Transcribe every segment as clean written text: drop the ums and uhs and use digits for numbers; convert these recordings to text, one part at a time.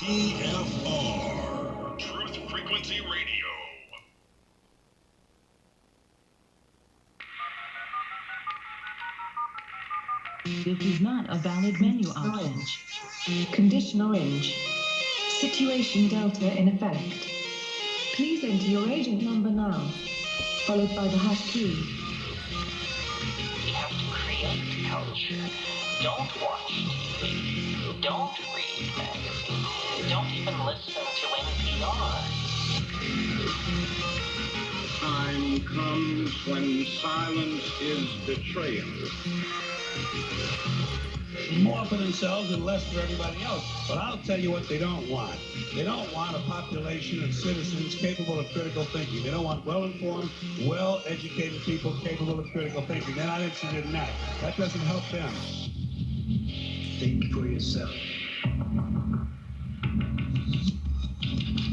TFR, Truth Frequency Radio. This is not a valid menu option. Condition orange. Situation delta in effect. Please enter your agent number now, followed by the hash key. We have to create culture. Don't watch TV. Don't read magazines. Don't even listen to NPR. Time comes when silence is betrayal. More for themselves and less for everybody else. But I'll tell you what they don't want. They don't want a population of citizens capable of critical thinking. They don't want well-informed, well-educated people capable of critical thinking. They're not interested in that. That doesn't help them. Think for yourself.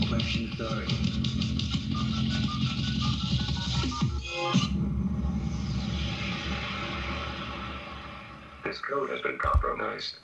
Question authority. This code has been compromised.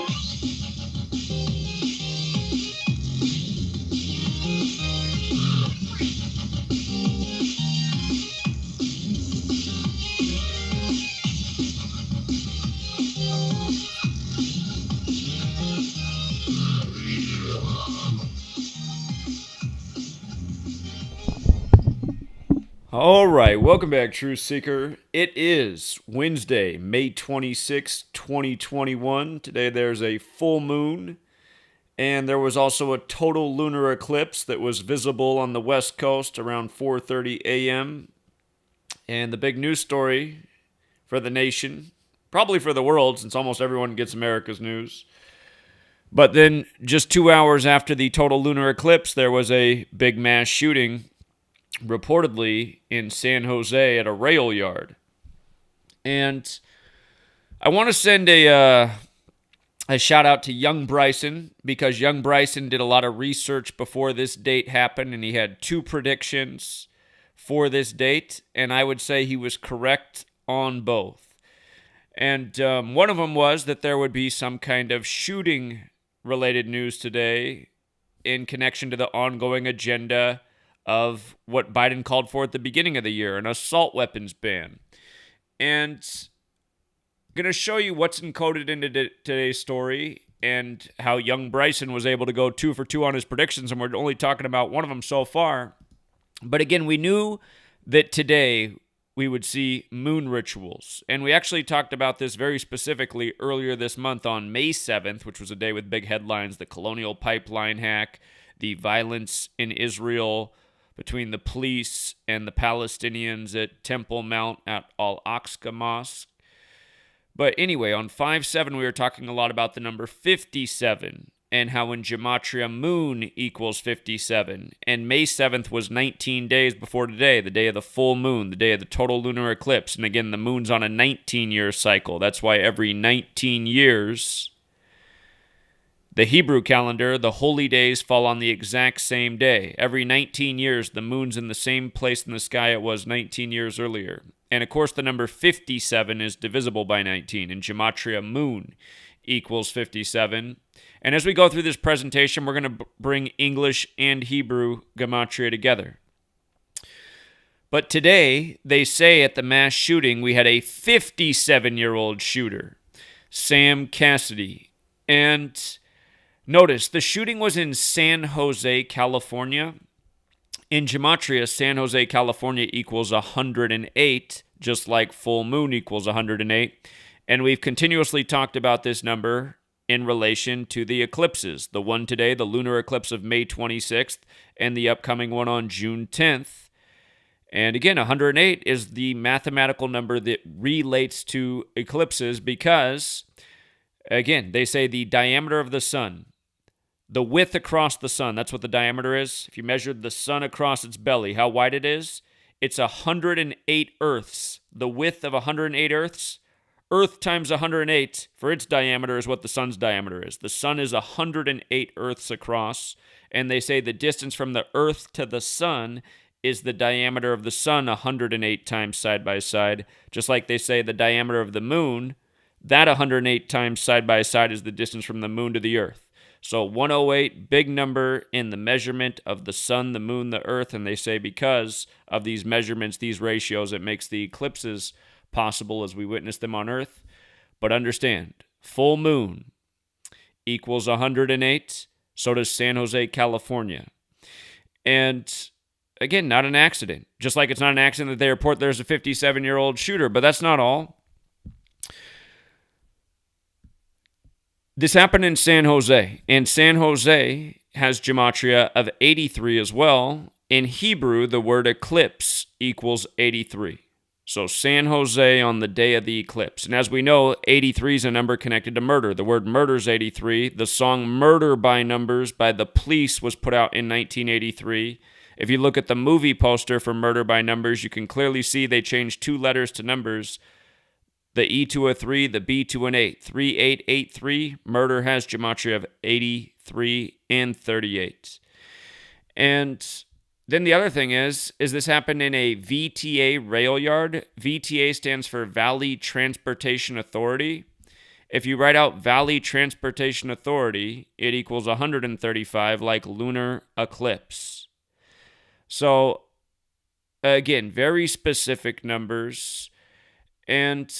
All right, welcome back, Truth Seeker. It is Wednesday, May 26, 2021. Today there's a full moon, and there was also a total lunar eclipse that was visible on the West Coast around 4:30 a.m. And the big news story for the nation, probably for the world, since almost everyone gets America's news. But then just 2 hours after the total lunar eclipse, there was a big mass shooting reportedly in San Jose at a rail yard. And I want to send a shout out to young Bryson, because young Bryson did a lot of research before this date happened, and he had 2 predictions for this date, and I would say he was correct on both. And one of them was that there would be some kind of shooting-related news today in connection to the ongoing agenda of what Biden called for at the beginning of the year, an assault weapons ban. And I'm going to show you what's encoded into today's story and how young Bryson was able to go 2 for 2 on his predictions, and we're only talking about one of them so far. But again, we knew that today we would see moon rituals. And we actually talked about this very specifically earlier this month on May 7th, which was a day with big headlines: the Colonial Pipeline hack, the violence in Israel between the police and the Palestinians at Temple Mount at Al-Aqsa Mosque. But anyway, on 5/7, we were talking a lot about the number 57 and how in Gematria moon equals 57. And May 7th was 19 days before today, the day of the full moon, the day of the total lunar eclipse. And again, the moon's on a 19-year cycle. That's why every 19 years, the Hebrew calendar, the holy days fall on the exact same day. Every 19 years, the moon's in the same place in the sky it was 19 years earlier. And of course, the number 57 is divisible by 19. In Gematria, moon equals 57. And as we go through this presentation, we're going to bring English and Hebrew Gematria together. But today, they say at the mass shooting, we had a 57-year-old shooter, Sam Cassidy. And notice, the shooting was in San Jose, California. In Gematria, San Jose, California equals 108, just like full moon equals 108. And we've continuously talked about this number in relation to the eclipses. The one today, the lunar eclipse of May 26th, and the upcoming one on June 10th. And again, 108 is the mathematical number that relates to eclipses because, again, they say the diameter of the sun, the width across the sun, that's what the diameter is. If you measured the sun across its belly, how wide it is, it's 108 Earths. The width of 108 Earths, Earth times 108 for its diameter is what the sun's diameter is. The sun is 108 Earths across, and they say the distance from the Earth to the sun is the diameter of the sun 108 times side by side, just like they say the diameter of the moon, that 108 times side by side is the distance from the moon to the Earth. So 108, big number in the measurement of the sun, the moon, the earth, and they say because of these measurements, these ratios, it makes the eclipses possible as we witness them on earth. But understand, full moon equals 108, so does San Jose, California. And again, not an accident. Just like it's not an accident that they report there's a 57-year-old shooter, but that's not all. This happened in San Jose, and San Jose has gematria of 83 as well. In Hebrew, the word eclipse equals 83. So San Jose on the day of the eclipse. And as we know, 83 is a number connected to murder. The word murder is 83. The song Murder by Numbers by The Police was put out in 1983. If you look at the movie poster for Murder by Numbers, you can clearly see they changed 2 letters to numbers. The E to a 3, the B to an 8. 3883. Murder has gematria of 83 and 38. And then the other thing is this happened in a VTA rail yard. VTA stands for Valley Transportation Authority. If you write out Valley Transportation Authority, it equals 135, like lunar eclipse. So, again, very specific numbers. And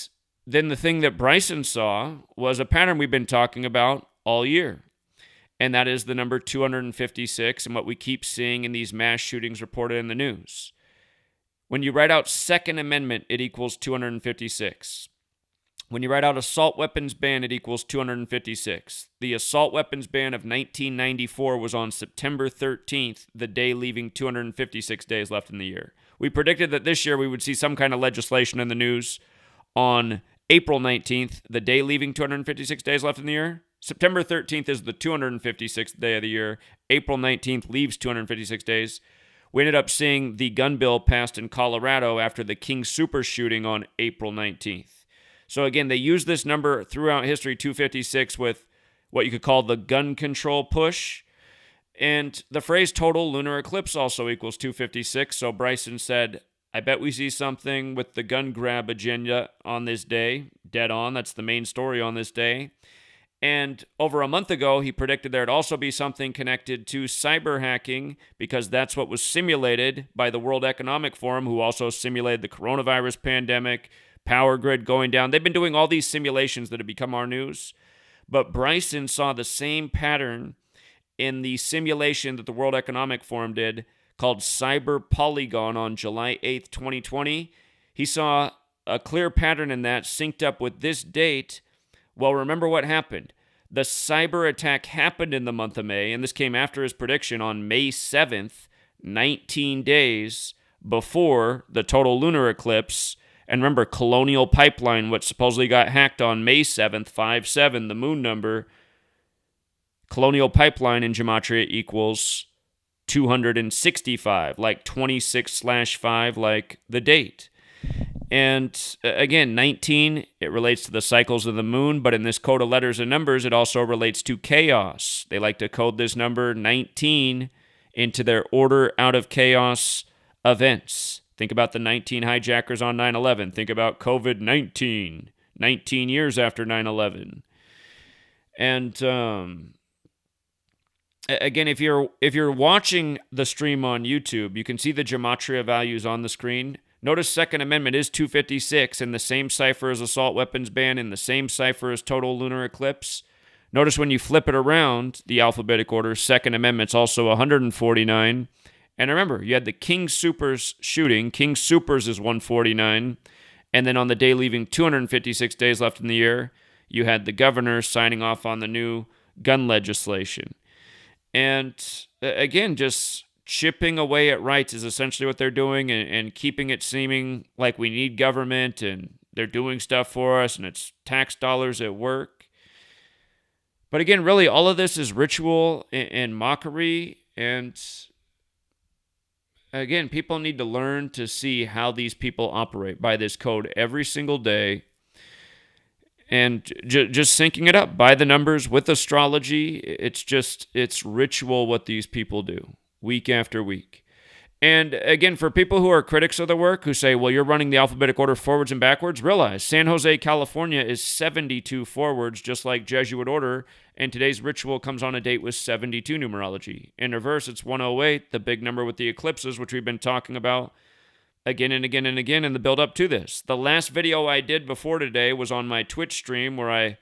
then the thing that Bryson saw was a pattern we've been talking about all year. And that is the number 256 and what we keep seeing in these mass shootings reported in the news. When you write out Second Amendment, it equals 256. When you write out assault weapons ban, it equals 256. The assault weapons ban of 1994 was on September 13th, the day leaving 256 days left in the year. We predicted that this year we would see some kind of legislation in the news on April 19th, the day leaving 256 days left in the year. September 13th is the 256th day of the year. April 19th leaves 256 days. We ended up seeing the gun bill passed in Colorado after the King Super shooting on April 19th. So again, they use this number throughout history, 256, with what you could call the gun control push. And the phrase total lunar eclipse also equals 256. So Bryson said, I bet we see something with the gun grab agenda on this day. Dead on. That's the main story on this day. And over a month ago, he predicted there'd also be something connected to cyber hacking because that's what was simulated by the World Economic Forum, who also simulated the coronavirus pandemic, power grid going down. They've been doing all these simulations that have become our news. But Bryson saw the same pattern in the simulation that the World Economic Forum did called Cyber Polygon on July 8th, 2020. He saw a clear pattern in that synced up with this date. Well, remember what happened. The cyber attack happened in the month of May, and this came after his prediction on May 7th, 19 days before the total lunar eclipse. And remember, Colonial Pipeline, what supposedly got hacked on May 7th, 57, the moon number. Colonial Pipeline in Gematria equals 265, like 26/5, like the date. And again, 19, it relates to the cycles of the moon, but in this code of letters and numbers, it also relates to chaos. They like to code this number 19 into their order out of chaos events. Think about the 19 hijackers on 9/11. Think about COVID-19, 19 years after 9/11. And again, if you're watching the stream on YouTube, you can see the gematria values on the screen. Notice Second Amendment is 256 in the same cipher as assault weapons ban, in the same cipher as total lunar eclipse. Notice when you flip it around, the alphabetic order, Second Amendment's also 149. And remember, you had the King Supers shooting. King Supers is 149. And then on the day leaving 256 days left in the year, you had the governor signing off on the new gun legislation. And again, just chipping away at rights is essentially what they're doing, and keeping it seeming like we need government and they're doing stuff for us and it's tax dollars at work. But again, really, all of this is ritual and mockery. And again, people need to learn to see how these people operate by this code every single day. And just syncing it up by the numbers with astrology. It's ritual what these people do week after week. And again, for people who are critics of the work, who say, well, you're running the alphabetic order forwards and backwards, realize San Jose, California is 72 forwards, just like Jesuit order, and today's ritual comes on a date with 72 numerology. In reverse, it's 108, the big number with the eclipses, which we've been talking about again and again and again in the build up to this. The last video I did before today was on my Twitch stream where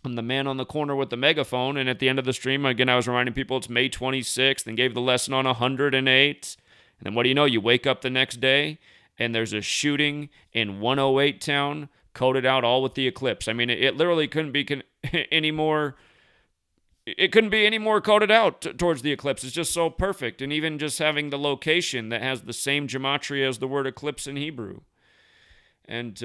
I'm the man on the corner with the megaphone, and at the end of the stream, again, I was reminding people it's May 26th and gave the lesson on 108. And then what do you know? You wake up the next day, and there's a shooting in 108 town, coded out all with the eclipse. I mean, it literally couldn't be any more... It couldn't be any more coded out towards the eclipse. It's just so perfect. And even just having the location that has the same gematria as the word eclipse in Hebrew. And...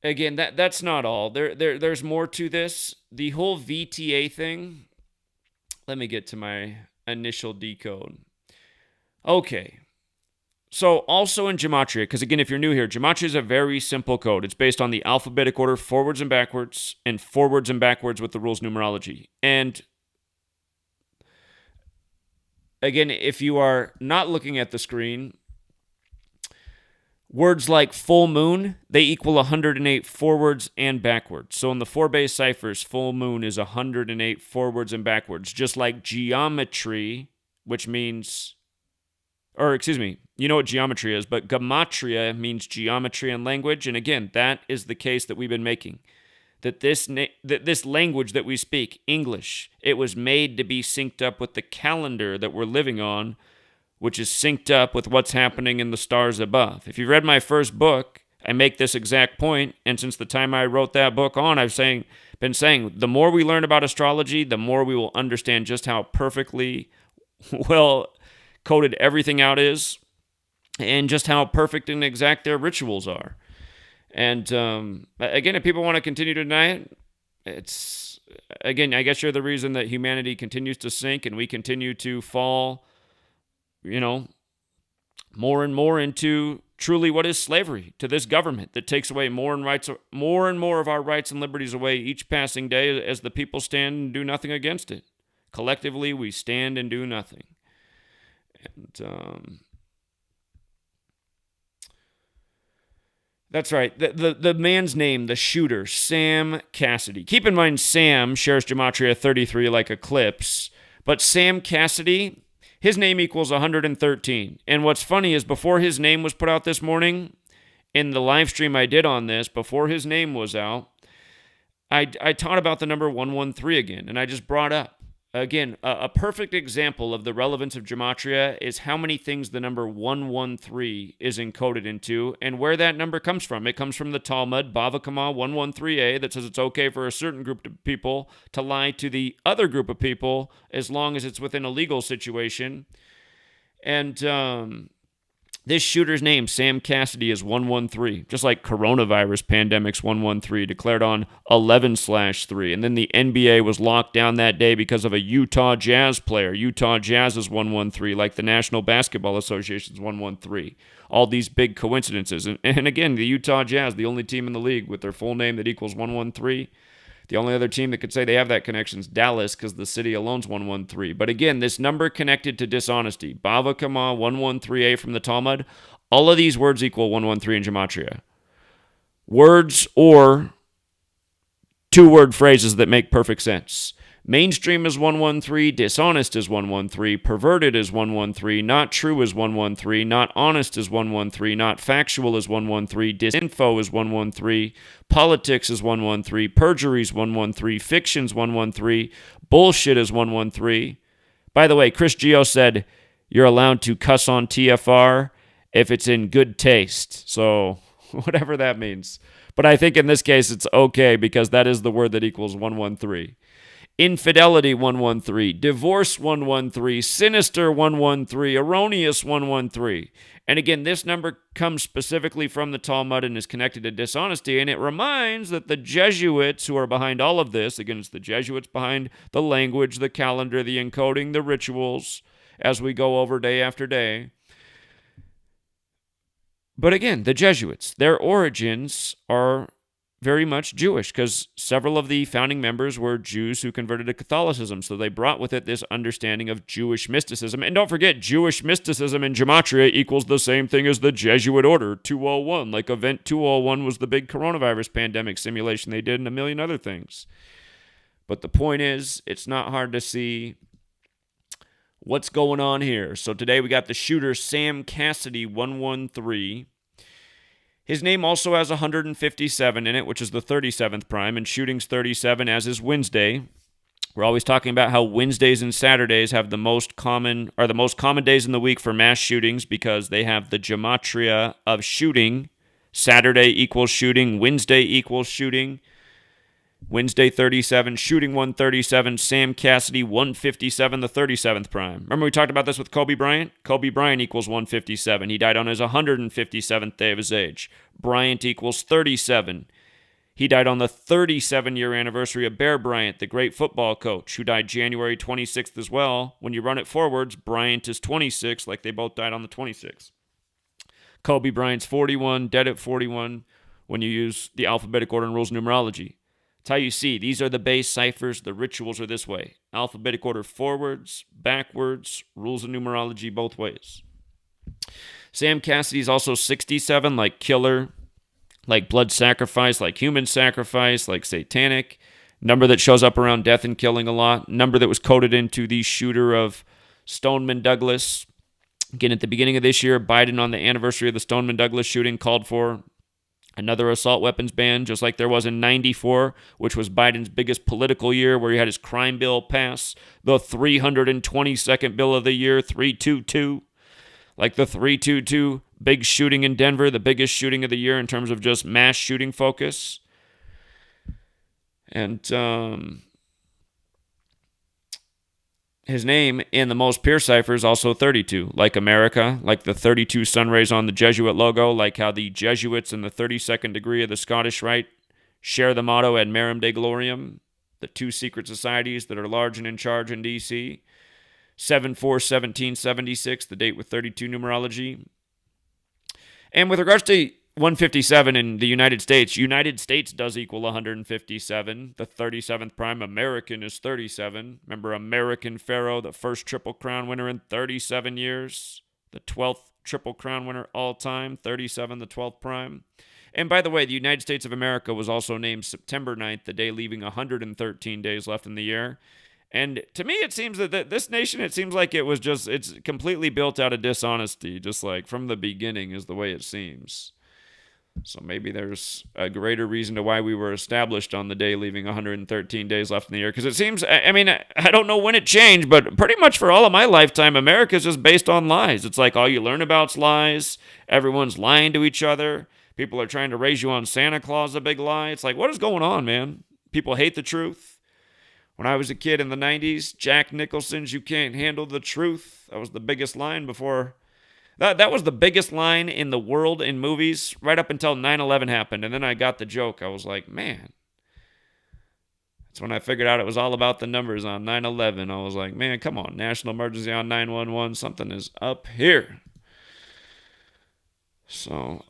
Again, that's not all. There's more to this. The whole VTA thing, let me get to my initial decode. Okay. So also in Gematria, because again, if you're new here, Gematria is a very simple code. It's based on the alphabetic order forwards and backwards with the rules numerology. And again, if you are not looking at the screen, words like full moon, they equal 108 forwards and backwards. So in the 4-base ciphers, full moon is 108 forwards and backwards. Just like geometry, which means, you know what geometry is, but gematria means geometry and language. And again, that is the case that we've been making. That this language that we speak, English, it was made to be synced up with the calendar that we're living on, which is synced up with what's happening in the stars above. If you've read my first book, I make this exact point, and since the time I wrote that book on, I've been saying, the more we learn about astrology, the more we will understand just how perfectly well coded everything out is, and just how perfect and exact their rituals are. And again, if people want to continue to deny it, it's, again, I guess you're the reason that humanity continues to sink and we continue to fall, more and more into truly what is slavery to this government that takes away more and more of our rights and liberties away each passing day as the people stand and do nothing against it. Collectively, we stand and do nothing. And that's right. The man's name, the shooter, Sam Cassidy. Keep in mind, Sam shares Gematria 33 like Eclipse, but Sam Cassidy, his name equals 113. And what's funny is before his name was put out this morning, in the live stream I did on this, before his name was out, I taught about the number 113 again. And I just brought up, again, a perfect example of the relevance of Gematria is how many things the number 113 is encoded into and where that number comes from. It comes from the Talmud, Bava Kama 113a, that says it's okay for a certain group of people to lie to the other group of people as long as it's within a legal situation. And this shooter's name, Sam Cassidy, is 113, just like coronavirus pandemic's 113, declared on 11/3. And then the NBA was locked down that day because of a Utah Jazz player. Utah Jazz is 113, like the National Basketball Association's 113. All these big coincidences. And again, the Utah Jazz, the only team in the league with their full name that equals 113. The only other team that could say they have that connection is Dallas because the city alone's 113. But again, this number connected to dishonesty. Bava Kama 113a from the Talmud. All of these words equal 113 in Gematria. Words or two-word phrases that make perfect sense. Mainstream is 113, dishonest is 113, perverted is 113, not true is 113, not honest is 113, not factual is 113, disinfo is 113, politics is 113, perjury is 113, fiction is 113, bullshit is 113. By the way, Chris Geo said you're allowed to cuss on TFR if it's in good taste. So whatever that means. But I think in this case it's okay because that is the word that equals 113. Infidelity 113, divorce 113, sinister 113, erroneous 113. And again, this number comes specifically from the Talmud and is connected to dishonesty. And it reminds that the Jesuits who are behind all of this, again, it's the Jesuits behind the language, the calendar, the encoding, the rituals, as we go over day after day. But again, the Jesuits, their origins are very much Jewish because several of the founding members were Jews who converted to Catholicism. So they brought with it this understanding of Jewish mysticism. And don't forget, Jewish mysticism in Gematria equals the same thing as the Jesuit Order 201. Like Event 201 was the big coronavirus pandemic simulation they did and a million other things. But the point is, it's not hard to see what's going on here. So today we got the shooter Sam Cassidy 113. His name also has 157 in it, which is the 37th prime, and shooting's 37, as is Wednesday. We're always talking about how Wednesdays and Saturdays have the most common days in the week for mass shootings because they have the gematria of shooting. Saturday equals shooting, Wednesday equals shooting. Wednesday 37, shooting 137, Sam Cassidy 157, the 37th prime. Remember we talked about this with Kobe Bryant? Kobe Bryant equals 157. He died on his 157th day of his age. Bryant equals 37. He died on the 37-year anniversary of Bear Bryant, the great football coach, who died January 26th as well. When you run it forwards, Bryant is 26, like they both died on the 26th. Kobe Bryant's 41, dead at 41 when you use the alphabetic order and rules of numerology. That's how you see. These are the base ciphers. The rituals are this way. Alphabetic order forwards, backwards, rules of numerology both ways. Sam Cassidy's also 67, like killer, like blood sacrifice, like human sacrifice, like satanic. Number that shows up around death and killing a lot. Number that was coded into the shooter of Stoneman Douglas. Again, at the beginning of this year, Biden on the anniversary of the Stoneman Douglas shooting called for another assault weapons ban, just like there was in 94, which was Biden's biggest political year, where he had his crime bill pass, the 322nd bill of the year, 322. Like the 322 big shooting in Denver, the biggest shooting of the year in terms of just mass shooting focus. And his name in the most pure cipher is also 32, like America, like the 32 sun rays on the Jesuit logo, like how the Jesuits in the 32nd degree of the Scottish Rite share the motto Ad Merum De Gloriam, the two secret societies that are large and in charge in D.C. 7/4/1776, the date with 32 numerology. And with regards to 157 in the United States does equal 157. The 37th prime American is 37. Remember American Pharaoh, the first Triple Crown winner in 37 years. The 12th Triple Crown winner all time, 37, the 12th prime. And by the way, the United States of America was also named September 9th, the day leaving 113 days left in the year. And to me, it seems that this nation, it seems like it's completely built out of dishonesty, just like from the beginning is the way it seems. So maybe there's a greater reason to why we were established on the day leaving 113 days left in the year. Because it seems, I don't know when it changed, but pretty much for all of my lifetime, America's just based on lies. It's like all you learn about's lies. Everyone's lying to each other. People are trying to raise you on Santa Claus, a big lie. It's like, what is going on, man? People hate the truth. When I was a kid in the 90s, Jack Nicholson's "You Can't Handle the Truth." That was the biggest line before. That was the biggest line in the world in movies right up until 9/11 happened. And then I got the joke. I was like, man. That's when I figured out it was all about the numbers on 9/11. I was like, man, come on. National emergency on 911. Something is up here. So,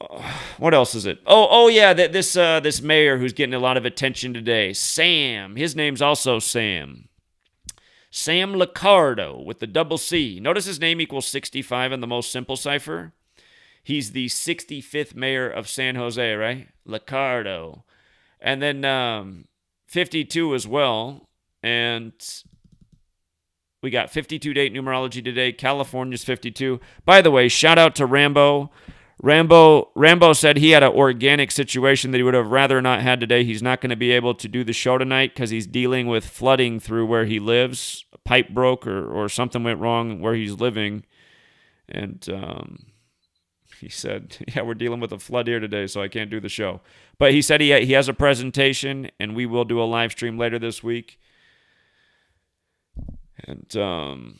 what else is it? Oh yeah, this mayor who's getting a lot of attention today. Sam. His name's also Sam. Sam Liccardo with the double C. Notice his name equals 65 in the most simple cipher. He's the 65th mayor of San Jose, right? Liccardo. And then 52 as well. And we got 52 date numerology today. California's 52. By the way, shout out to Rambo. Rambo said he had an organic situation that he would have rather not had today. He's not going to be able to do the show tonight because he's dealing with flooding through where he lives. A pipe broke or something went wrong where he's living. And he said, yeah, we're dealing with a flood here today, so I can't do the show. But he said he has a presentation, and we will do a live stream later this week. And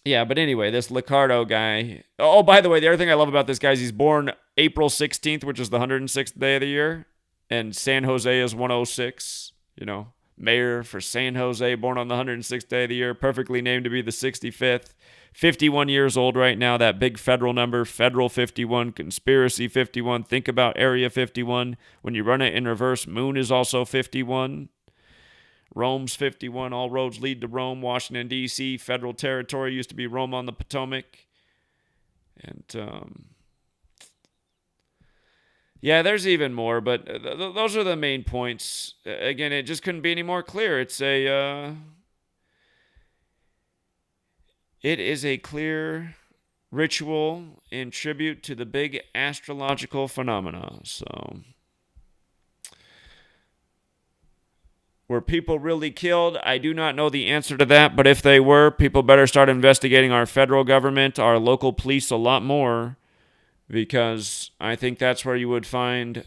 yeah, but anyway, this Liccardo guy. Oh, by the way, the other thing I love about this guy is he's born April 16th, which is the 106th day of the year. And San Jose is 106. You know, Mayor for San Jose, born on the 106th day of the year, perfectly named to be the 65th. 51 years old right now, that big federal number, Federal 51, Conspiracy 51. Think about Area 51. When you run it in reverse, Moon is also 51. Rome's 51. All roads lead to Rome. Washington, D.C., federal territory, used to be Rome on the Potomac. And, yeah, there's even more, but those are the main points. Again, it just couldn't be any more clear. It is a clear ritual in tribute to the big astrological phenomena. So, were people really killed? I do not know the answer to that, but if they were, people better start investigating our federal government, our local police a lot more, because I think that's where you would find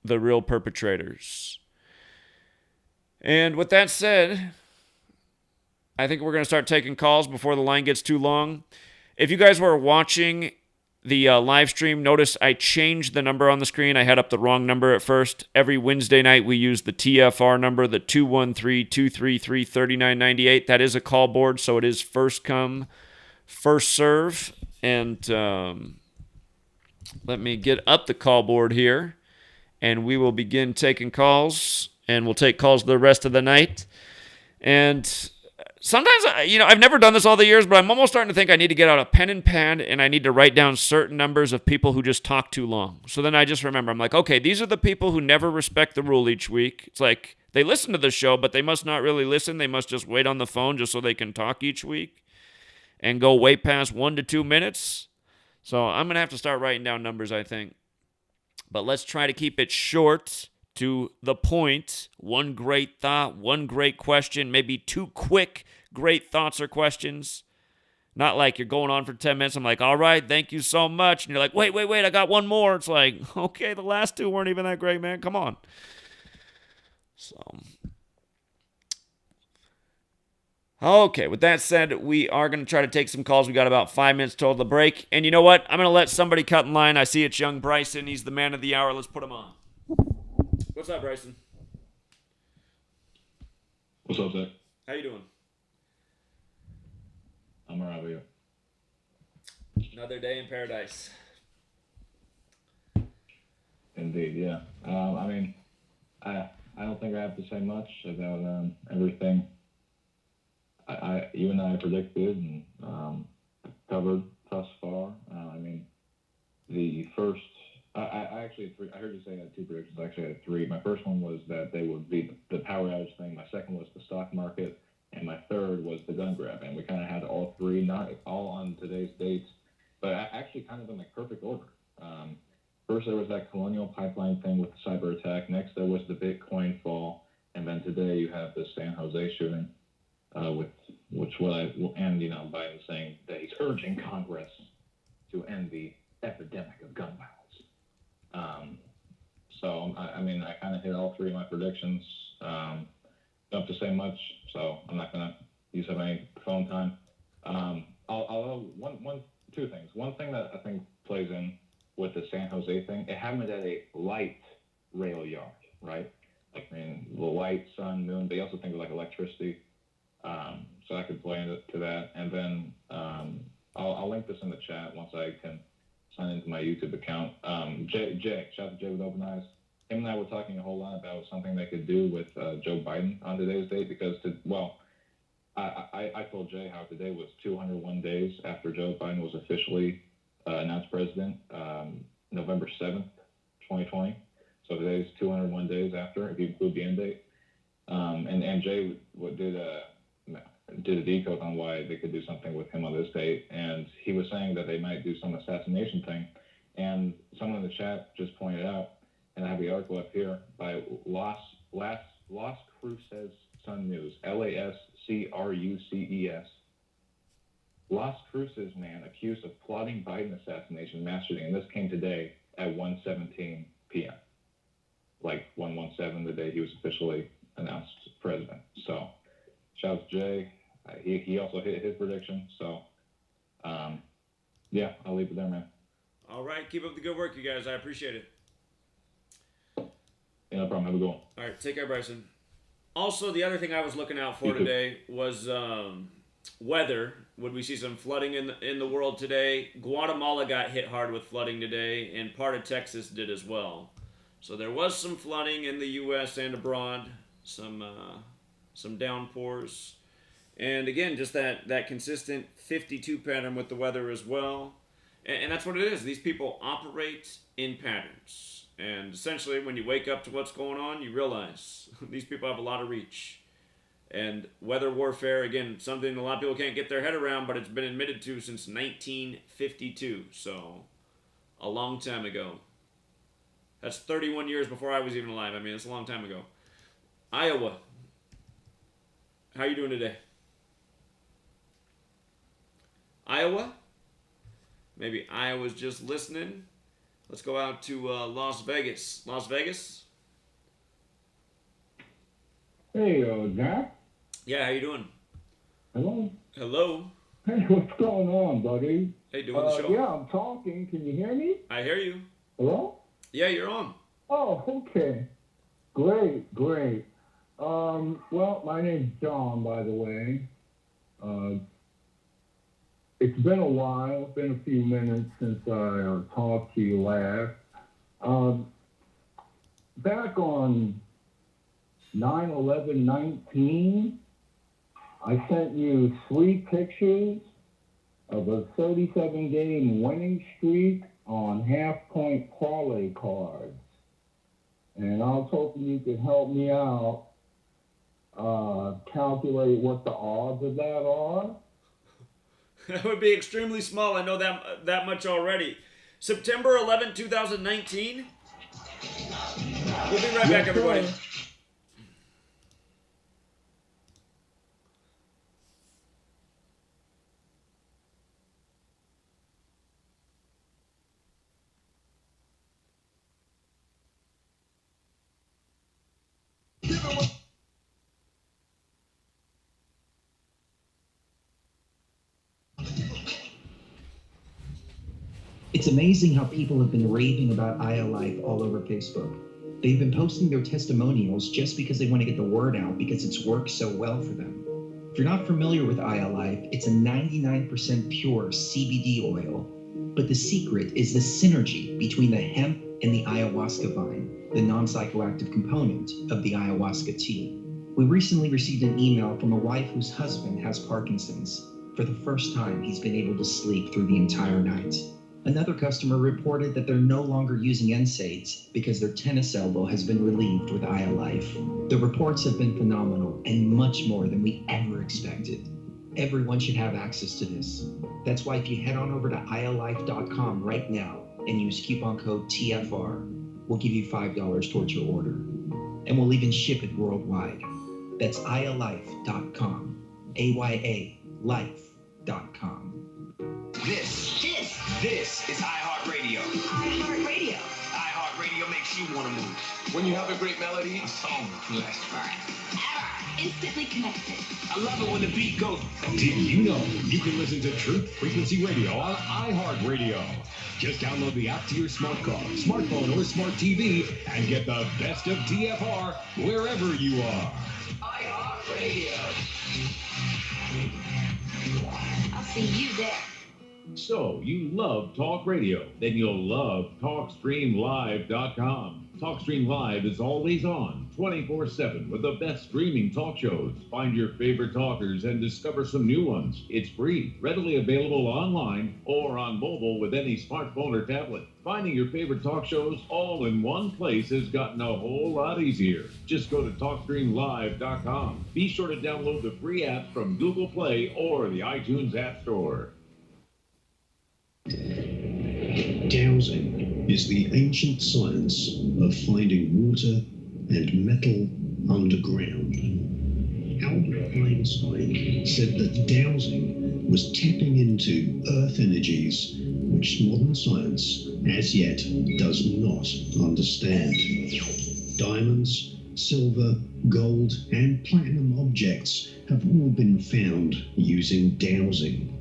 the real perpetrators. And with that said, I think we're going to start taking calls before the line gets too long. If you guys were watching the live stream, notice I changed the number on the screen. I had up the wrong number at first. Every Wednesday night, we use the TFR number, the 213-233-3998. That is a call board, so it is first come, first serve. And let me get up the call board here, and we will begin taking calls, and we'll take calls the rest of the night. And sometimes, I've never done this all the years, but I'm almost starting to think I need to get out a pen and pad, and I need to write down certain numbers of people who just talk too long. So then I just remember, I'm like, okay, these are the people who never respect the rule each week. It's like they listen to the show, but they must not really listen. They must just wait on the phone just so they can talk each week and go way past 1 to 2 minutes. So I'm going to have to start writing down numbers, I think. But let's try to keep it short, to the point. One great thought, one great question, maybe 2 quick great thoughts or questions. Not like you're going on for 10 minutes. I'm like, all right, thank you so much. And you're like, wait, I got one more. It's like, okay, the last 2 weren't even that great, man. Come on. So, okay, with that said, we are going to try to take some calls. We got about 5 minutes till the break. And you know what? I'm going to let somebody cut in line. I see it's young Bryson. He's the man of the hour. Let's put him on. What's up, Bryson? What's up, Zach? How you doing? I'm all right with you. Another day in paradise. Indeed, yeah. I don't think I have to say much about everything you and I predicted and covered thus far. The first, I actually had 3. I heard you say I had 2 predictions. Actually, I had 3. My first one was that they would be the power outage thing. My second was the stock market, and my third was the gun grab. And we kind of had all 3, not all on today's dates, but actually kind of in like perfect order. First, there was that Colonial Pipeline thing with the cyber attack. Next, there was the Bitcoin fall, and then today you have the San Jose shooting, and Biden saying that he's urging Congress to end the epidemic of gun violence. I kind of hit all 3 of my predictions. Don't have to say much, so I'm not going to use up any phone time. Two things. One thing that I think plays in with the San Jose thing, it happened at a light rail yard, right? The light, sun, moon, they also think of like electricity. So I could play into that. And then I'll link this in the chat once I can sign into my YouTube account. Jay, shout out to Jay with Open Eyes. Him and I were talking a whole lot about something they could do with Joe Biden on today's date because, I told Jay how today was 201 days after Joe Biden was officially announced president, November 7th, 2020. So today's 201 days after, if you include the end date. And Jay did a decode on why they could do something with him on this date, and he was saying that they might do some assassination thing. And someone in the chat just pointed out, and I have the article up here by Las Cruces Sun News, LASCRUCES. Las Cruces man accused of plotting Biden assassination mass shooting, and this came today at 1:17 p.m. Like 117, the day he was officially announced president. So, shout out to Jay. He also hit his prediction. So, yeah, I'll leave it there, man. All right, keep up the good work, you guys. I appreciate it. Yeah, no problem. Have a good one. All right, take care, Bryson. Also, the other thing I was looking out for today was weather. Would we see some flooding in the world today? Guatemala got hit hard with flooding today, and part of Texas did as well. So there was some flooding in the U.S. and abroad, some downpours. And again, just that consistent 52 pattern with the weather as well. And that's what it is. These people operate in patterns. And essentially, when you wake up to what's going on, you realize these people have a lot of reach. And weather warfare, again, something a lot of people can't get their head around, but it's been admitted to since 1952. So, a long time ago. That's 31 years before I was even alive. I mean, it's a long time ago. Iowa. How you doing today? Iowa? Maybe Iowa's just listening. Let's go out to Las Vegas. Las Vegas? Hey, Jack. Yeah, how you doing? Hello. Hello. Hey, what's going on, buddy? Hey, doing the show? Yeah, I'm talking. Can you hear me? I hear you. Hello? Yeah, you're on. Oh, okay. Great. Well, my name's John, by the way. It's been a while. It's been a few minutes since I talked to you last. Back on 9/11/19, I sent you 3 pictures of a 37-game winning streak on half-point parlay cards. And I was hoping you could help me out calculate what the odds of that are. That would be extremely small. I know that much already. September 11, 2019. We'll be right back, everybody. It's amazing how people have been raving about iAlife all over Facebook. They've been posting their testimonials just because they want to get the word out because it's worked so well for them. If you're not familiar with iAlife, it's a 99% pure CBD oil. But the secret is the synergy between the hemp and the ayahuasca vine, the non-psychoactive component of the ayahuasca tea. We recently received an email from a wife whose husband has Parkinson's. For the first time, he's been able to sleep through the entire night. Another customer reported that they're no longer using NSAIDs because their tennis elbow has been relieved with iAlife. The reports have been phenomenal and much more than we ever expected. Everyone should have access to this. That's why if you head on over to iAlife.com right now and use coupon code TFR, we'll give you $5 towards your order. And we'll even ship it worldwide. That's iAlife.com, AYALife.com. This is iHeartRadio. iHeartRadio. iHeartRadio makes you want to move. When you have a great melody, a song lasts forever. instantly connected. I love it when the beat goes. Did you know you can listen to Truth Frequency Radio on iHeartRadio? Just download the app to your smart car, smartphone, or smart TV and get the best of TFR wherever you are. iHeartRadio. I'll see you there. So, you love talk radio, then you'll love TalkStreamLive.com. TalkStream Live is always on, 24/7, with the best streaming talk shows. Find your favorite talkers and discover some new ones. It's free, readily available online or on mobile with any smartphone or tablet. Finding your favorite talk shows all in one place has gotten a whole lot easier. Just go to TalkStreamLive.com. Be sure to download the free app from Google Play or the iTunes App Store. Dowsing is the ancient science of finding water and metal underground. Albert Einstein said that dowsing was tapping into earth energies which modern science as yet does not understand. Diamonds, silver, gold, and platinum objects have all been found using dowsing.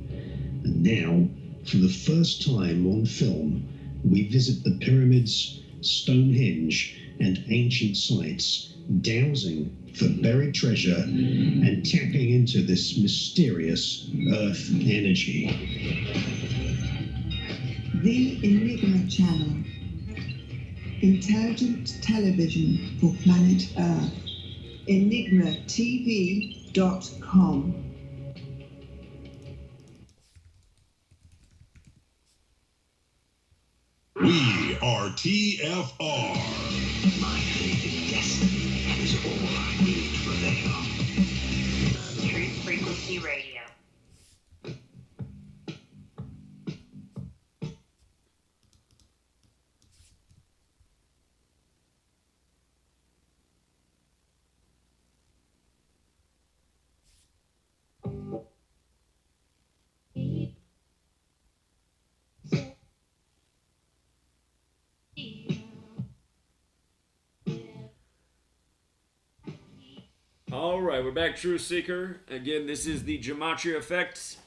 And now, for the first time on film, we visit the pyramids, Stonehenge, and ancient sites dowsing for buried treasure and tapping into this mysterious Earth energy. The Enigma Channel. Intelligent television for planet Earth. EnigmaTV.com. We are TFR. My faith in destiny is all I need to prevail. Truth Frequency Radio. All right, we're back, Truth Seeker. Again, this is the Gematria Effect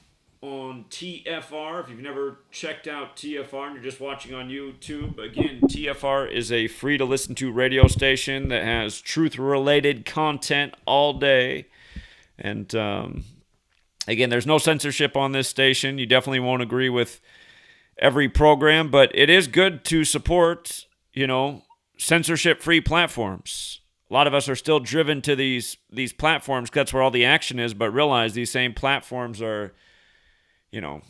on TFR. If you've never checked out TFR and you're just watching on YouTube, again, TFR is a free-to-listen-to radio station that has truth-related content all day. And, again, there's no censorship on this station. You definitely won't agree with every program, but it is good to support, censorship-free platforms. A lot of us are still driven to these platforms because that's where all the action is, but realize these same platforms are, I don't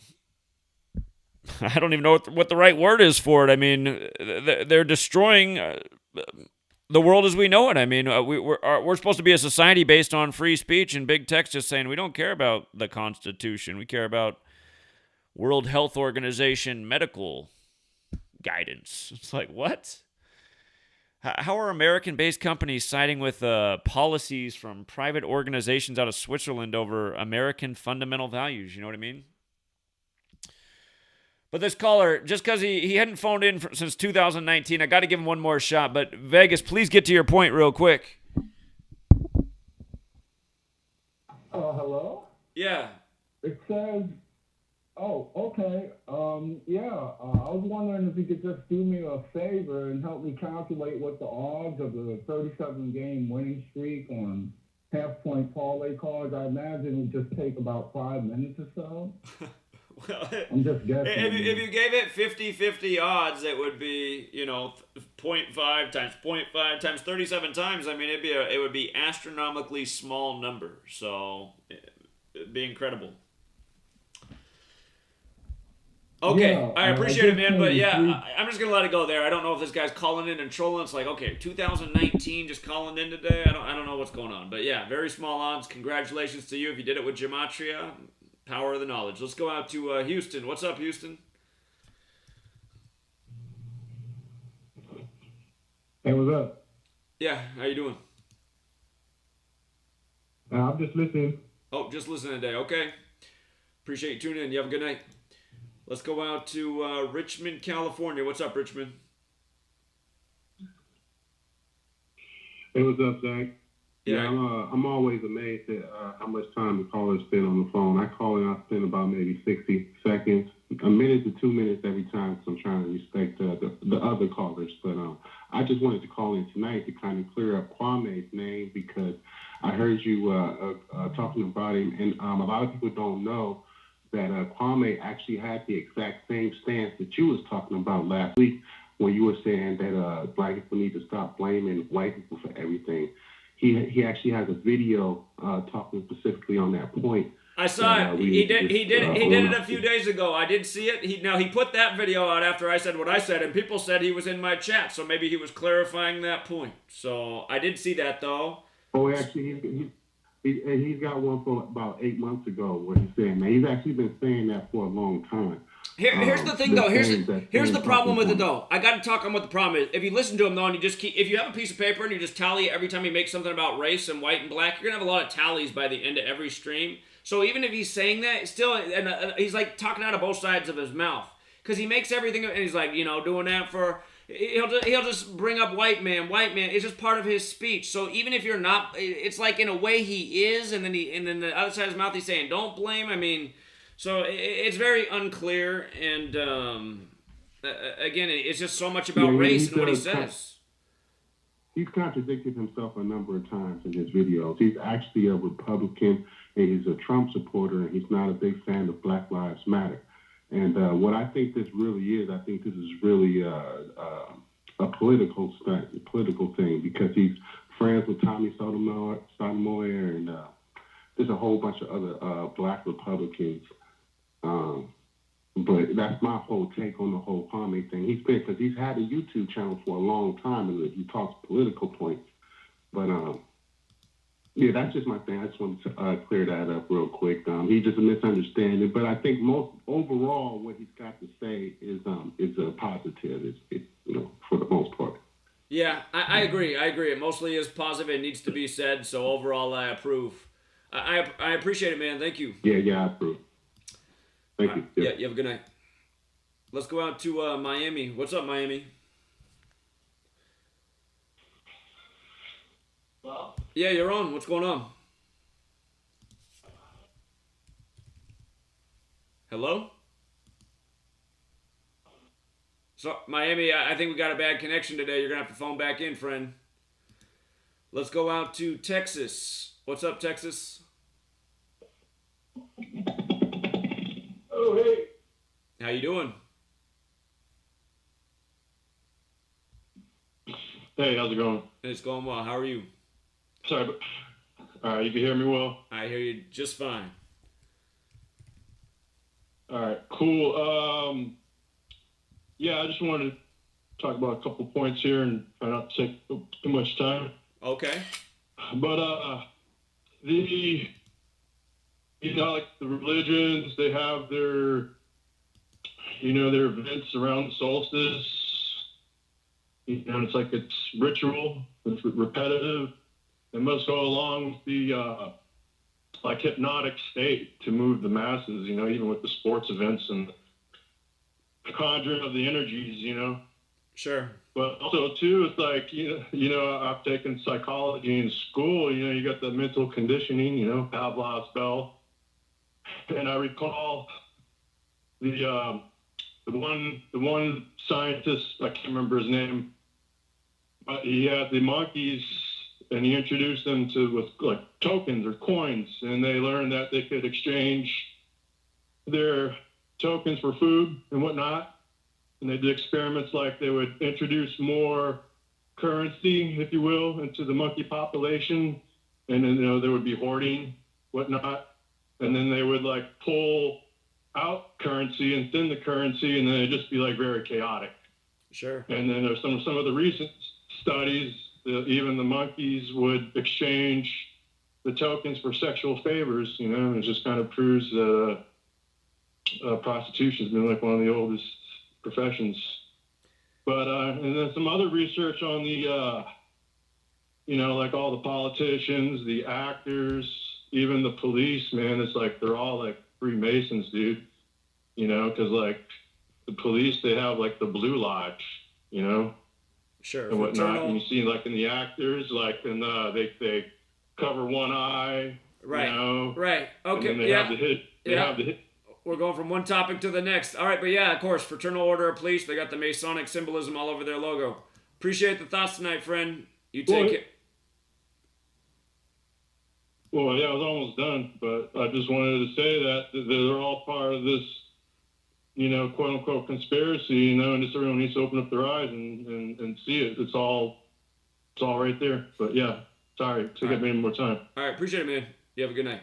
even know what the right word is for it. I mean, they're destroying the world as we know it. I mean, we're supposed to be a society based on free speech, and big tech's just saying we don't care about the Constitution. We care about World Health Organization medical guidance. It's like, what? How are American-based companies siding with policies from private organizations out of Switzerland over American fundamental values? You know what I mean? But this caller, just because he hadn't phoned in since 2019, I got to give him one more shot. But Vegas, please get to your point real quick. Hello? Yeah. It says, oh, okay. I was wondering if you could just do me a favor and help me calculate what the odds of the 37-game winning streak on half-point parlay cards. I imagine it would just take about 5 minutes or so. Well, I'm just guessing. If you gave it 50-50 odds, it would be, 0.5 times 0.5 times 37 times. I mean, it would be astronomically small number. So it'd be incredible. Okay, Yeah, I appreciate it, man, but yeah, I'm just gonna let it go there. I don't know if this guy's calling in and trolling. It's like, okay, 2019, just calling in today. I don't know what's going on, but yeah, very small odds. Congratulations to you if you did it with Gematria. Power of the knowledge. Let's go out to Houston. What's up, Houston? Hey, what's up? Yeah, how you doing? I'm just listening. Oh, just listening today. Okay. Appreciate you tuning in. You have a good night. Let's go out to Richmond, California. What's up, Richmond? Hey, what's up, Zach? Yeah, I'm always amazed at how much time the callers spend on the phone. I call and I spend about maybe 60 seconds, a minute to 2 minutes every time, because I'm trying to respect the other callers. But I just wanted to call in tonight to kind of clear up Kwame's name, because I heard you talking about him, and a lot of people don't know that Kwame actually had the exact same stance that you was talking about last week, when you were saying that black people need to stop blaming white people for everything. He actually has a video talking specifically on that point. I saw it. He did it a few days ago. I did see it. He put that video out after I said what I said, and people said he was in my chat, so maybe he was clarifying that point. So I did see that, though. Oh, actually, he's got one from about 8 months ago where he's saying that. He's actually been saying that for a long time. Here's the thing, though. Here's the problem with it, though. I got to talk on what the problem is. If you listen to him, though, and you just if you have a piece of paper and you just tally every time he makes something about race and white and black, you're gonna have a lot of tallies by the end of every stream. So even if he's saying that, still, and he's like talking out of both sides of his mouth, because he makes everything, and he's like, doing that for. He'll just bring up white man. It's just part of his speech. So even if you're not, it's like in a way he is, and then the other side of his mouth he's saying don't blame. I mean, so it's very unclear, and again, it's just so much about race and what he says. he's contradicted himself a number of times in his videos. He's actually a Republican, and he's a Trump supporter, and he's not a big fan of Black Lives Matter. And what I think this really is, I think this is really a political stunt, political thing, because he's friends with Tommy Sotomayor, and there's a whole bunch of other Black Republicans. But that's my whole take on the whole Kwame thing. Because he's had a YouTube channel for a long time, and he talks political points. But yeah, that's just my thing. I just wanted to clear that up real quick. He's just a misunderstanding, but I think most overall what he's got to say is a positive. It's for the most part. Yeah, I agree. It mostly is positive. It needs to be said. So overall, I approve. I appreciate it, man. Thank you. Yeah, I approve. Thank you. Yeah, you have a good night. Let's go out to Miami. What's up, Miami? Well, yeah, you're on. What's going on? Hello? So, Miami, I think we got a bad connection today. You're going to have to phone back in, friend. Let's go out to Texas. What's up, Texas? oh, hey. How you doing? Hey, how's it going? It's going well. How are you? Sorry, but all right, you can hear me well? I hear you just fine. All right, cool. Yeah, I just wanted to talk about a couple points here and try not to take too much time. Okay. But like the religions, they have their events around the solstice. It's like it's ritual, it's repetitive. It must go along with the like hypnotic state to move the masses, even with the sports events and the conjuring of the energies, Sure. But also too, it's like, I've taken psychology in school, you got the mental conditioning, Pavlov's bell. And I recall the one scientist, I can't remember his name, but he had the monkeys and he introduced them with like tokens or coins, and they learned that they could exchange their tokens for food and whatnot. And they did experiments like they would introduce more currency, if you will, into the monkey population, and then there would be hoarding, whatnot, and then they would like pull out currency and thin the currency, and then it'd just be like very chaotic. Sure. And then there's some of the recent studies, even the monkeys would exchange the tokens for sexual favors, and it just kind of proves prostitution's been like one of the oldest professions. But and then some other research on the like all the politicians, the actors, even the police, man, it's like they're all like Freemasons, dude. Because like the police, they have like the Blue Lodge, Sure. and whatnot. And you see like in the actors, like and they cover one eye, right? Right. Okay. And then they have the hit. They have the hit. We're going from one topic to the next. All right, but yeah, of course, Fraternal Order of Police, they got the Masonic symbolism all over their logo. Appreciate the thoughts tonight, friend. You take it. Well, yeah, I was almost done, but I just wanted to say that they're all part of this, quote unquote conspiracy, and just everyone needs to open up their eyes and see it. It's all right there. But yeah, sorry to get me more time. All right, appreciate it, man. You have a good night.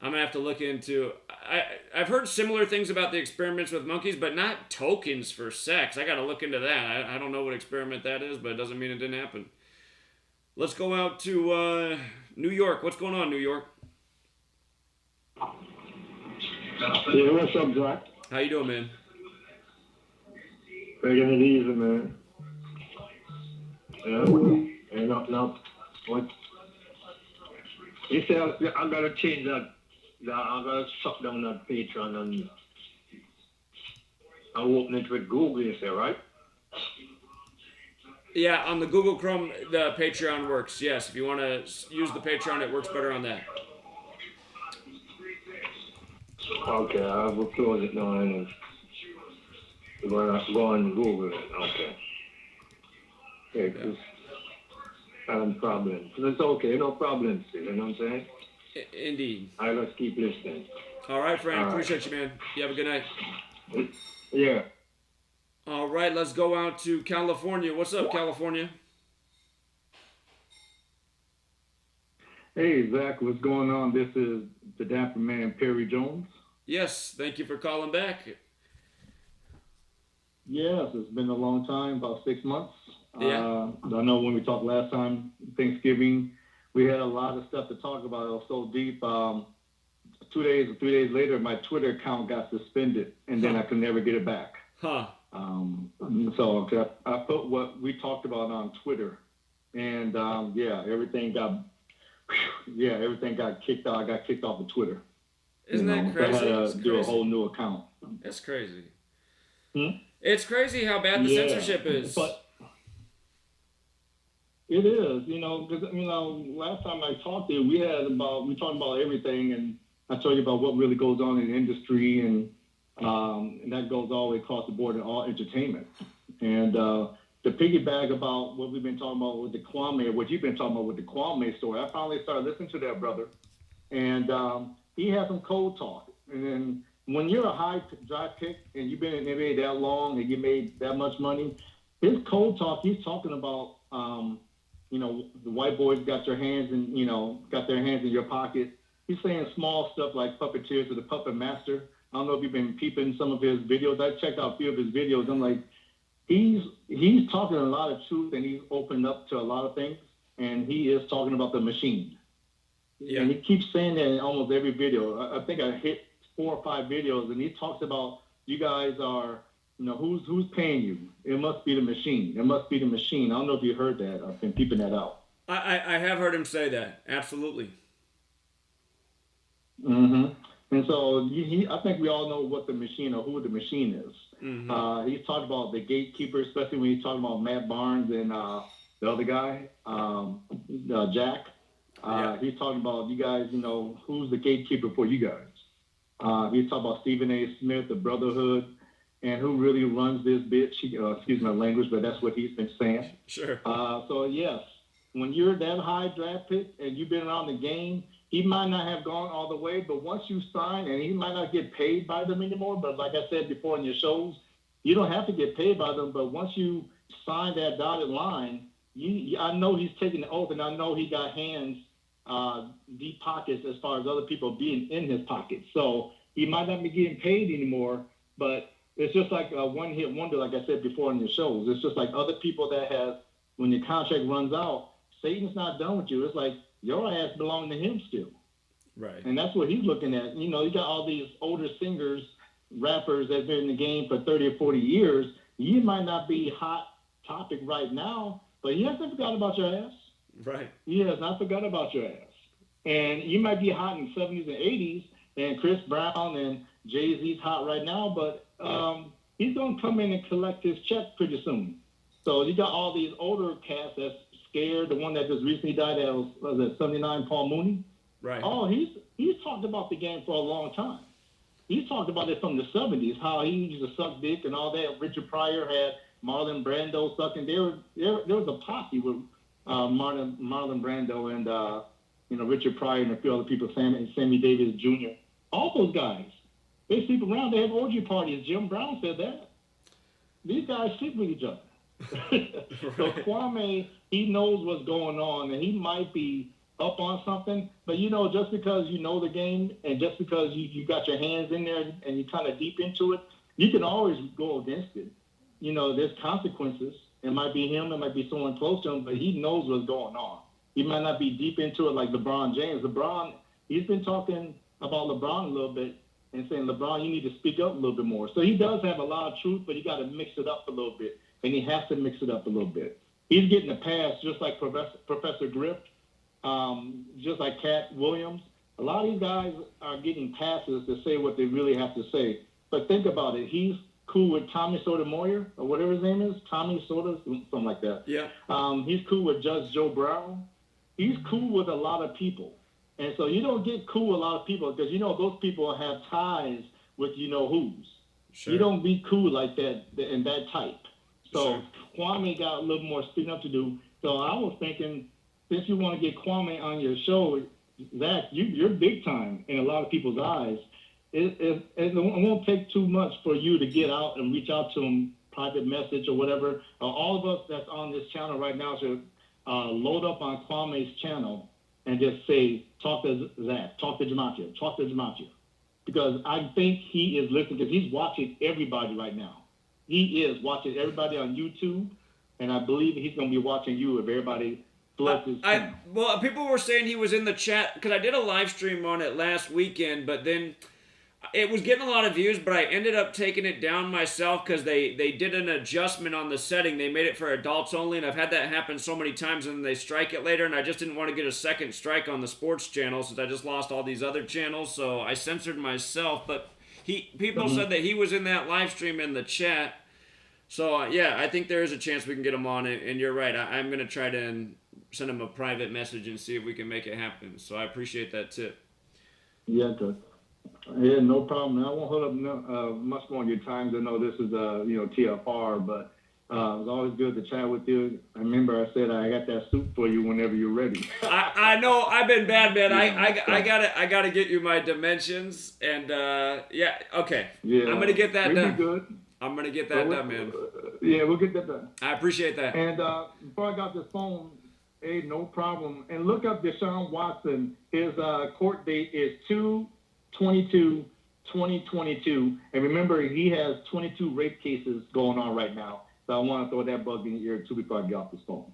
I'm gonna have to look into. I've heard similar things about the experiments with monkeys, but not tokens for sex. I gotta look into that. I don't know what experiment that is, but it doesn't mean it didn't happen. Let's go out to New York. What's going on, New York? Yeah, what's up, Jack? How you doing, man? Taking it easy, man. Yeah, and now, what? You say I gotta change that. I gotta shut down that Patreon and open it with Google, you say, right? Yeah, on the Google Chrome, the Patreon works. Yes, if you want to use the Patreon, it works better on that. Okay, I will close it now and we're gonna go on Google. Okay. Okay, problems. So it's okay, no problems, you know what I'm saying? Indeed. I let's keep listening. All right, friend. All right. Appreciate you, man. You have a good night. Yeah. All right, let's go out to California. What's up, California? Hey, Zach, what's going on? This is the Dapper Man, Perry Jones. Yes, thank you for calling back. Yes, it's been a long time, about 6 months. Yeah. I know when we talked last time, Thanksgiving, we had a lot of stuff to talk about. It was so deep. 2 days or 3 days later, my Twitter account got suspended, and then I could never get it back. Huh. So I put what we talked about on Twitter, and everything got kicked out. I got kicked off of Twitter. Isn't that crazy? So I had to do a whole new account. That's crazy. Hmm? It's crazy how bad the censorship is. But it is, because last time I talked to you, we talked about everything, and I told you about what really goes on in the industry, and that goes all the way across the board in all entertainment. And to piggyback about what we've been talking about with the Kwame, what you've been talking about with the Kwame story, I finally started listening to that brother, and he had some cold talk. And then when you're a high draft pick and you've been in the NBA that long and you made that much money, his cold talk, he's talking about, the white boys got their hands in your pocket. He's saying small stuff like puppeteers or the puppet master. I don't know if you've been peeping some of his videos. I checked out a few of his videos. I'm like, he's talking a lot of truth, and he's opened up to a lot of things, and he is talking about the machine. Yeah. And he keeps saying that in almost every video. I think I hit 4 or 5 videos, and he talks about you guys are, who's paying you? It must be the machine. It must be the machine. I don't know if you heard that. I've been peeping that out. I have heard him say that. Absolutely. Mm-hmm. And so I think we all know what the machine or who the machine is. Mm-hmm. He's talking about the gatekeeper, especially when he's talking about Matt Barnes and the other guy, Jack. He's talking about you guys, who's the gatekeeper for you guys. He's talking about Stephen A. Smith, the Brotherhood, and who really runs this bitch. Excuse my language, but that's what he's been saying. Sure. So, yes, when you're that high draft pick and you've been around the game, he might not have gone all the way, but once you sign, and he might not get paid by them anymore, but like I said before in your shows, you don't have to get paid by them, but once you sign that dotted line, I know he's taking the oath, and I know he got hands, deep pockets as far as other people being in his pockets. So he might not be getting paid anymore, but it's just like a one-hit wonder, like I said before in your shows. It's just like other people that have, when your contract runs out, Satan's not done with you. It's like, your ass belong to him still. Right. And that's what he's looking at. You got all these older singers, rappers that have been in the game for 30 or 40 years. You might not be hot topic right now, but he hasn't forgot about your ass. Right. He has not forgot about your ass. And you might be hot in the 70s and 80s, and Chris Brown and Jay-Z's hot right now, but he's going to come in and collect his check pretty soon. So you got all these older cats that's scared. The one that just recently died, that was at 79, Paul Mooney. Right. Oh, he's talked about the game for a long time. He's talked about it from the 70s, how he used to suck dick and all that. Richard Pryor had Marlon Brando sucking. There was a posse with Marlon Brando and Richard Pryor and a few other people, Sammy Davis Jr. All those guys, they sleep around. They have orgy parties. Jim Brown said that. These guys sleep with each other. So Kwame, he knows what's going on, and he might be up on something. But just because you know the game, and just because you got your hands in there and you're kind of deep into it, you can always go against it. There's consequences. It might be him, it might be someone close to him, but he knows what's going on. He might not be deep into it like LeBron James. LeBron, he's been talking about LeBron a little bit and saying, LeBron, you need to speak up a little bit more. So he does have a lot of truth, but you got to mix it up a little bit. And he has to mix it up a little bit. He's getting a pass just like Professor Griff, just like Cat Williams. A lot of these guys are getting passes to say what they really have to say. But think about it. He's cool with Tommy Sotomayor, or whatever his name is, Tommy Soda, something like that. Yeah. He's cool with Judge Joe Brown. He's cool with a lot of people. And so you don't get cool with a lot of people because, those people have ties with who's. Sure. You don't be cool like that and that type. So Kwame got a little more speaking up to do. So I was thinking since you want to get Kwame on your show, Zach, you're big time in a lot of people's eyes. It won't take too much for you to get out and reach out to him, private message or whatever. All of us that's on this channel right now should load up on Kwame's channel and just say, talk to Zach, talk to Gematria, talk to Gematria. Because I think he is listening, because he's watching everybody right now. He is watching everybody on YouTube, and I believe he's going to be watching you if everybody floods his channel. Well, people were saying he was in the chat, because I did a live stream on it last weekend, but then it was getting a lot of views, but I ended up taking it down myself because they did an adjustment on the setting. They made it for adults only, and I've had that happen so many times, and then they strike it later, and I just didn't want to get a second strike on the sports channel since I just lost all these other channels, so I censored myself. But people said that he was in that live stream in the chat, so yeah, I think there is a chance we can get him on, and you're right. I'm going to try to send him a private message and see if we can make it happen, so I appreciate that tip. Yeah, good. Yeah, no problem. I won't hold up much more on your time. I know this is TFR, but it was always good to chat with you. I remember I said I got that soup for you whenever you're ready. I know I've been bad, man. Yeah, I gotta get you my dimensions, and yeah, okay. Yeah, I'm gonna get that we'll done. be good. I'm gonna get that done, man. Yeah, we'll get that done. I appreciate that. And before I got this phone, hey, no problem. And look up Deshaun Watson. His court date is 2/22/2022. And remember, he has 22 rape cases going on right now. So I want to throw that bug in your ear, too, before I get off this phone.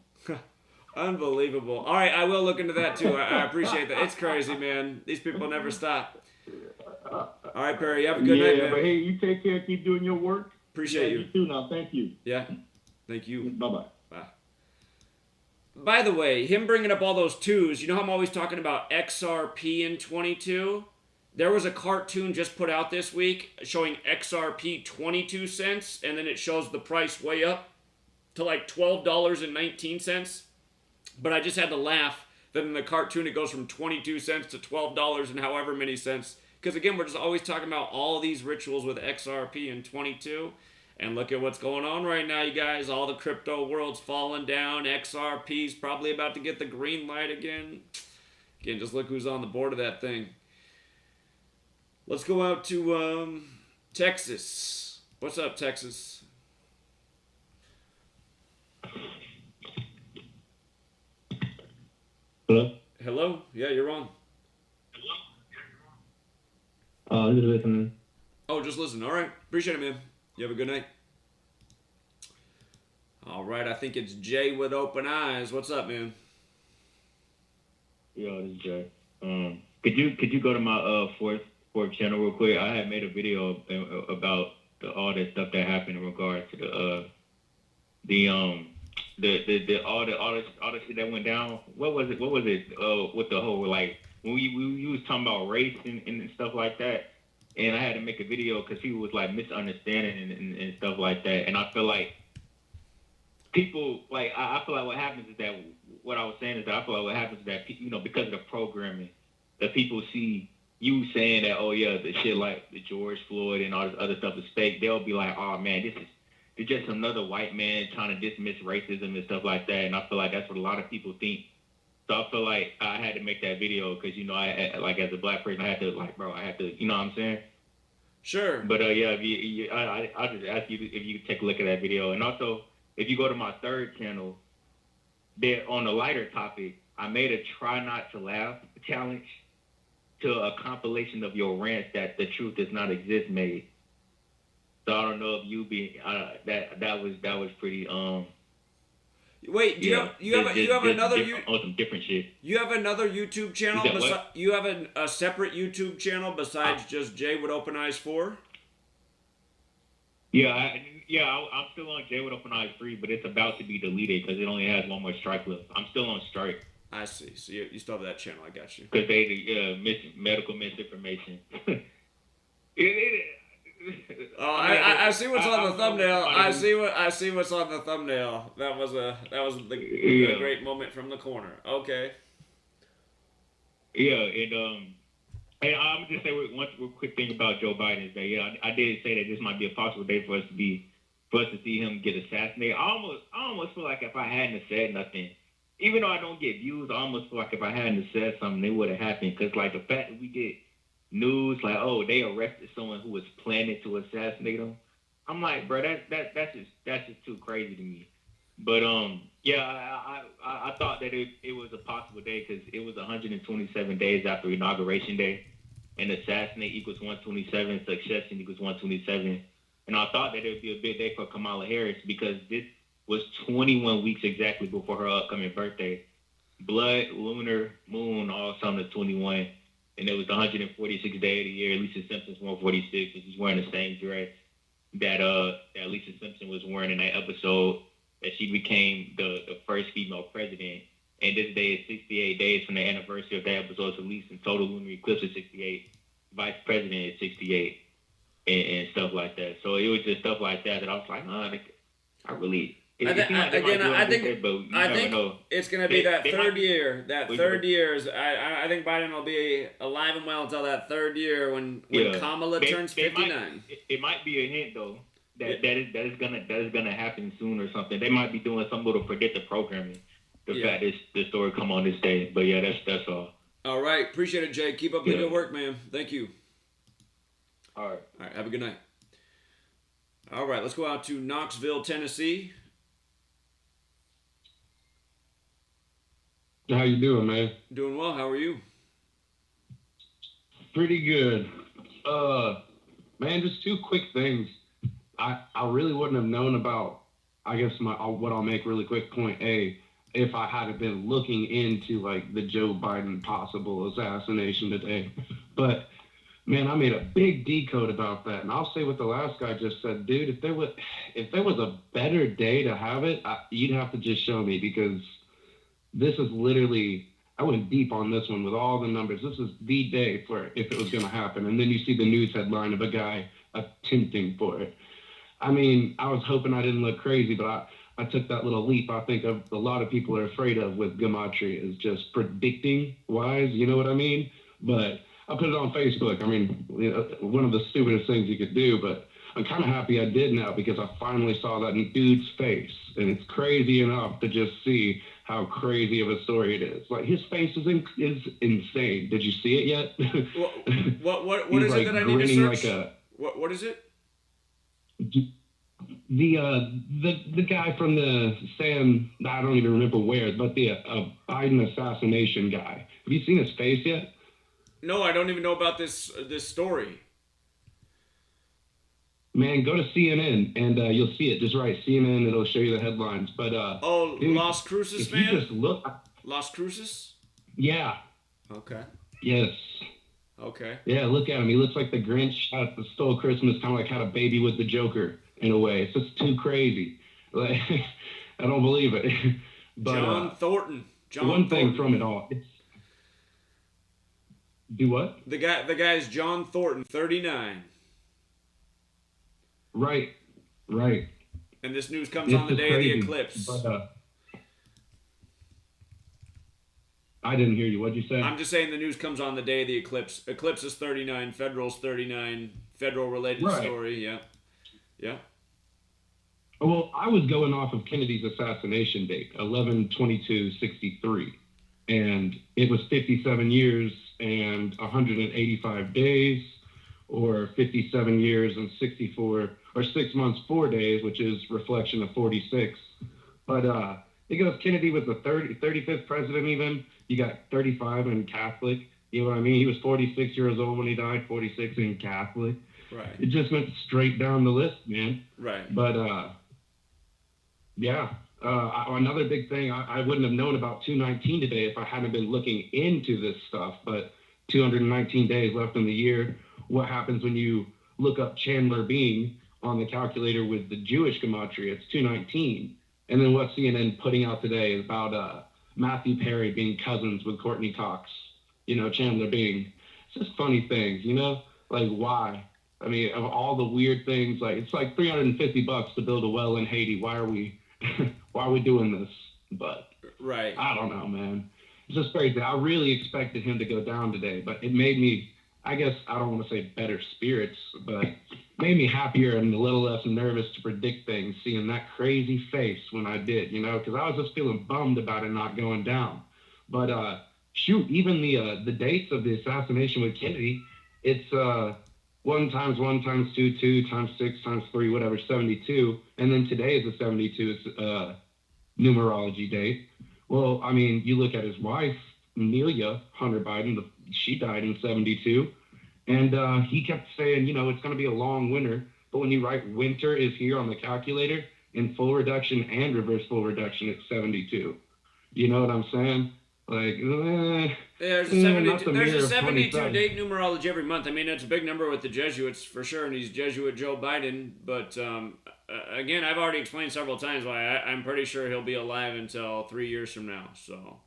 Unbelievable. All right, I will look into that, too. I appreciate that. It's crazy, man. These people never stop. All right, Perry, you have a good night, man. But hey, you take care. Keep doing your work. Appreciate you. You too now. Thank you. Yeah. Thank you. Bye-bye. Bye. By the way, him bringing up all those twos, you know how I'm always talking about XRP in 22? There was a cartoon just put out this week showing XRP 22 cents, and then it shows the price way up to like $12.19. But I just had to laugh that in the cartoon it goes from 22 cents to $12 and however many cents. Because again, we're just always talking about all these rituals with XRP and 22. And look at what's going on right now, you guys. All the crypto world's falling down. XRP's probably about to get the green light again. Again, just look who's on the board of that thing. Let's go out to Texas. What's up, Texas? Hello? Hello? Yeah, you're on. Just listening. Oh, just listen. All right. Appreciate it, man. You have a good night. All right. I think it's Jay with open eyes. What's up, man? Yo, this is Jay. Could you go to my fourth channel real quick? I had made a video about all that stuff that happened in regards to all the shit that went down. What was it? With the whole, like, when we was talking about race and stuff like that, and I had to make a video because people was like misunderstanding and stuff like that, and I feel like people, like, I feel like what happens is that, what I was saying is that I feel like what happens is that, because of the programming, that people see you saying that, oh yeah, the shit like the George Floyd and all this other stuff is fake, they'll be like, oh man, it's just another white man trying to dismiss racism and stuff like that. And I feel like that's what a lot of people think. So I feel like I had to make that video because, I like, as a black person, I had to, like, bro, I had to, you know what I'm saying? Sure. But yeah, I'll just ask you if you could take a look at that video. And also, if you go to my third channel, there on the lighter topic, I made a try not to laugh challenge to a compilation of your rants that the truth does not exist made. So I don't know if you be that was pretty Wait, you have another on some different shit. You have another YouTube channel. You have a separate YouTube channel besides just Jay with Open Eyes 4. Yeah, I'm still on Jay with Open Eyes 3, but it's about to be deleted because it only has one more strike left. I'm still on strike. I see. So you still have that channel. I got you. Because they medical misinformation. I see what's on the thumbnail. I see what's on the thumbnail. That was a great moment from the corner. Okay. Yeah, and I'm just say one quick thing about Joe Biden is that I did say that this might be a possible day for us to see him get assassinated. I almost feel like if I hadn't said nothing, even though I don't get views, I almost feel like if I hadn't said something, it would have happened. Because, like, the fact that we get news, like, oh, they arrested someone who was planning to assassinate them, I'm like, bro, that's just too crazy to me. But, yeah, I thought that it was a possible day because it was 127 days after Inauguration Day. And assassinate equals 127, succession equals 127. And I thought that it would be a big day for Kamala Harris because this was 21 weeks exactly before her upcoming birthday. Blood, lunar, moon, all summed to 21. And it was the 146th day of the year. Lisa Simpson's 146, and she's wearing the same dress that Lisa Simpson was wearing in that episode that she became the first female president. And this day is 68 days from the anniversary of that episode's release, and total lunar eclipse is 68. Vice president is 68. And stuff like that. So it was just stuff like that I was like, I really. I think it's going to be that third year. That third year is. I think Biden will be alive and well until that third year when Kamala turns 59. It might be a hint though that is gonna happen soon or something. They might be doing some little predictive programming. The fact this story come on this day, but yeah, that's all. All right, appreciate it, Jay. Keep up the good work, man. Thank you. All right. Have a good night. All right, let's go out to Knoxville, Tennessee. How you doing, man? Doing well. How are you? Pretty good. Man, just two quick things. I really wouldn't have known about, I guess, what I'll make really quick. Point A, if I had been looking into, like, the Joe Biden possible assassination today. But man, I made a big decode about that, and I'll say what the last guy just said, dude. If there was a better day to have it, you'd have to just show me because this is literally. I went deep on this one with all the numbers. This is the day for if it was going to happen, and then you see the news headline of a guy attempting for it. I mean, I was hoping I didn't look crazy, but I took that little leap. I think a lot of people are afraid of with Gematria is just predicting wise. You know what I mean? But I put it on Facebook. I mean, one of the stupidest things you could do, but I'm kind of happy I did now because I finally saw that dude's face. And it's crazy enough to just see how crazy of a story it is. Like, his face is insane. Did you see it yet? What is it that I need to search? What is it? The guy from the I don't even remember where, but the Biden assassination guy. Have you seen his face yet? No, I don't even know about this story. Man, go to CNN and you'll see it. Just write CNN; it'll show you the headlines. But dude, Las Cruces, man. You just look. Las Cruces. Yeah. Okay. Yes. Okay. Yeah, look at him. He looks like the Grinch that stole Christmas, kind of like had a baby with the Joker in a way. It's just too crazy. Like, I don't believe it. But John Thornton. One thing from it all. Do what? The guy's John Thornton, 39. Right. And this news comes on the day of the eclipse. But, I didn't hear you. What'd you say? I'm just saying the news comes on the day of the eclipse. Eclipse is 39. Federal's 39. Federal related story. Yeah. Well, I was going off of Kennedy's assassination date, 11/22/63, and it was 57 years and 185 days, or 57 years and 64, or 6 months, 4 days, which is reflection of 46. But because Kennedy was the 35th president even, you got 35 and Catholic. You know what I mean? He was 46 years old when he died, 46 and Catholic. Right. It just went straight down the list, man. Right. But, yeah. Another big thing, I wouldn't have known about 219 today if I hadn't been looking into this stuff, but 219 days left in the year. What happens when you look up Chandler Bing on the calculator with the Jewish gematria? It's 219. And then what CNN putting out today is about Matthew Perry being cousins with Courtney Cox, Chandler Bing. It's just funny things, like why? I mean, of all the weird things, like it's like $350 to build a well in Haiti. Why are we doing this? But right. I don't know, man. It's just crazy. I really expected him to go down today, but it made me I guess I don't want to say better spirits, but made me happier and a little less nervous to predict things, seeing that crazy face when I did, because I was just feeling bummed about it not going down. But shoot, even the dates of the assassination with Kennedy, it's 1 times 1 times 2, 2 times 6 times 3, whatever, 72. And then today is a 72 numerology date. Well, I mean, you look at his wife, Amelia Hunter Biden, she died in 72. And he kept saying, it's going to be a long winter. But when you write winter is here on the calculator, in full reduction and reverse full reduction, it's 72. You know what I'm saying? Like, there's a 72 date numerology every month. I mean, it's a big number with the Jesuits for sure, and he's Jesuit Joe Biden. But again, I've already explained several times why I'm pretty sure he'll be alive until 3 years from now. So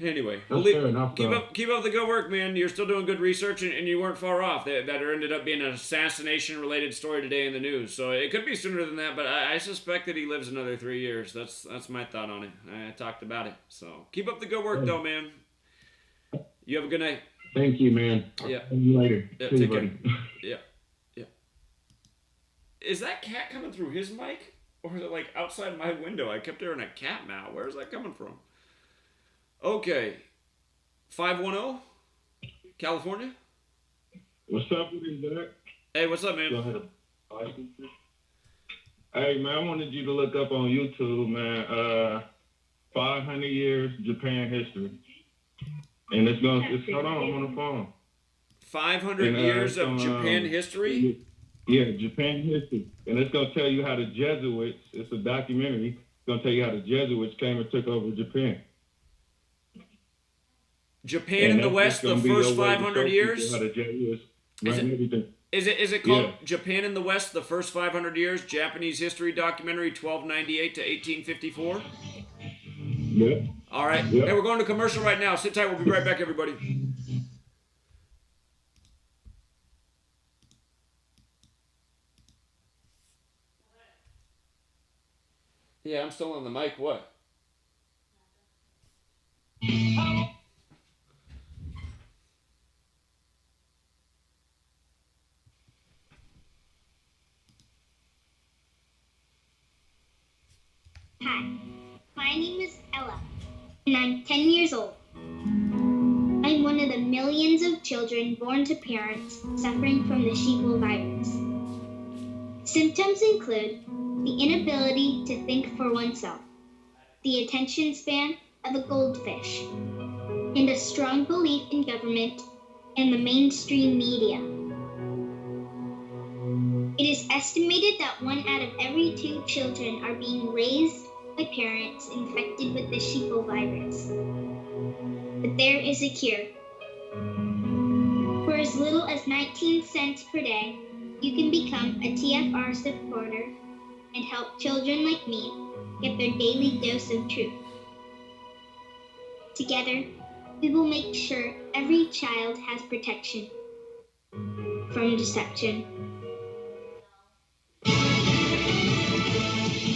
anyway, keep up the good work, man. You're still doing good research, and you weren't far off. That ended up being an assassination-related story today in the news. So it could be sooner than that, but I suspect that he lives another 3 years. That's my thought on it. I talked about it. So keep up the good work, though, man. You have a good night. Thank you, man. Yeah. See you later. Yeah, See take you, care. buddy. Yeah. Is that cat coming through his mic, or is it like outside my window? I kept hearing a cat now. Where is that coming from? Okay, 510, California. What's up with you, Zach? Hey, what's up, man? Hey, man, I wanted you to look up on YouTube, man, 500 years Japan history. And hold on, I'm on the phone. 500 years of Japan history? Yeah, Japan history. And it's going to tell you how the Jesuits, it's a documentary, it's going to tell you how the Jesuits came and took over Japan. Japan in the West, the first 500 years? Is it called Japan in the West, the first 500 years? Japanese history documentary, 1298 to 1854? Yeah. All right. Yep. Hey, we're going to commercial right now. Sit tight. We'll be right back, everybody. Yeah, I'm still on the mic. What? Hi, my name is Ella, and I'm 10 years old. I'm one of the millions of children born to parents suffering from the sheeple virus. Symptoms include the inability to think for oneself, the attention span of a goldfish, and a strong belief in government and the mainstream media. It is estimated that 1 out of every 2 children are being raised by parents infected with the sheeple virus. But there is a cure. For as little as 19 cents per day, you can become a TFR supporter and help children like me get their daily dose of truth. Together, we will make sure every child has protection from deception.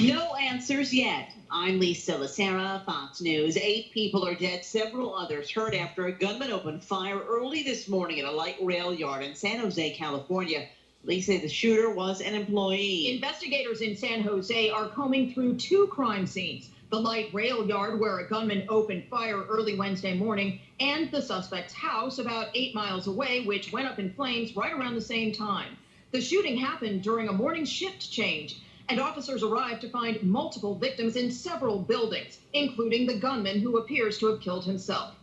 No answers yet. I'm Lisa Lacera, Fox News. 8 people are dead, several others hurt after a gunman opened fire early this morning at a light rail yard in San Jose, California. Police say the shooter was an employee. Investigators in San Jose are combing through 2 crime scenes: the light rail yard where a gunman opened fire early Wednesday morning, and the suspect's house about 8 miles away, which went up in flames right around the same time. The shooting happened during a morning shift change, and officers arrived to find multiple victims in several buildings, including the gunman who appears to have killed himself.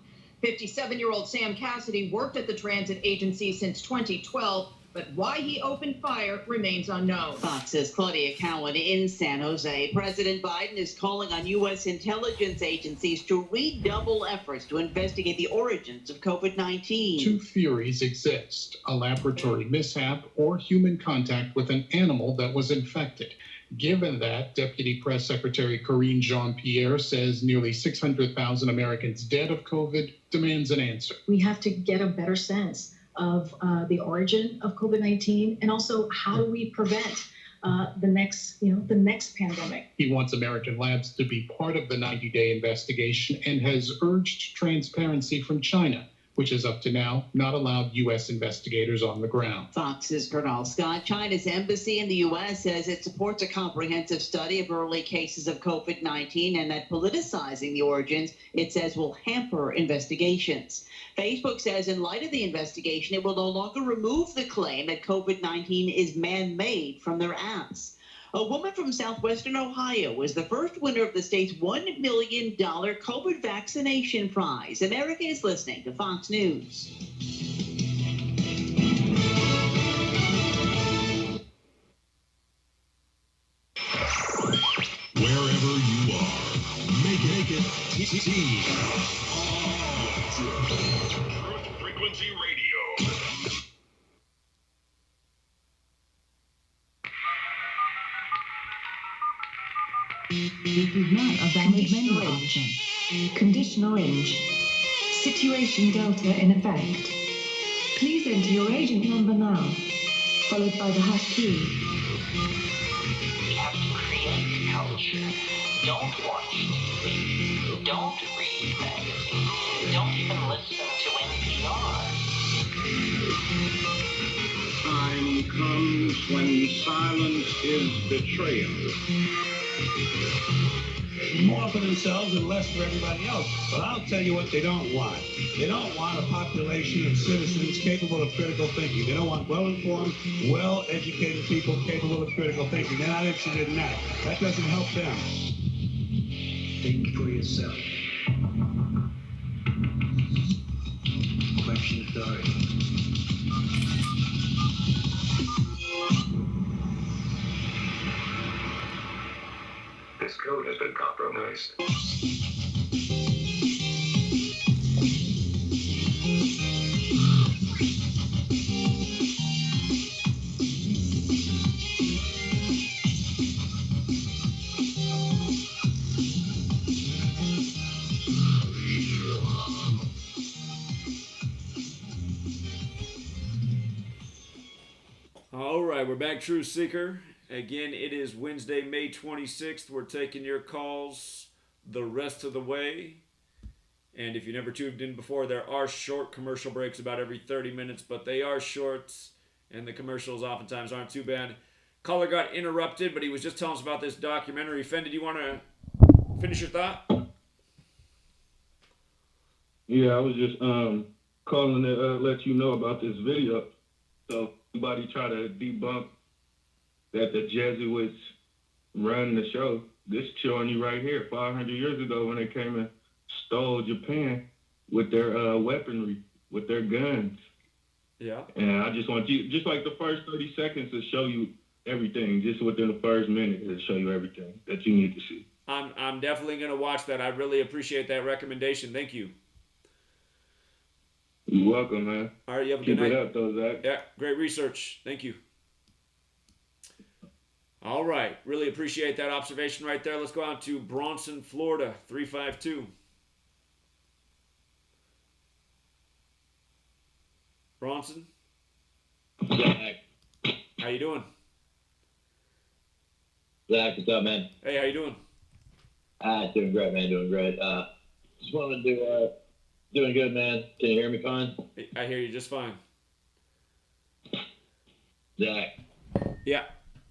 57-year-old Sam Cassidy worked at the transit agency since 2012, but why he opened fire remains unknown. Fox's Claudia Cowan in San Jose. President Biden is calling on U.S. intelligence agencies to redouble efforts to investigate the origins of COVID-19. 2 theories exist: a laboratory mishap or human contact with an animal that was infected. Given that, Deputy Press Secretary Karine Jean-Pierre says nearly 600,000 Americans dead of COVID demands an answer. We have to get a better sense of the origin of COVID-19, and also how do we prevent the next pandemic. He wants American labs to be part of the 90-day investigation and has urged transparency from China, which has up to now not allowed U.S. investigators on the ground. Fox's Colonel Scott. China's embassy in the U.S. says it supports a comprehensive study of early cases of COVID-19 and that politicizing the origins, it says, will hamper investigations. Facebook says in light of the investigation, it will no longer remove the claim that COVID-19 is man-made from their apps. A woman from southwestern Ohio was the first winner of the state's $1 million COVID vaccination prize. America is listening to Fox News. Wherever you are, make it TFR. Truth Frequency Radio. This is not a valid menu option. Condition orange. Situation Delta in effect. Please enter your agent number now, followed by the hash key. We have to create culture. Don't watch TV. Don't read magazines. Don't even listen to NPR. Time comes when silence is betrayal. More for themselves and less for everybody else. But I'll tell you what they don't want. They don't want a population of citizens capable of critical thinking. They don't want well-informed, well-educated people capable of critical thinking. They're not interested in that. That doesn't help them. Think for yourself. Question authority. This code has been compromised. All right, we're back, True Seeker. Again, it is Wednesday, May 26th. We're taking your calls the rest of the way. And if you never tuned in before, there are short commercial breaks about every 30 minutes, but they are short, and the commercials oftentimes aren't too bad. Caller got interrupted, but he was just telling us about this documentary. Fen, did you want to finish your thought? Yeah, I was just calling to let you know about this video. So anybody try to debunk that the Jesuits run the show, this showing you right here, 500 years ago when they came and stole Japan with their weaponry, with their guns. Yeah. And I just want you, just like the first 30 seconds to show you everything, just within the first minute to show you everything that you need to see. I'm definitely going to watch that. I really appreciate that recommendation. Thank you. You're welcome, man. All right, you have a good night. Keep it up, though, Zach. Yeah, great research. Thank you. All right, really appreciate that observation right there. Let's go out to Bronson, Florida, 352. Bronson? Zach. How you doing? Zach, what's up, man? Hey, how you doing? Doing great, man. Doing great. Just wanted to doing good, man. Can you hear me fine? I hear you just fine. Zach. Yeah.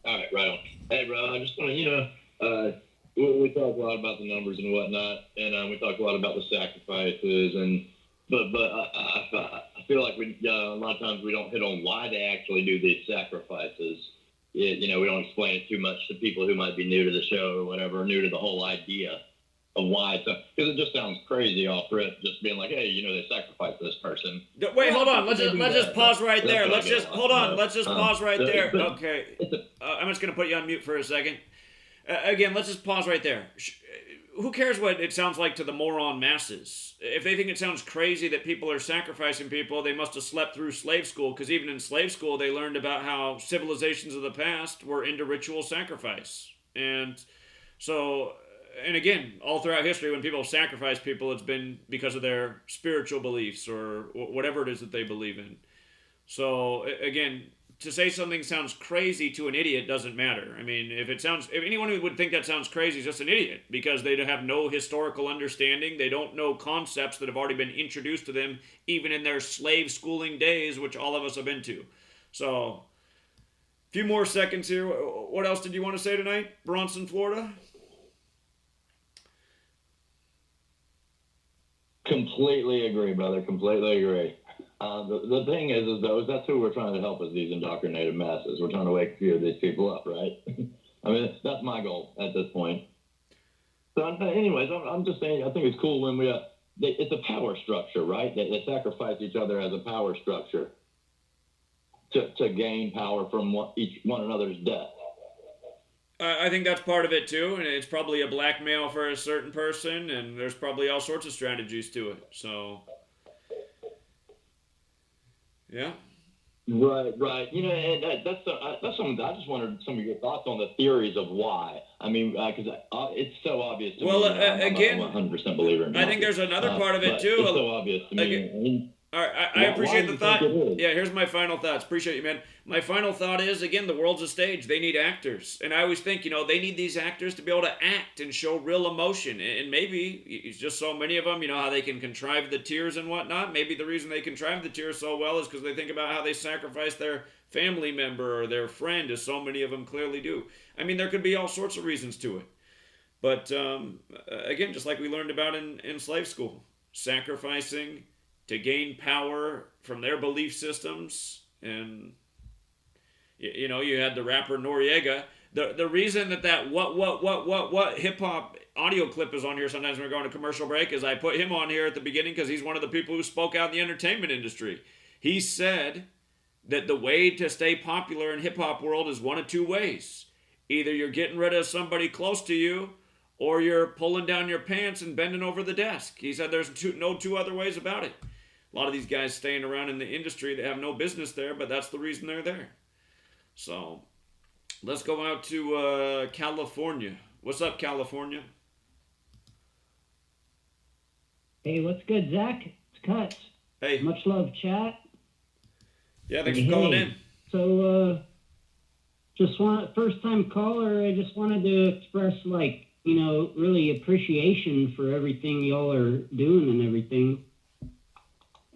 All right, right on. Hey, bro, I just want to, we talk a lot about the numbers and whatnot, and we talk a lot about the sacrifices, and but I feel like a lot of times we don't hit on why they actually do these sacrifices. We don't explain it too much to people who might be new to the show or whatever, new to the whole idea of why it's because it just sounds crazy off rip, just being like, hey, they sacrificed this person. Wait, hold on. Let's just pause right there. Let's just pause right there. Okay, I'm just gonna put you on mute for a second. Again, let's just pause right there. Who cares what it sounds like to the moron masses? If they think it sounds crazy that people are sacrificing people, they must have slept through slave school, because even in slave school, they learned about how civilizations of the past were into ritual sacrifice. And so, and again, all throughout history, when people sacrifice people, it's been because of their spiritual beliefs or whatever it is that they believe in. So, again, to say something sounds crazy to an idiot doesn't matter. I mean, if anyone who would think that sounds crazy is just an idiot because they have no historical understanding. They don't know concepts that have already been introduced to them, even in their slave schooling days, which all of us have been to. So, a few more seconds here. What else did you want to say tonight, Bronson, Florida? Completely agree, brother. Completely agree. The thing is though, that's who we're trying to help is these indoctrinated masses. We're trying to wake a few of these people up, right? I mean, that's my goal at this point. So, anyways, I'm just saying, I think it's cool when it's a power structure, right? They sacrifice each other as a power structure to gain power from one another's death. I think that's part of it too, and it's probably a blackmail for a certain person, and there's probably all sorts of strategies to it. So, yeah. Right. You know, and that's something. I just wanted some of your thoughts on the theories of why. I mean, because it's so obvious to me. Well, again, I'm a 100% believer in. I think there's another part of it too. It's so obvious to me. Again, all right, I appreciate the thought. Yeah, here's my final thoughts. Appreciate you, man. My final thought is, again, the world's a stage. They need actors. And I always think, they need these actors to be able to act and show real emotion. And maybe it's just so many of them, how they can contrive the tears and whatnot. Maybe the reason they contrive the tears so well is because they think about how they sacrifice their family member or their friend, as so many of them clearly do. I mean, there could be all sorts of reasons to it. But, again, just like we learned about in slave school, sacrificing to gain power from their belief systems. And, you had the rapper Noriega. The reason that what hip-hop audio clip is on here sometimes when we're going to commercial break is I put him on here at the beginning because he's one of the people who spoke out in the entertainment industry. He said that the way to stay popular in hip-hop world is one of two ways. Either you're getting rid of somebody close to you, or you're pulling down your pants and bending over the desk. He said there's no two other ways about it. A lot of these guys staying around in the industry, they have no business there, but that's the reason they're there. So, let's go out to California. What's up, California? Hey, what's good, Zach? It's Cuts. Hey. Much love, chat. Yeah, thanks for calling in. So, first time caller, I just wanted to express, really appreciation for everything y'all are doing and everything.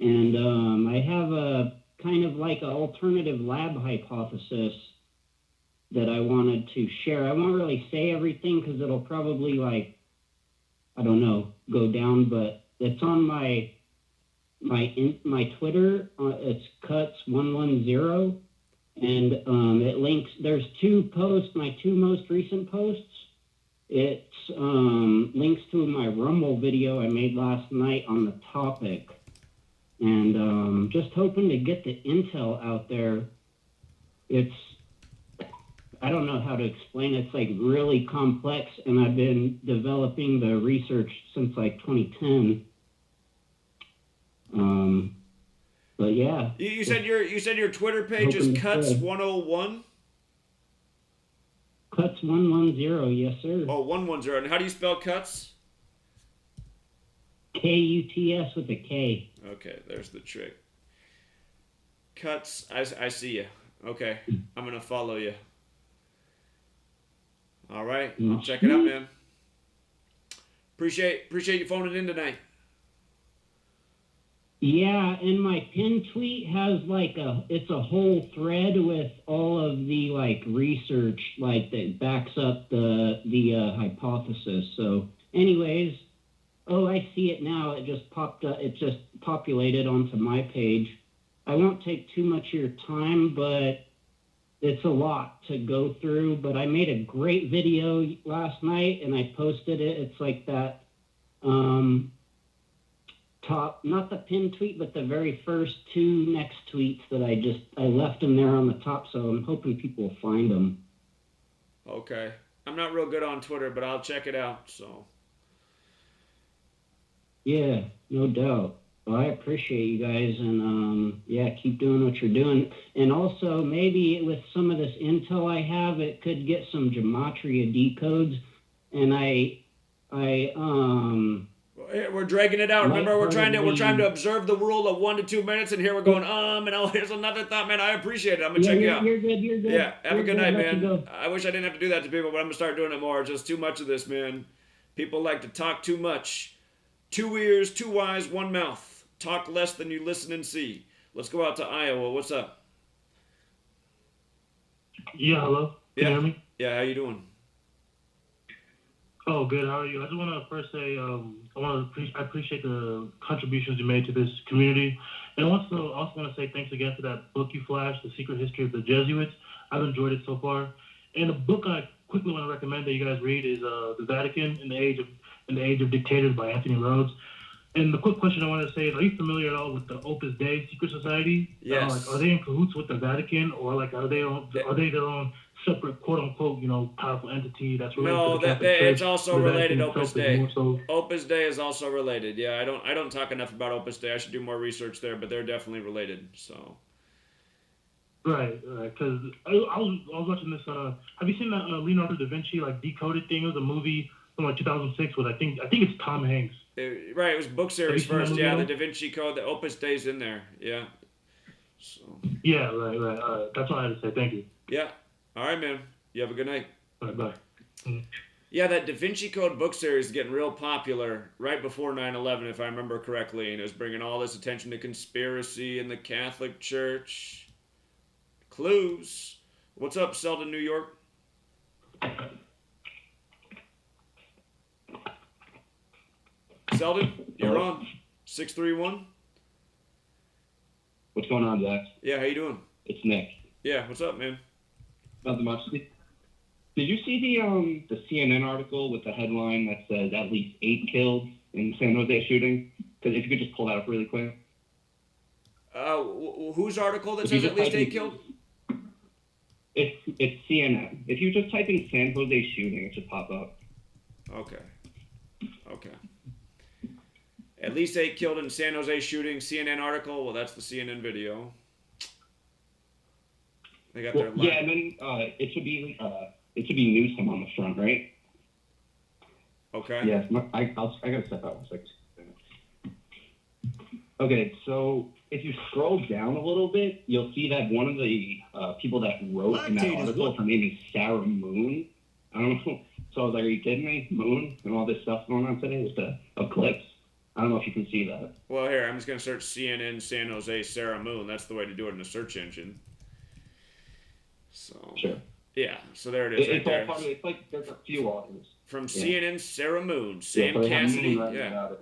And I have a kind of like an alternative lab hypothesis that I wanted to share. I won't really say everything because it'll probably go down, but it's on my Twitter. It's Cuts110, and it links. There's two posts, my two most recent posts. It's links to my Rumble video I made last night on the topic. And just hoping to get the intel out there. I don't know how to explain it. It's really complex, and I've been developing the research since 2010. But yeah. You said your Twitter page is Cuts101? Cuts110, yes sir. Oh, 110. And how do you spell Cuts? Kuts with a K. Okay, there's the trick. Cuts, I see you. Okay, I'm going to follow you. All right, I'll check it out, man. Appreciate you phoning in tonight. Yeah, and my pinned tweet has it's a whole thread with all of the research that backs up the hypothesis. So anyways, oh, I see it now. It just popped up. It just populated onto my page. I won't take too much of your time, but it's a lot to go through. But I made a great video last night, and I posted it. It's that top, not the pinned tweet, but the very first two next tweets that I left them there on the top. So I'm hoping people will find them. Okay. I'm not real good on Twitter, but I'll check it out, so. Yeah, no doubt. Well, I appreciate you guys, and keep doing what you're doing. And also, maybe with some of this intel I have, it could get some gematria decodes. And We're dragging it out. Remember, we're trying lightheartedly- to observe the rule of 1 to 2 minutes, and here we're going, and oh, here's another thought, man. I appreciate it. I'm gonna check you out. You're good. You're good. Yeah, have a You're good night, Let you man. go. I wish I didn't have to do that to people, but I'm gonna start doing it more. It's just too much of this, man. People like to talk too much. 2 ears, 2 eyes, 1 mouth. Talk less than you listen and see. Let's go out to Iowa. What's up? Yeah, hello. Can you hear me? Yeah, how you doing? Oh, good. How are you? I just want to first say I appreciate the contributions you made to this community, and also want to say thanks again for that book you flashed, The Secret History of the Jesuits. I've enjoyed it so far. And the book I quickly want to recommend that you guys read is The Vatican in the Age of Dictators by Anthony Rhodes. And the quick question I want to say is, are you familiar at all with the Opus Dei secret society? Yes. Are they in cahoots with the Vatican, or are they their own separate, quote unquote, powerful entity that's related to No, the Catholic Church? it's also The related. Vatican Opus itself is Dei. more so- Opus Dei is also related. Yeah, I don't talk enough about Opus Dei. I should do more research there, but they're definitely related. So. Right. Because I was watching this. Have you seen that Leonardo da Vinci Decoded thing? It was a movie from 2006 with I think it's Tom Hanks. Right, it was book series Have you seen that first. movie Yeah, at the all? Da Vinci Code, the Opus Dei's in there. Yeah. So. Yeah. Right. That's all I had to say. Thank you. Yeah. All right, man. You have a good night. Bye. Yeah, that Da Vinci Code book series is getting real popular right before 9/11, if I remember correctly, and it was bringing all this attention to conspiracy in the Catholic Church. Clues. What's up, Selden, New York? Selden, you're on. 631. What's going on, Jack? Yeah, how you doing? It's Nick. Yeah, what's up, man? Nothing much. Did you see the CNN article with the headline that says at least 8 killed in the San Jose shooting? Because if you could just pull that up really quick. Whose article that If you says at just least type 8 in- killed? It's CNN. If you just type in San Jose shooting, it should pop up. Okay. At least 8 killed in San Jose shooting. CNN article. Well, that's the CNN video. They got their Well, yeah, and then it should be Newsom on the front, right? Okay. Yes, I gotta step out 1 second. Okay, so if you scroll down a little bit, you'll see that one of the people that wrote in that article, her name is Sarah Moon. I don't know. So I was like, are you kidding me? Moon and all this stuff going on today with the eclipse. I don't know if you can see that. Well, here, I'm just going to search CNN San Jose Sarah Moon. That's the way to do it in a search engine. So. Sure. Yeah, so there it is. It's right all there. part of it. It's like there's a few authors. From Yeah. CNN Sarah Moon. Yeah, Sam so they have Cassidy. Moon writing Yeah. about it.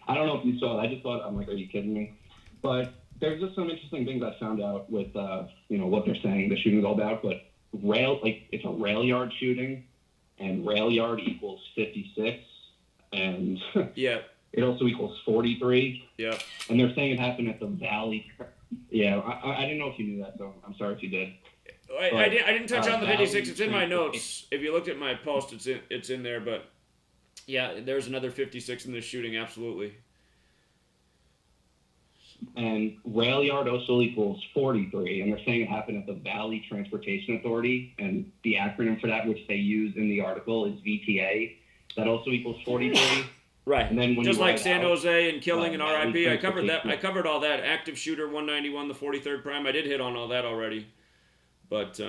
I don't know if you saw it. I just thought, I'm like, are you kidding me? But there's just some interesting things I found out with, what they're saying the shooting's all about. But it's a rail yard shooting, and rail yard equals 56, and Yeah. it also equals 43. Yeah. And they're saying it happened at the Valley. Yeah, I didn't know if you knew that, so I'm sorry if you did. I didn't touch on the 56. Valley It's in my notes. If you looked at my post, it's in there. But yeah, there's another 56 in this shooting. Absolutely. And rail yard also equals 43, and they're saying it happened at the Valley Transportation Authority, and the acronym for that, which they use in the article, is VTA. That also equals 43. Right. And then when Just you like write San out, Jose and killing and Valley RIP. I covered that. Transportation- I covered all that. Active shooter 191, the 43rd prime. I did hit on all that already. But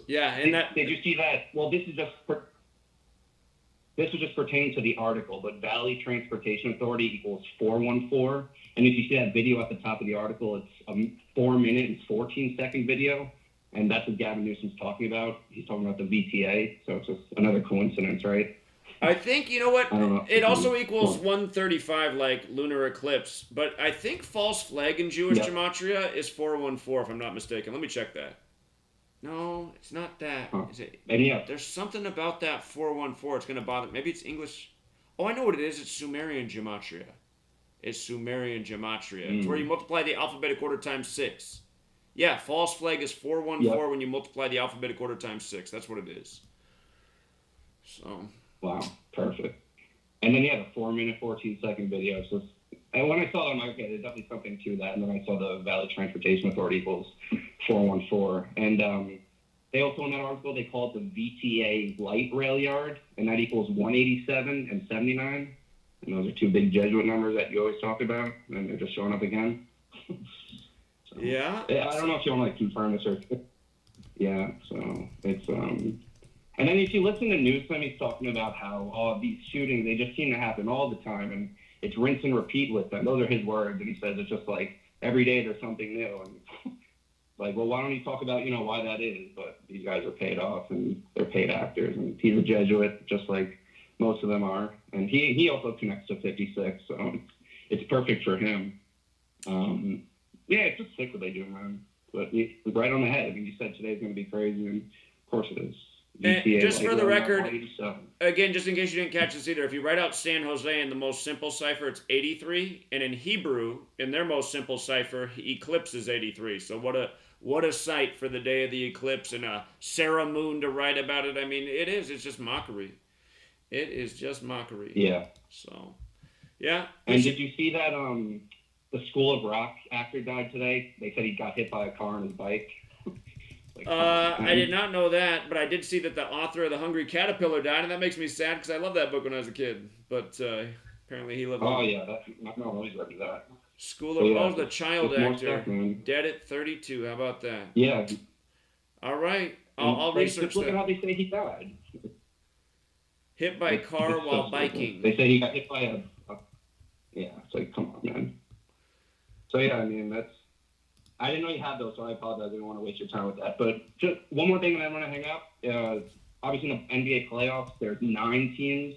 yeah, and Did you see that? Well, this is just pertaining to the article, but Valley Transportation Authority equals 414. And if you see that video at the top of the article, it's a 4-minute and 14-second video, and that's what Gavin Newsom's talking about. He's talking about the VTA, so it's just another coincidence, right? I think, you know what, I don't know. it also equals 135 like lunar eclipse, but I think false flag in Jewish Yep. gematria is 414 if I'm not mistaken. Let me check that. No, it's not that. Is it? And yeah. There's something about that 414. It's going to bother. Maybe it's English. Oh, I know what it is. It's Sumerian gematria. It's Sumerian gematria. It's where you multiply the alphabetic order times 6. Yeah, false flag is 414 when you multiply the alphabetic order times 6. That's what it is. So. Wow, perfect. And then, the 4-minute, 14-second video. So, and when I saw that, I'm like, okay, there's definitely something to that. And then I saw the Valley Transportation Authority equals 414. And They also, in that article, they call it the VTA light rail yard, and that equals 187 and 79. And those are two big Jesuit numbers that you always talk about, and they're just showing up again. Yeah. I don't know if you want to like confirm this or. Yeah, so it's and then if you listen to Newsom, he's talking about how all of these shootings, they just seem to happen all the time, and it's rinse and repeat with them. Those are his words, and he says it's just like every day there's something new. And like, well, why don't you talk about, why that is? But these guys are paid off, and they're paid actors, and he's a Jesuit, just like most of them are. And he also connects to 56, so it's perfect for him. Yeah, it's just sick what they do, man. But right on the head. I mean, you said today's going to be crazy, and of course it is. And just for the record, 187. again, just in case you didn't catch this either, if you write out San Jose in the most simple cipher, it's 83, and in Hebrew, in their most simple cipher, eclipse is 83. So what a sight for the day of the eclipse, and Sarah Moon to write about it. I mean, it is. It's just mockery. It is just mockery. Yeah. So, yeah. And did you see that the School of Rock actor died today? They said he got hit by a car on his bike. I did not know that, but I did see that the author of The Hungry Caterpillar died, and that makes me sad because I loved that book when I was a kid. But apparently he lived. Oh yeah, I always read that. School of the child actor, stuff, dead at 32. How about that? Yeah. All right, I'll research just look that. at how they say he died. Hit by a car while biking. They say he got hit by a. Yeah, it's like, come on, man. So yeah, I mean I didn't know you had those, so I apologize. I didn't want to waste your time with that. But just one more thing that I want to hang up. Obviously, in the NBA playoffs, there's 9 teams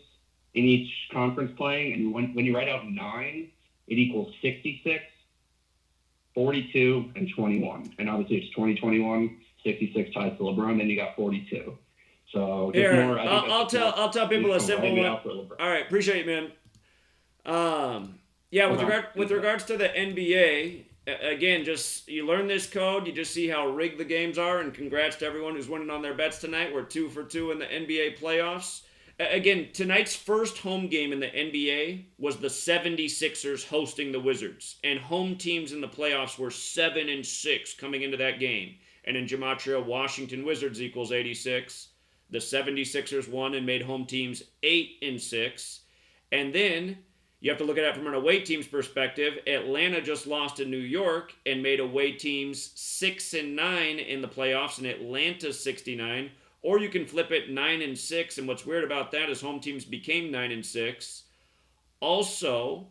in each conference playing, and when you write out 9, it equals 66, 42, and 21. And obviously, it's 2021, 66 ties to LeBron, then you got 42. So just Here, more. I'll tell people a simple one. All right, appreciate you, man. Yeah, with regards to the NBA. Again, just you learn this code, you just see how rigged the games are, and congrats to everyone who's winning on their bets tonight. We're 2 for 2 in the NBA playoffs. Again, tonight's first home game in the NBA was the 76ers hosting the Wizards, and home teams in the playoffs were 7-6 coming into that game. And in Gematria, Washington Wizards equals 86. The 76ers won and made home teams 8-6. And then you have to look at it from an away team's perspective. Atlanta just lost to New York and made away teams 6-9 in the playoffs, and Atlanta's 69. Or you can flip it 9-6, and what's weird about that is home teams became 9-6. Also,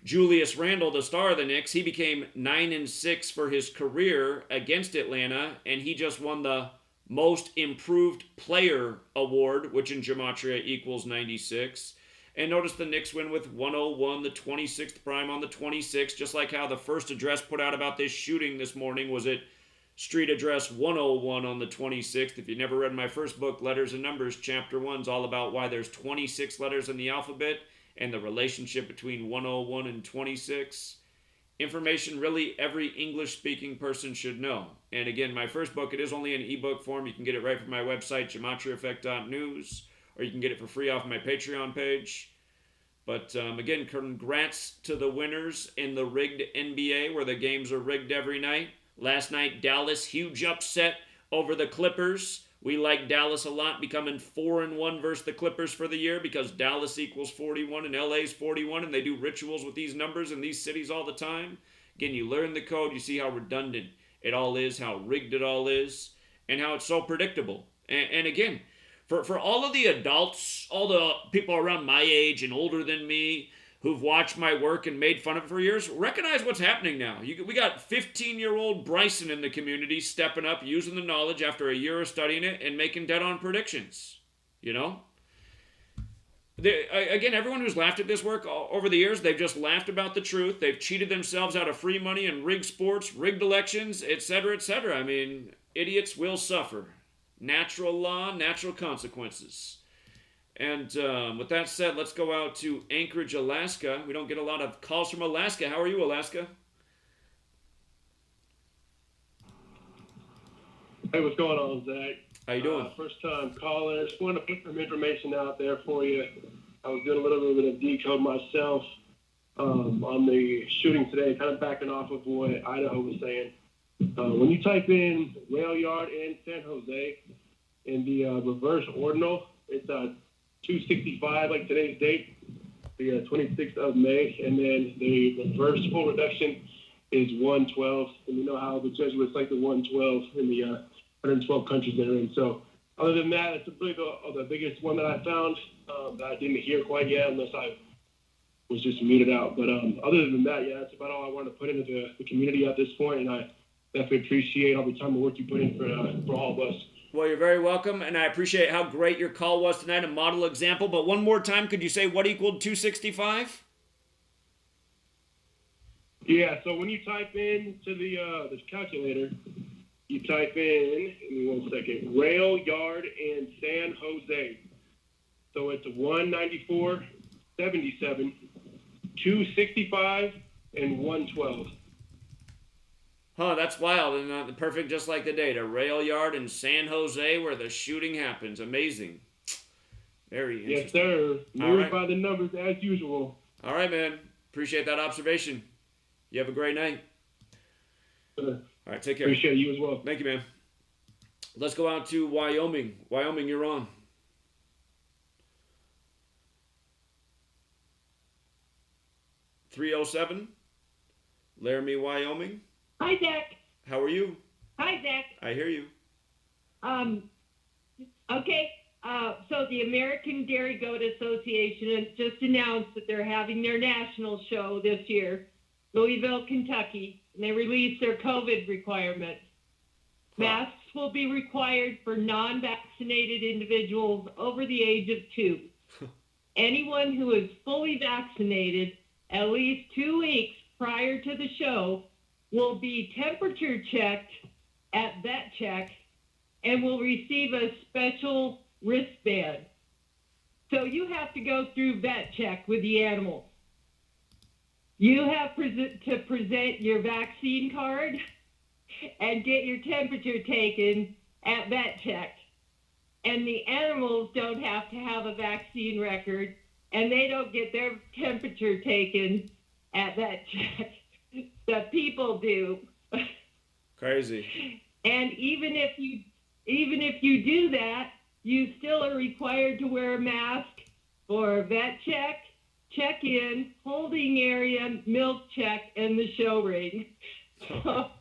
Julius Randle, the star of the Knicks, he became 9-6 for his career against Atlanta, and he just won the Most Improved Player award, which in Gematria equals 96. And notice the Knicks win with 101, the 26th prime on the 26th, just like how the first address put out about this shooting this morning was at Street Address 101 on the 26th. If you never read my first book, Letters and Numbers, Chapter 1 is all about why there's 26 letters in the alphabet and the relationship between 101 and 26. Information really every English-speaking person should know. And again, my first book, it is only in ebook form. You can get it right from my website, GematriaEffect.News. Or you can get it for free off my Patreon page. But again, congrats to the winners in the rigged NBA, where the games are rigged every night. Last night, Dallas, huge upset over the Clippers. We like Dallas a lot, becoming 4-1 versus the Clippers for the year because Dallas equals 41 and LA's 41, and they do rituals with these numbers in these cities all the time. Again, you learn the code, you see how redundant it all is, how rigged it all is, and how it's so predictable. And again, For all of the adults, all the people around my age and older than me who've watched my work and made fun of it for years, recognize what's happening now. We got 15-year-old Bryson in the community stepping up, using the knowledge after a year of studying it and making dead-on predictions. Again, everyone who's laughed at this work over the years, they've just laughed about the truth. They've cheated themselves out of free money and rigged sports, rigged elections, etc., etc. I mean, idiots will suffer. Natural law, natural consequences. And with that said, let's go out to Anchorage, Alaska. We don't get a lot of calls from Alaska. How are you, Alaska? Hey, what's going on, Zach? How you doing? First time caller. Just wanted to put some information out there for you. I was doing a little bit of decode myself on the shooting today, kind of backing off of what Idaho was saying. When you type in rail yard and San Jose in the reverse ordinal, it's 265, like today's date, the 26th of May, and then the reverse full reduction is 112. And you know how the Jesuits like the 112 in the 112 countries they're in. So other than that, it's really the biggest one that I found that I didn't hear quite yet, unless I was just muted out. But other than that, yeah, that's about all I wanted to put into the community at this point, and I definitely appreciate all the time and work you put in for all of us. Well, you're very welcome, and I appreciate how great your call was tonight, a model example. But one more time, could you say what equaled 265? Yeah, so when you type in to the calculator, you type in, give me 1 second, rail yard and San Jose. So it's 194.77, 265, and 112. Huh, that's wild, and perfect just like the date. A rail yard in San Jose where the shooting happens. Amazing. Very interesting. Yes, sir. Moved by the numbers as usual. All right, man. Appreciate that observation. You have a great night. All right, take care. Appreciate you as well. Thank you, man. Let's go out to Wyoming. Wyoming, you're on. (307) Laramie, Wyoming. Hi, Zach. How are you? Hi, Zach. I hear you. Okay. So the American Dairy Goat Association has just announced that they're having their national show this year, Louisville, Kentucky, and they released their COVID requirements. Masks will be required for non-vaccinated individuals over the age of 2. Anyone who is fully vaccinated at least 2 weeks prior to the show will be temperature checked at Vet Check and will receive a special wristband. So you have to go through Vet Check with the animals. You have to present your vaccine card and get your temperature taken at Vet Check. And the animals don't have to have a vaccine record, and they don't get their temperature taken at Vet Check. The people do. Crazy. And even if you do that, you still are required to wear a mask for Vet Check, check-in, holding area, milk check, and the show ring. So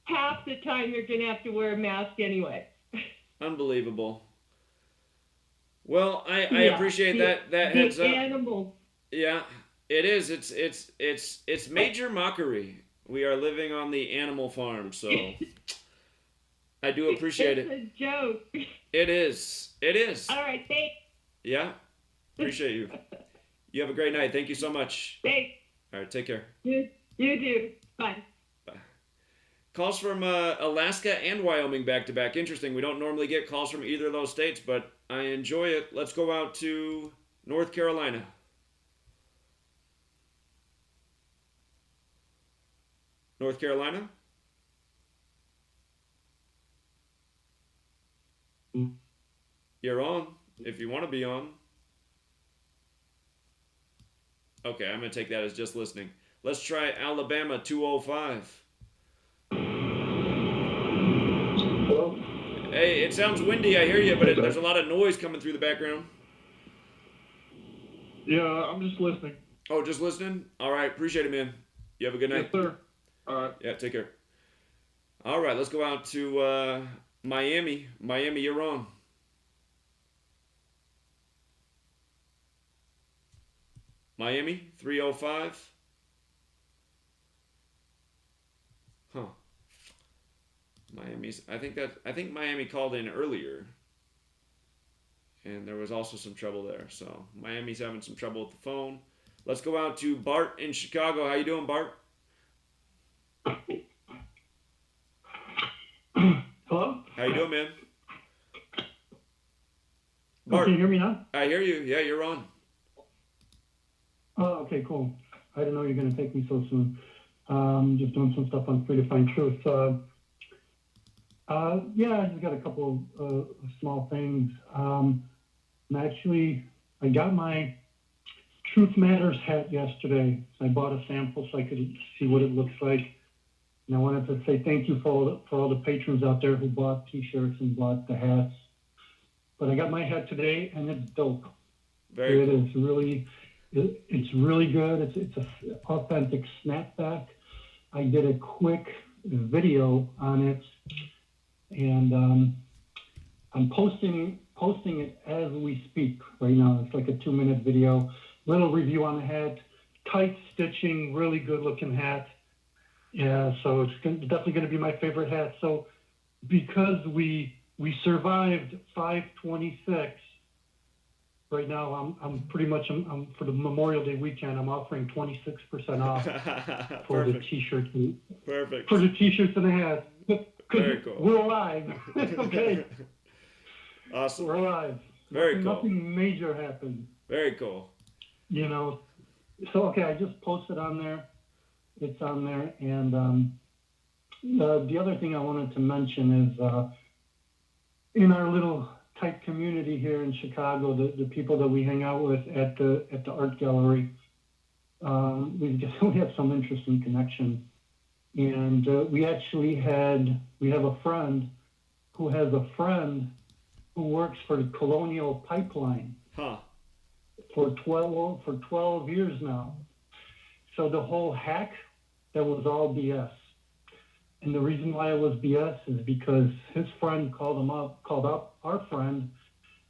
half the time you're going to have to wear a mask anyway. Unbelievable. Well, I appreciate that heads up. The animal. Yeah, it is. It's major mockery. We are living on the animal farm, so I do appreciate it. It's a joke. It is. It is. All right, thanks. Yeah, appreciate you. You have a great night. Thank you so much. Thanks. All right, take care. You do. Bye. Calls from Alaska and Wyoming back to back. Interesting. We don't normally get calls from either of those states, but I enjoy it. Let's go out to North Carolina. North Carolina? You're on, if you want to be on. Okay, I'm going to take that as just listening. Let's try Alabama 205. Hey, it sounds windy, I hear you, but there's a lot of noise coming through the background. Yeah, I'm just listening. Oh, just listening? All right, appreciate it, man. You have a good night. Yes, sir. All right. Yeah, take care. All right, let's go out to Miami. Miami, you're on. Miami, 305. Huh. I think Miami called in earlier. And there was also some trouble there. So Miami's having some trouble with the phone. Let's go out to Bart in Chicago. How you doing, Bart? Hello? How you doing, man? Bart, can you hear me now? I hear you. Yeah, you're on. Oh, okay, cool. I didn't know you were going to take me so soon. Just doing some stuff on Free to Find Truth. Yeah, I just got a couple of small things. I got my Truth Matters hat yesterday. I bought a sample so I could see what it looks like. And I wanted to say thank you for all the patrons out there who bought T-shirts and bought the hats. But I got my hat today, and it's dope. Very cool. It's really good. It's an authentic snapback. I did a quick video on it, and I'm posting it as we speak right now. It's like a 2-minute video, little review on the hat, tight stitching, really good looking hat. Yeah, so it's definitely going to be my favorite hat. So because we survived 5/26, right now I'm pretty much for the Memorial Day weekend, I'm offering 26% off for the t-shirts. Perfect. For the t-shirts and the hats. Very cool. We're alive. Okay. Awesome. We're alive. Very cool. Nothing major happened. Very cool. You know. So okay, I just posted on there. It's on there, and the other thing I wanted to mention is in our little tight community here in Chicago, the people that we hang out with at the art gallery, we have some interesting connections, and we have a friend who has a friend who works for the Colonial Pipeline for 12 years now. So the whole hack, that was all BS. And the reason why it was BS is because his friend called up our friend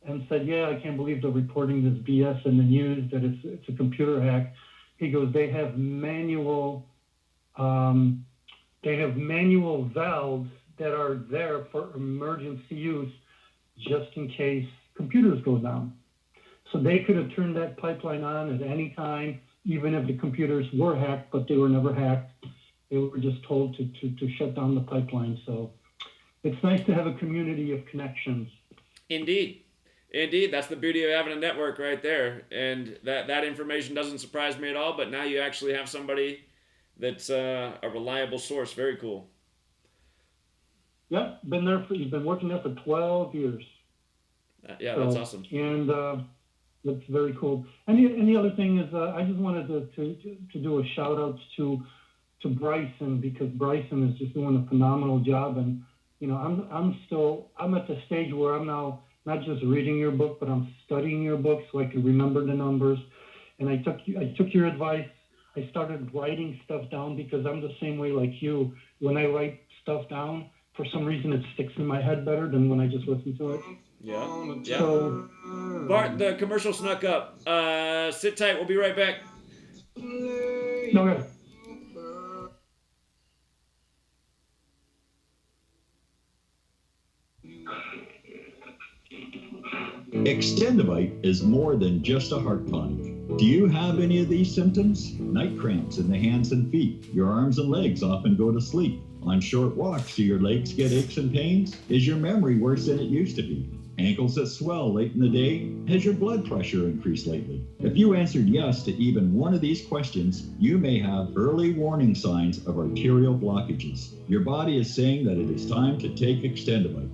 and said, yeah, I can't believe they're reporting this BS in the news, that it's a computer hack. He goes, they have manual valves that are there for emergency use just in case computers go down. So they could have turned that pipeline on at any time, even if the computers were hacked, but they were never hacked. They were just told to shut down the pipeline. So it's nice to have a community of connections. Indeed. That's the beauty of having a network right there. And that information doesn't surprise me at all, but now you actually have somebody that's a reliable source. Very cool. Yep, he's been working there for 12 years. Yeah, so, that's awesome. And that's very cool. And the other thing is, I just wanted to do a shout out to Bryson, because Bryson is just doing a phenomenal job. And you know, I'm at the stage where I'm now not just reading your book, but I'm studying your book so I can remember the numbers. And I took your advice. I started writing stuff down because I'm the same way like you. When I write stuff down, for some reason it sticks in my head better than when I just listen to it. Yeah. So, Bart, the commercial snuck up. Sit tight. We'll be right back. Okay. Extendivite is more than just a heart tonic. Do you have any of these symptoms? Night cramps in the hands and feet. Your arms and legs often go to sleep. On short walks, do your legs get aches and pains? Is your memory worse than it used to be? Ankles that swell late in the day? Has your blood pressure increased lately? If you answered yes to even one of these questions, you may have early warning signs of arterial blockages. Your body is saying that it is time to take Extendivite.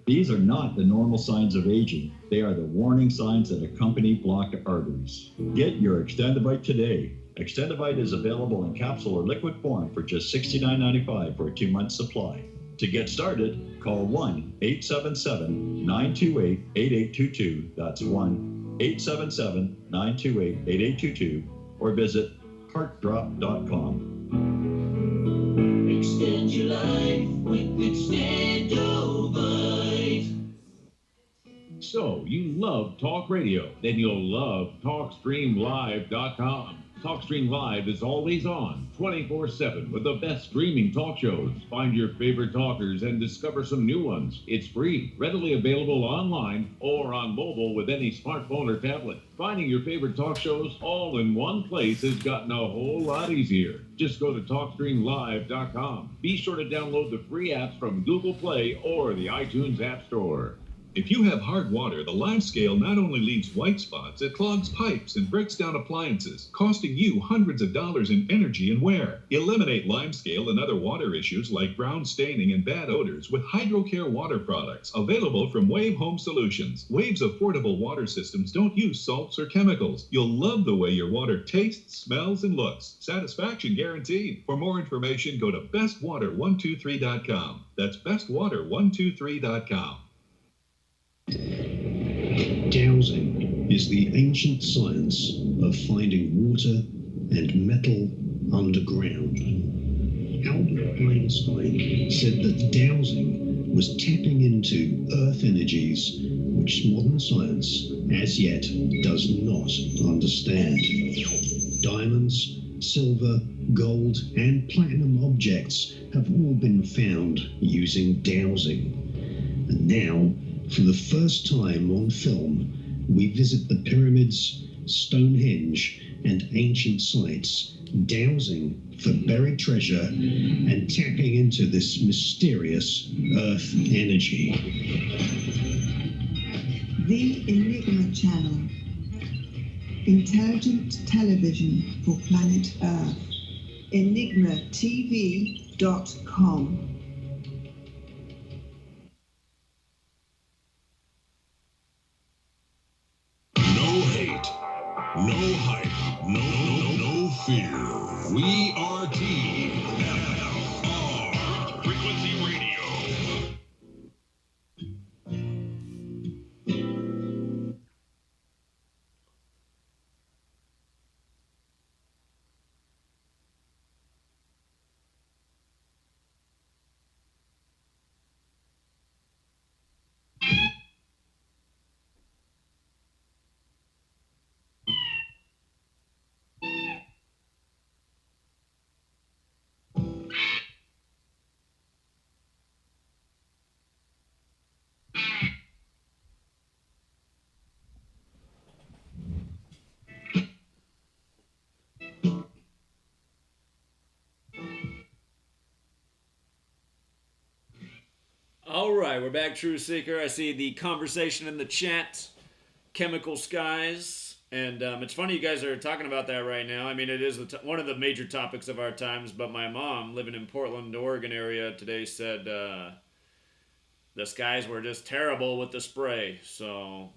These are not the normal signs of aging. They are the warning signs that accompany blocked arteries. Get your Extendivite today. Extendivite is available in capsule or liquid form for just $69.95 for a 2-month supply. To get started, call 1-877-928-8822. That's 1-877-928-8822, or visit heartdrop.com. Extend your life with Extendivite. So, you love talk radio, then you'll love TalkStreamLive.com. TalkStream Live is always on, 24/7, with the best streaming talk shows. Find your favorite talkers and discover some new ones. It's free, readily available online or on mobile with any smartphone or tablet. Finding your favorite talk shows all in one place has gotten a whole lot easier. Just go to TalkStreamLive.com. Be sure to download the free apps from Google Play or the iTunes App Store. If you have hard water, the lime scale not only leaves white spots, it clogs pipes and breaks down appliances, costing you hundreds of dollars in energy and wear. Eliminate lime scale and other water issues like brown staining and bad odors with HydroCare water products, available from Wave Home Solutions. Wave's affordable water systems don't use salts or chemicals. You'll love the way your water tastes, smells, and looks. Satisfaction guaranteed. For more information, go to bestwater123.com. That's bestwater123.com. Dowsing is the ancient science of finding water and metal underground. Albert Einstein said that dowsing was tapping into earth energies which modern science as yet does not understand. Diamonds, silver, gold, and platinum objects have all been found using dowsing. And now, for the first time on film, we visit the pyramids, Stonehenge, and ancient sites, dowsing for buried treasure and tapping into this mysterious earth energy. The Enigma Channel. Intelligent television for planet Earth. EnigmaTV.com. No hate, no hype, no fear. We are TFR Frequency Radio. All right, we're back, True Seeker. I see the conversation in the chat, chemical skies, and it's funny you guys are talking about that right now. I mean, it is one of the major topics of our times, but my mom, living in Portland, Oregon area today, said the skies were just terrible with the spray. So,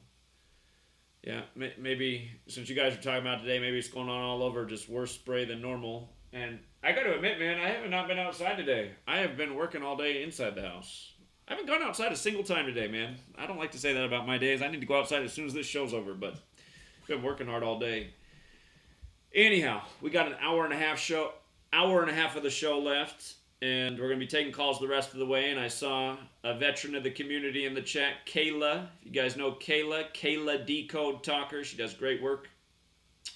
yeah, maybe since you guys are talking about today, maybe it's going on all over, just worse spray than normal. And I got to admit, man, I have not been outside today. I have been working all day inside the house. I haven't gone outside a single time today, man. I don't like to say that about my days. I need to go outside as soon as this show's over, but I've been working hard all day. Anyhow, we got an hour and a half of the show left, and we're going to be taking calls the rest of the way, and I saw a veteran of the community in the chat, Kayla. If you guys know Kayla Decode Talker. She does great work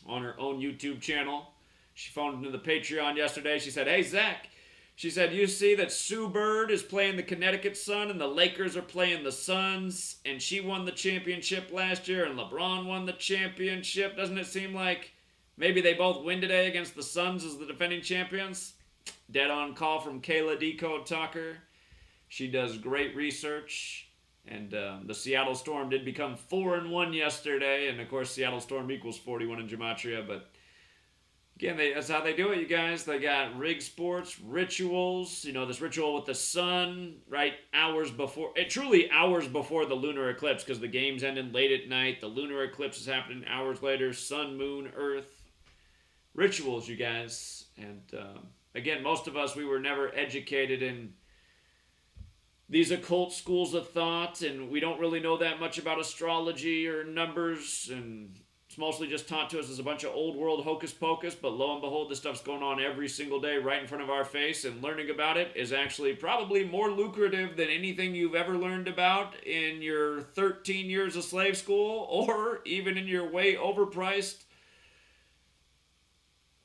on her own YouTube channel. She phoned into the Patreon yesterday. She said, "Hey, Zach," she said, "you see that Sue Bird is playing the Connecticut Sun and the Lakers are playing the Suns, and she won the championship last year and LeBron won the championship. Doesn't it seem like maybe they both win today against the Suns as the defending champions?" Dead on call from Kayla Decode Talker. She does great research, and the Seattle Storm did become 4-1 yesterday, and of course Seattle Storm equals 41 in Gematria, but again, that's how they do it, you guys. They got rig sports, rituals, this ritual with the sun, right, hours before the lunar eclipse, because the game's ending late at night. The lunar eclipse is happening hours later. Sun, moon, earth. Rituals, you guys. And again, most of us, we were never educated in these occult schools of thought, and we don't really know that much about astrology or numbers, and it's mostly just taught to us as a bunch of old world hocus pocus, but lo and behold, this stuff's going on every single day right in front of our face, and learning about it is actually probably more lucrative than anything you've ever learned about in your 13 years of slave school, or even in your way overpriced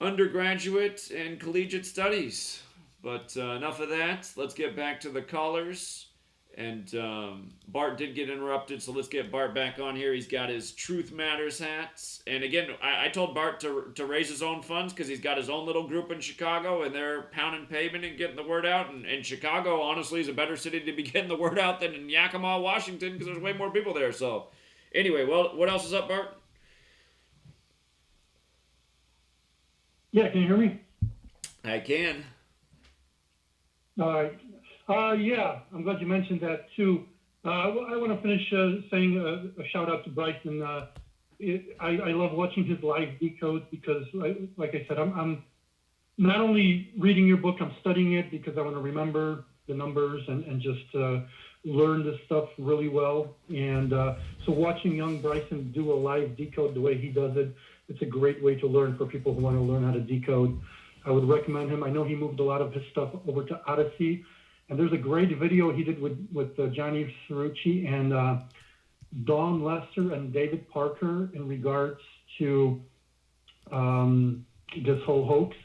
undergraduate and collegiate studies. But enough of that. Let's get back to the callers. And Bart did get interrupted, so let's get Bart back on here. He's got his Truth Matters hats. And again, I told Bart to raise his own funds because he's got his own little group in Chicago, and they're pounding pavement and getting the word out. And Chicago, honestly, is a better city to be getting the word out than in Yakima, Washington, because there's way more people there. So anyway, well, what else is up, Bart? Yeah, can you hear me? I can. All right. Yeah, I'm glad you mentioned that too. I want to finish saying a shout out to Bryson. I love watching his live decodes because, like I said, I'm not only reading your book, I'm studying it because I want to remember the numbers and just learn this stuff really well. And so watching young Bryson do a live decode the way he does it, it's a great way to learn for people who want to learn how to decode. I would recommend him. I know he moved a lot of his stuff over to Odyssey. And there's a great video he did with Johnny Cerrucci and Dawn Lester and David Parker in regards to this whole hoax.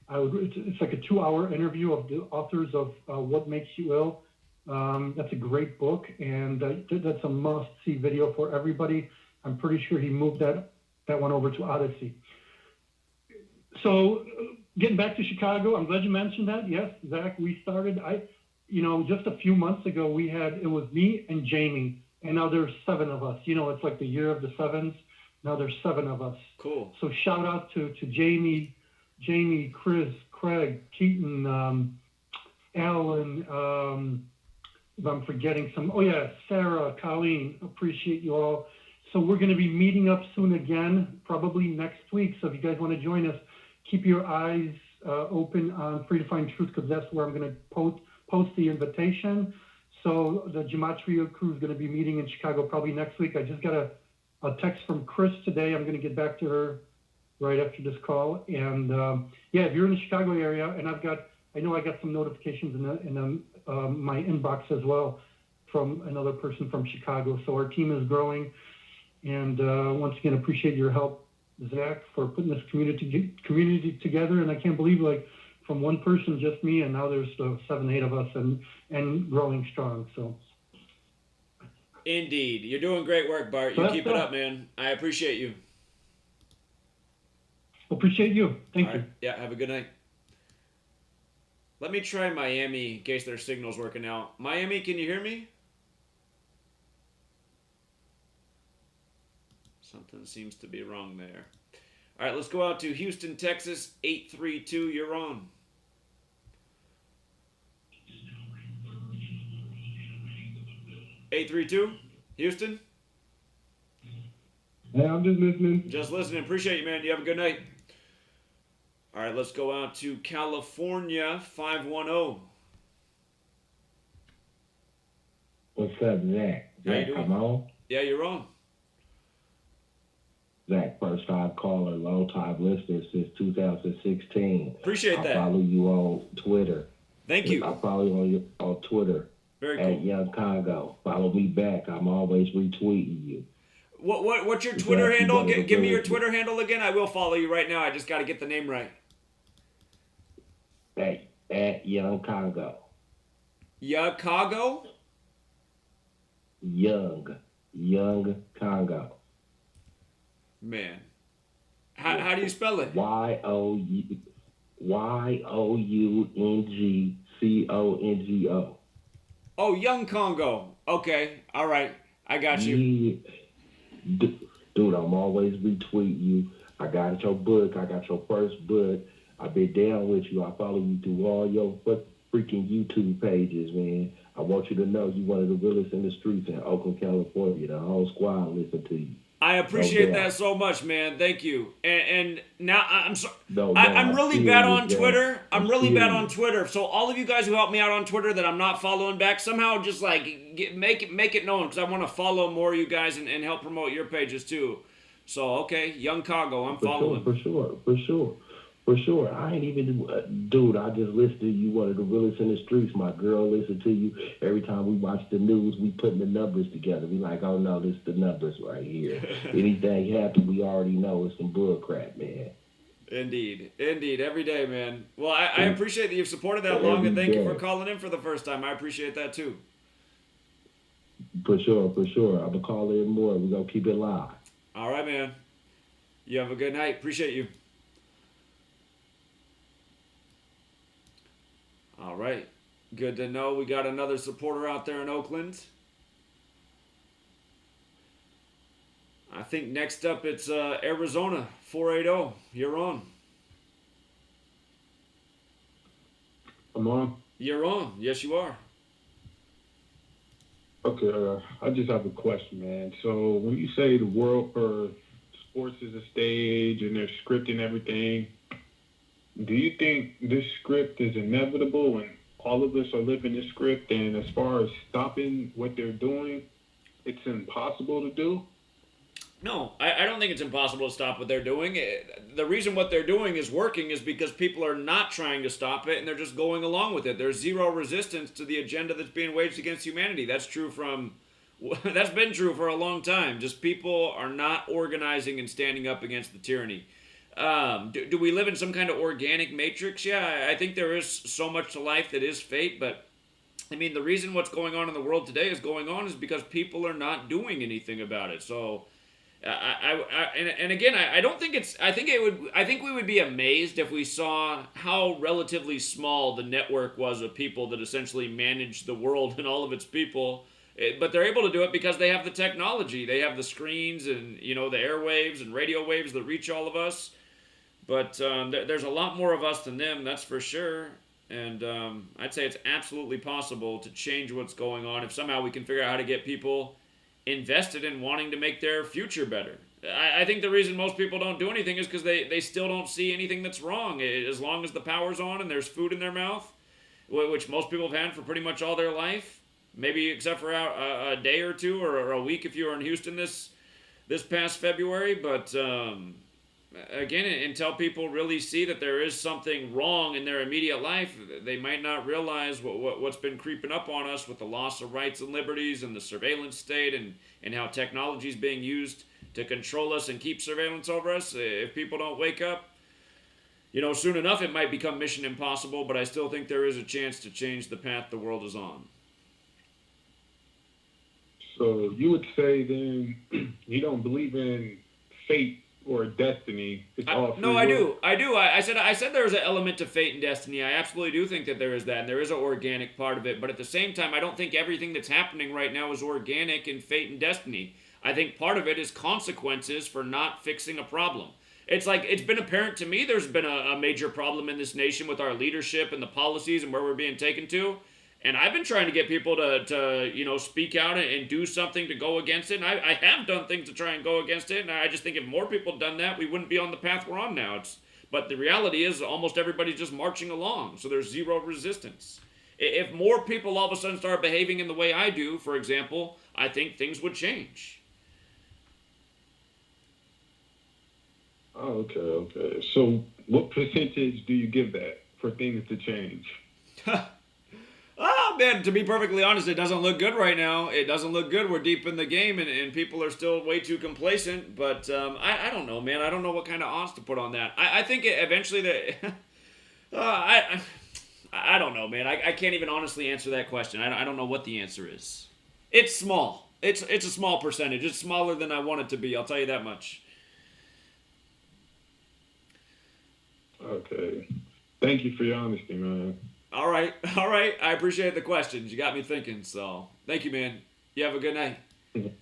It's like a 2-hour interview of the authors of What Makes You Ill. That's a great book, and that's a must-see video for everybody. I'm pretty sure he moved that one over to Odyssey. So getting back to Chicago, I'm glad you mentioned that. Yes, Zach, we started. Just a few months ago, it was me and Jamie, and now there's 7 of us. It's like the year of the 7s. Now there's 7 of us. Cool. So shout out to Jamie, Chris, Craig, Keaton, Alan, if I'm forgetting some. Oh yeah, Sarah, Colleen, appreciate you all. So we're going to be meeting up soon again, probably next week. So if you guys want to join us, keep your eyes open on Free to Find Truth, because that's where I'm going to post the invitation. So the Gematria crew is going to be meeting in Chicago probably next week. I just got a text from Chris today. I'm going to get back to her right after this call. And if you're in the Chicago area, and I know I got some notifications in my inbox as well from another person from Chicago. So our team is growing. And once again, appreciate your help, Zach, for putting this community together. And I can't believe, from one person, just me, and now there's 7, 8 of us and growing strong. So Indeed. You're doing great work, Bart. You keep it up, man. I appreciate you. Appreciate you. Thank you. Yeah, have a good night. Let me try Miami in case their signal's working out. Miami, can you hear me? Something seems to be wrong there. All right, let's go out to Houston, Texas, 832. You're on. Houston? Hey, I'm just listening. Just listening. Appreciate you, man. You have a good night. All right, let's go out to California, 510. What's up, Zach? How you doing? I'm on. Yeah, you're on. Zach, first time caller, long time listener since 2016. Appreciate that. I follow you on Twitter. Thank you. I follow you on Twitter. Very at cool. Young Congo. Follow me back. I'm always retweeting you. What's your Twitter handle? Give me your Twitter handle again. I will follow you right now. I just got to get the name right. Hey, at Young Congo. Chicago? Young Congo. Man. How do you spell it? YOUNGCONGO. Oh, Young Congo. Okay. All right. I got you. Yeah. Dude, I'm always retweeting you. I got your book. I got your first book. I've been down with you. I follow you through all your freaking YouTube pages, man. I want you to know you one of the realest in the streets in Oakland, California. The whole squad listen to you. I appreciate that so much, man. Thank you. And now I'm sorry. No, I'm really bad on Twitter. I'm really bad serious. on Twitter. So all of you guys who help me out on Twitter that I'm not following back, somehow just make it known, because I want to follow more of you guys and help promote your pages too. So okay, Young Congo, I'm following. For sure. I ain't even, dude, I just listen to you, one of the realest in the streets. My girl listen to you. Every time we watch the news, we putting the numbers together. We like, oh no, this is the numbers right here. Anything happen, we already know it's some bull crap, man. Indeed. Every day, man. Well, I appreciate that you've supported that long, and thank you for calling in for the first time. I appreciate that too. For sure, for sure. I'm gonna call in more. We're gonna keep it live. All right, man. You have a good night. Appreciate you. All right. Good to know we got another supporter out there in Oakland. I think next up it's Arizona 480. You're on. I'm on. You're on. Yes, you are. Okay, I just have a question, man. So when you say the world or sports is a stage and they're scripting everything, do you think this script is inevitable and all of us are living this script? And as far as stopping what they're doing, it's impossible to do? No, I don't think it's impossible to stop what they're doing. The reason what they're doing is working is because people are not trying to stop it and they're just going along with it. There's zero resistance to the agenda that's being waged against humanity. That's been true for a long time. Just people are not organizing and standing up against the tyranny. Do we live in some kind of organic matrix? Yeah, I think there is so much to life that is fate, but I mean, the reason what's going on in the world today is going on is because people are not doing anything about it. So again, I don't think it's. I think we would be amazed if we saw how relatively small the network was of people that essentially manage the world and all of its people. But they're able to do it because they have the technology. They have the screens and the airwaves and radio waves that reach all of us. But there's a lot more of us than them, that's for sure. And I'd say it's absolutely possible to change what's going on if somehow we can figure out how to get people invested in wanting to make their future better. I think the reason most people don't do anything is because they still don't see anything that's wrong. As long as the power's on and there's food in their mouth, which most people have had for pretty much all their life, maybe except for a day or two or a week if you were in Houston this past February. But again, until people really see that there is something wrong in their immediate life, they might not realize what's been creeping up on us with the loss of rights and liberties and the surveillance state and how technology is being used to control us and keep surveillance over us. If people don't wake up, soon enough it might become mission impossible, but I still think there is a chance to change the path the world is on. So you would say then you don't believe in fate or destiny? It's all free No, will? I do. I said there's an element to fate and destiny. I absolutely do think that there is that, and there is an organic part of it. But at the same time, I don't think everything that's happening right now is organic in fate and destiny. I think part of it is consequences for not fixing a problem. It's like, it's been apparent to me there's been a major problem in this nation with our leadership and the policies and where we're being taken to. And I've been trying to get people to speak out and do something to go against it. And I have done things to try and go against it. And I just think if more people had done that, we wouldn't be on the path we're on now. But the reality is almost everybody's just marching along. So there's zero resistance. If more people all of a sudden start behaving in the way I do, for example, I think things would change. Oh, okay. So what percentage do you give that for things to change? Oh, man, to be perfectly honest, it doesn't look good right now. It doesn't look good. We're deep in the game, and people are still way too complacent. But I don't know, man. I don't know what kind of odds to put on that. I think eventually that... I don't know, man. I can't even honestly answer that question. I don't know what the answer is. It's small. It's a small percentage. It's smaller than I want it to be. I'll tell you that much. Okay. Thank you for your honesty, man. All right. I appreciate the questions. You got me thinking, so thank you, man. You have a good night. Yep.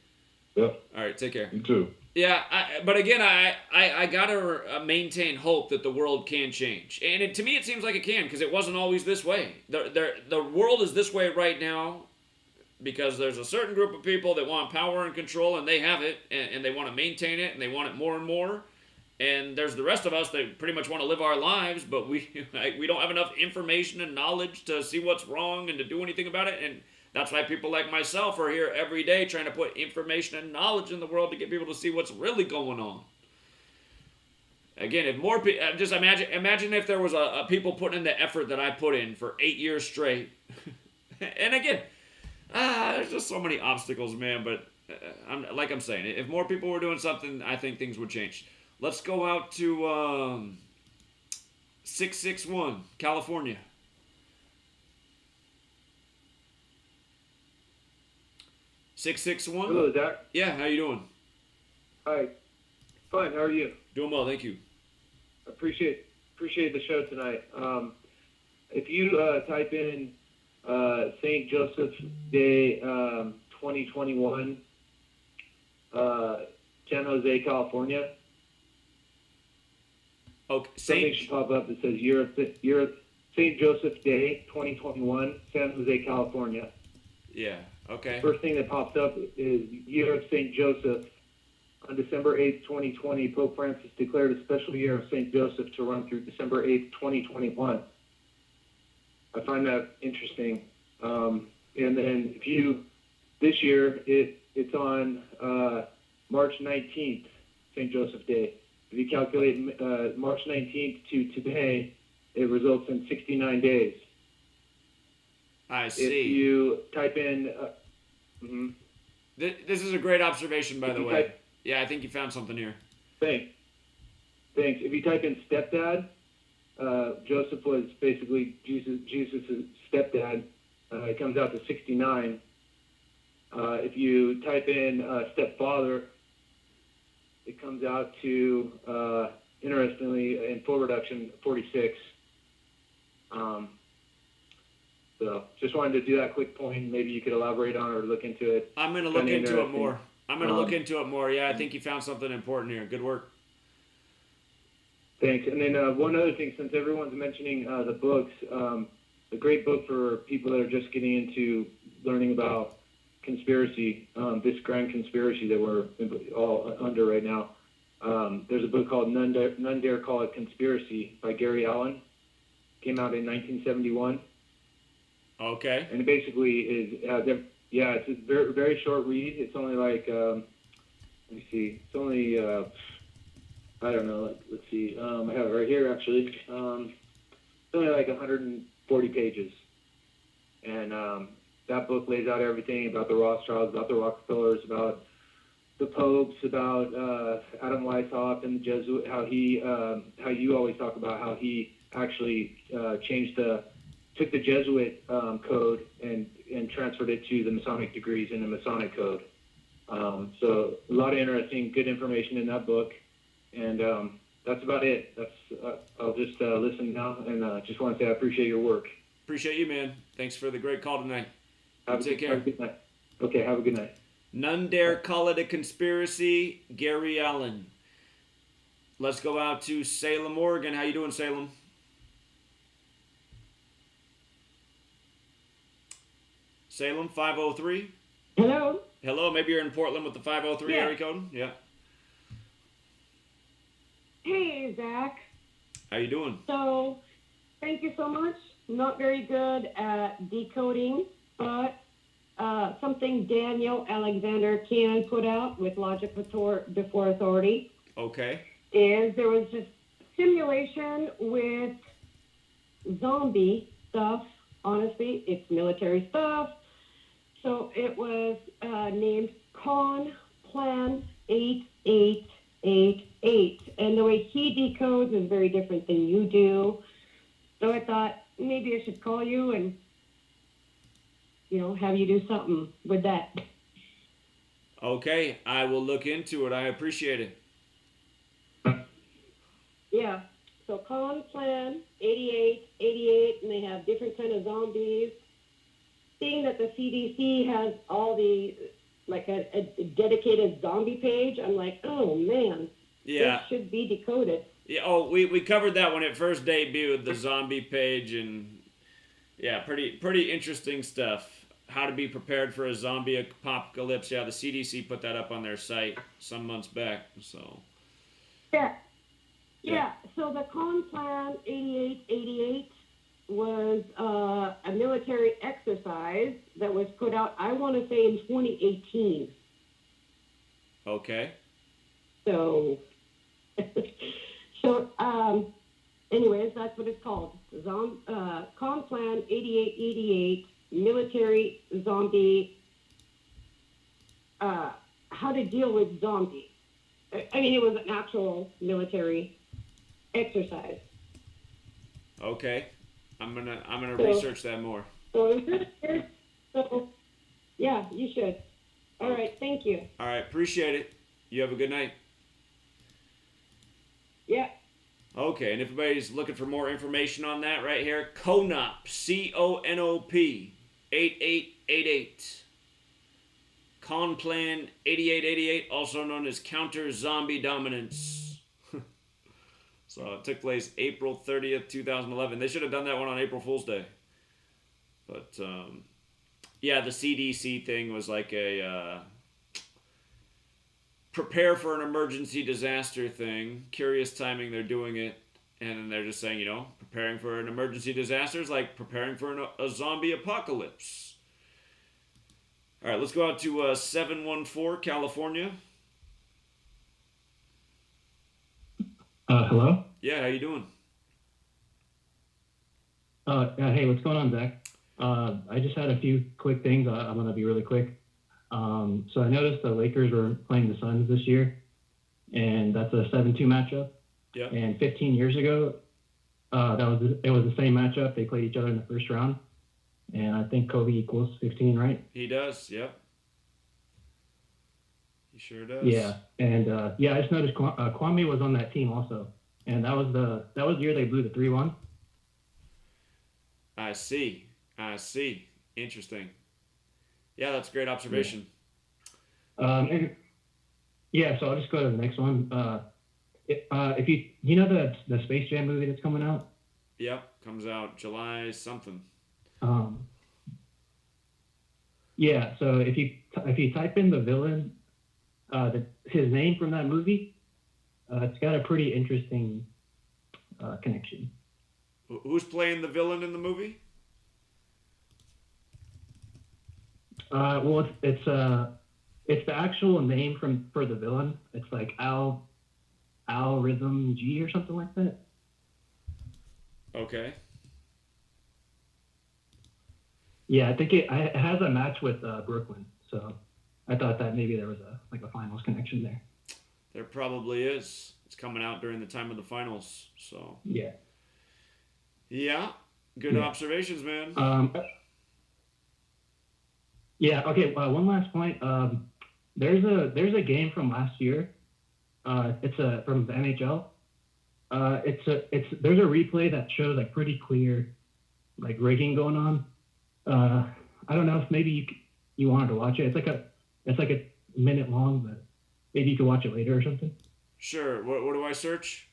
All right, take care. You too. Yeah, but again, I gotta maintain hope that the world can change, and to me, it seems like it can because it wasn't always this way. The world is this way right now because there's a certain group of people that want power and control, and they have it, and they want to maintain it, and they want it more and more. And there's the rest of us that pretty much want to live our lives, but we don't have enough information and knowledge to see what's wrong and to do anything about it. And that's why people like myself are here every day trying to put information and knowledge in the world to get people to see what's really going on. Again, if more people, just imagine if there was a people putting in the effort that I put in for 8 years straight. And again, there's just so many obstacles, man. But I'm saying, if more people were doing something, I think things would change. Let's go out to 661, California. 661. Hello, Zach. Yeah, how you doing? Hi. Fine. How are you? Doing well, thank you. Appreciate the show tonight. If you type in St. Joseph Day 2021, San Jose, California. Okay. Something should pop up that says Year of St. Joseph Day 2021, San Jose, California. Yeah. Okay. First thing that pops up is Year of St. Joseph. On December 8th, 2020, Pope Francis declared a special year of St. Joseph to run through December 8th, 2021. I find that interesting. And then this year, it's on March 19th, St. Joseph Day. If you calculate March 19th to today, it results in 69 days. I see. If you type in... This is a great observation, by the way. Yeah, I think you found something here. Thanks. If you type in stepdad, Joseph was basically Jesus' stepdad. It comes out to 69. If you type in stepfather, it comes out to, interestingly, in full reduction, 46. So just wanted to do that quick point. Maybe you could elaborate on or look into it. I'm going to look into it more. Yeah, I think you found something important here. Good work. Thanks. And then one other thing, since everyone's mentioning the books, a great book for people that are just getting into learning about conspiracy, this grand conspiracy that we're all under right now. There's a book called None Dare Call It Conspiracy by Gary Allen. Came out in 1971. Okay. And it basically is, it's a very, very short read. It's only like, let me see, it's only, I don't know, let's see, I have it right here actually. It's only like 140 pages. And that book lays out everything about the Rothschilds, about the Rockefellers, about the popes, about Adam Weishaupt and the Jesuit, how you always talk about how he actually took the Jesuit code and transferred it to the Masonic degrees in the Masonic code. So a lot of interesting, good information in that book. And that's about it. I'll just listen now, and just want to say I appreciate your work. Appreciate you, man. Thanks for the great call tonight. Take care. Have a good night. Okay, have a good night. None Dare Call It a Conspiracy, Gary Allen. Let's go out to Salem, Oregon. How you doing, Salem? Salem, 503. Hello. Hello, maybe you're in Portland with the 503 area code? Yeah. Hey, Zach. How you doing? So, thank you so much. Not very good at decoding, but something Daniel Alexander can put out with Logic Before Authority. Okay. Is there was just simulation with zombie stuff. Honestly, it's military stuff. So it was named Con Plan 8888. And the way he decodes is very different than you do. So I thought maybe I should call you and, have you do something with that. Okay, I will look into it. I appreciate it. Yeah. So Con Plan 8888, and they have different kind of zombies. Seeing that the CDC has all the, like a dedicated zombie page, I'm like, oh man, yeah, this should be decoded. Yeah. Oh, we covered that when it first debuted, the zombie page, and yeah, pretty interesting stuff. How to be prepared for a zombie apocalypse. Yeah, the CDC put that up on their site some months back. So. Yeah. So the Con Plan 8888 was a military exercise that was put out, I want to say, in 2018. Okay. So, anyways, that's what it's called. Con Plan 8888, military zombie, how to deal with zombies. I mean, it was an actual military exercise. Okay. I'm gonna research that more. So, yeah, you should. All right, thank you. All right, appreciate it. You have a good night. Yeah. Okay, and if anybody's looking for more information on that right here, CONOP, CONOP, 8888. Conplan 8888, also known as Counter Zombie Dominance. So it took place April 30th, 2011. They should have done that one on April Fool's Day. But, yeah, the CDC thing was like a prepare for an emergency disaster thing. Curious timing they're doing it. And then they're just saying, preparing for an emergency disaster is like preparing for a zombie apocalypse. All right, let's go out to 714, California. Hello? Yeah, how you doing? Hey, what's going on, Zach? I just had a few quick things. I'm going to be really quick. So I noticed the Lakers were playing the Suns this year, and that's a 7-2 matchup. Yeah. And 15 years ago, it was the same matchup. They played each other in the first round, and I think Kobe equals 15, right? He does, yep. He sure does. Yeah, and I just noticed Kwame was on that team also, and that was the year they blew the 3-1. I see. Interesting. Yeah, that's a great observation. So I'll just go to the next one. If you know the Space Jam movie that's coming out? Yep, comes out July something. Yeah, so if you type in the villain, his name from that movie, it's got a pretty interesting connection. Who's playing the villain in the movie? Well, it's the actual name for the villain. It's like Al Rhythm G or something like that. Okay. Yeah, I think it has a match with Brooklyn, so I thought that maybe there was a finals connection there. There probably is. It's coming out during the time of the finals, so. Yeah. Yeah. Good observations, man. Yeah. Okay. One last point. There's a game from last year. It's from the NHL. There's a replay that shows like pretty clear, like rigging going on. I don't know if maybe you wanted to watch it. It's like a minute long, but maybe you could watch it later or something. Sure. What do I search?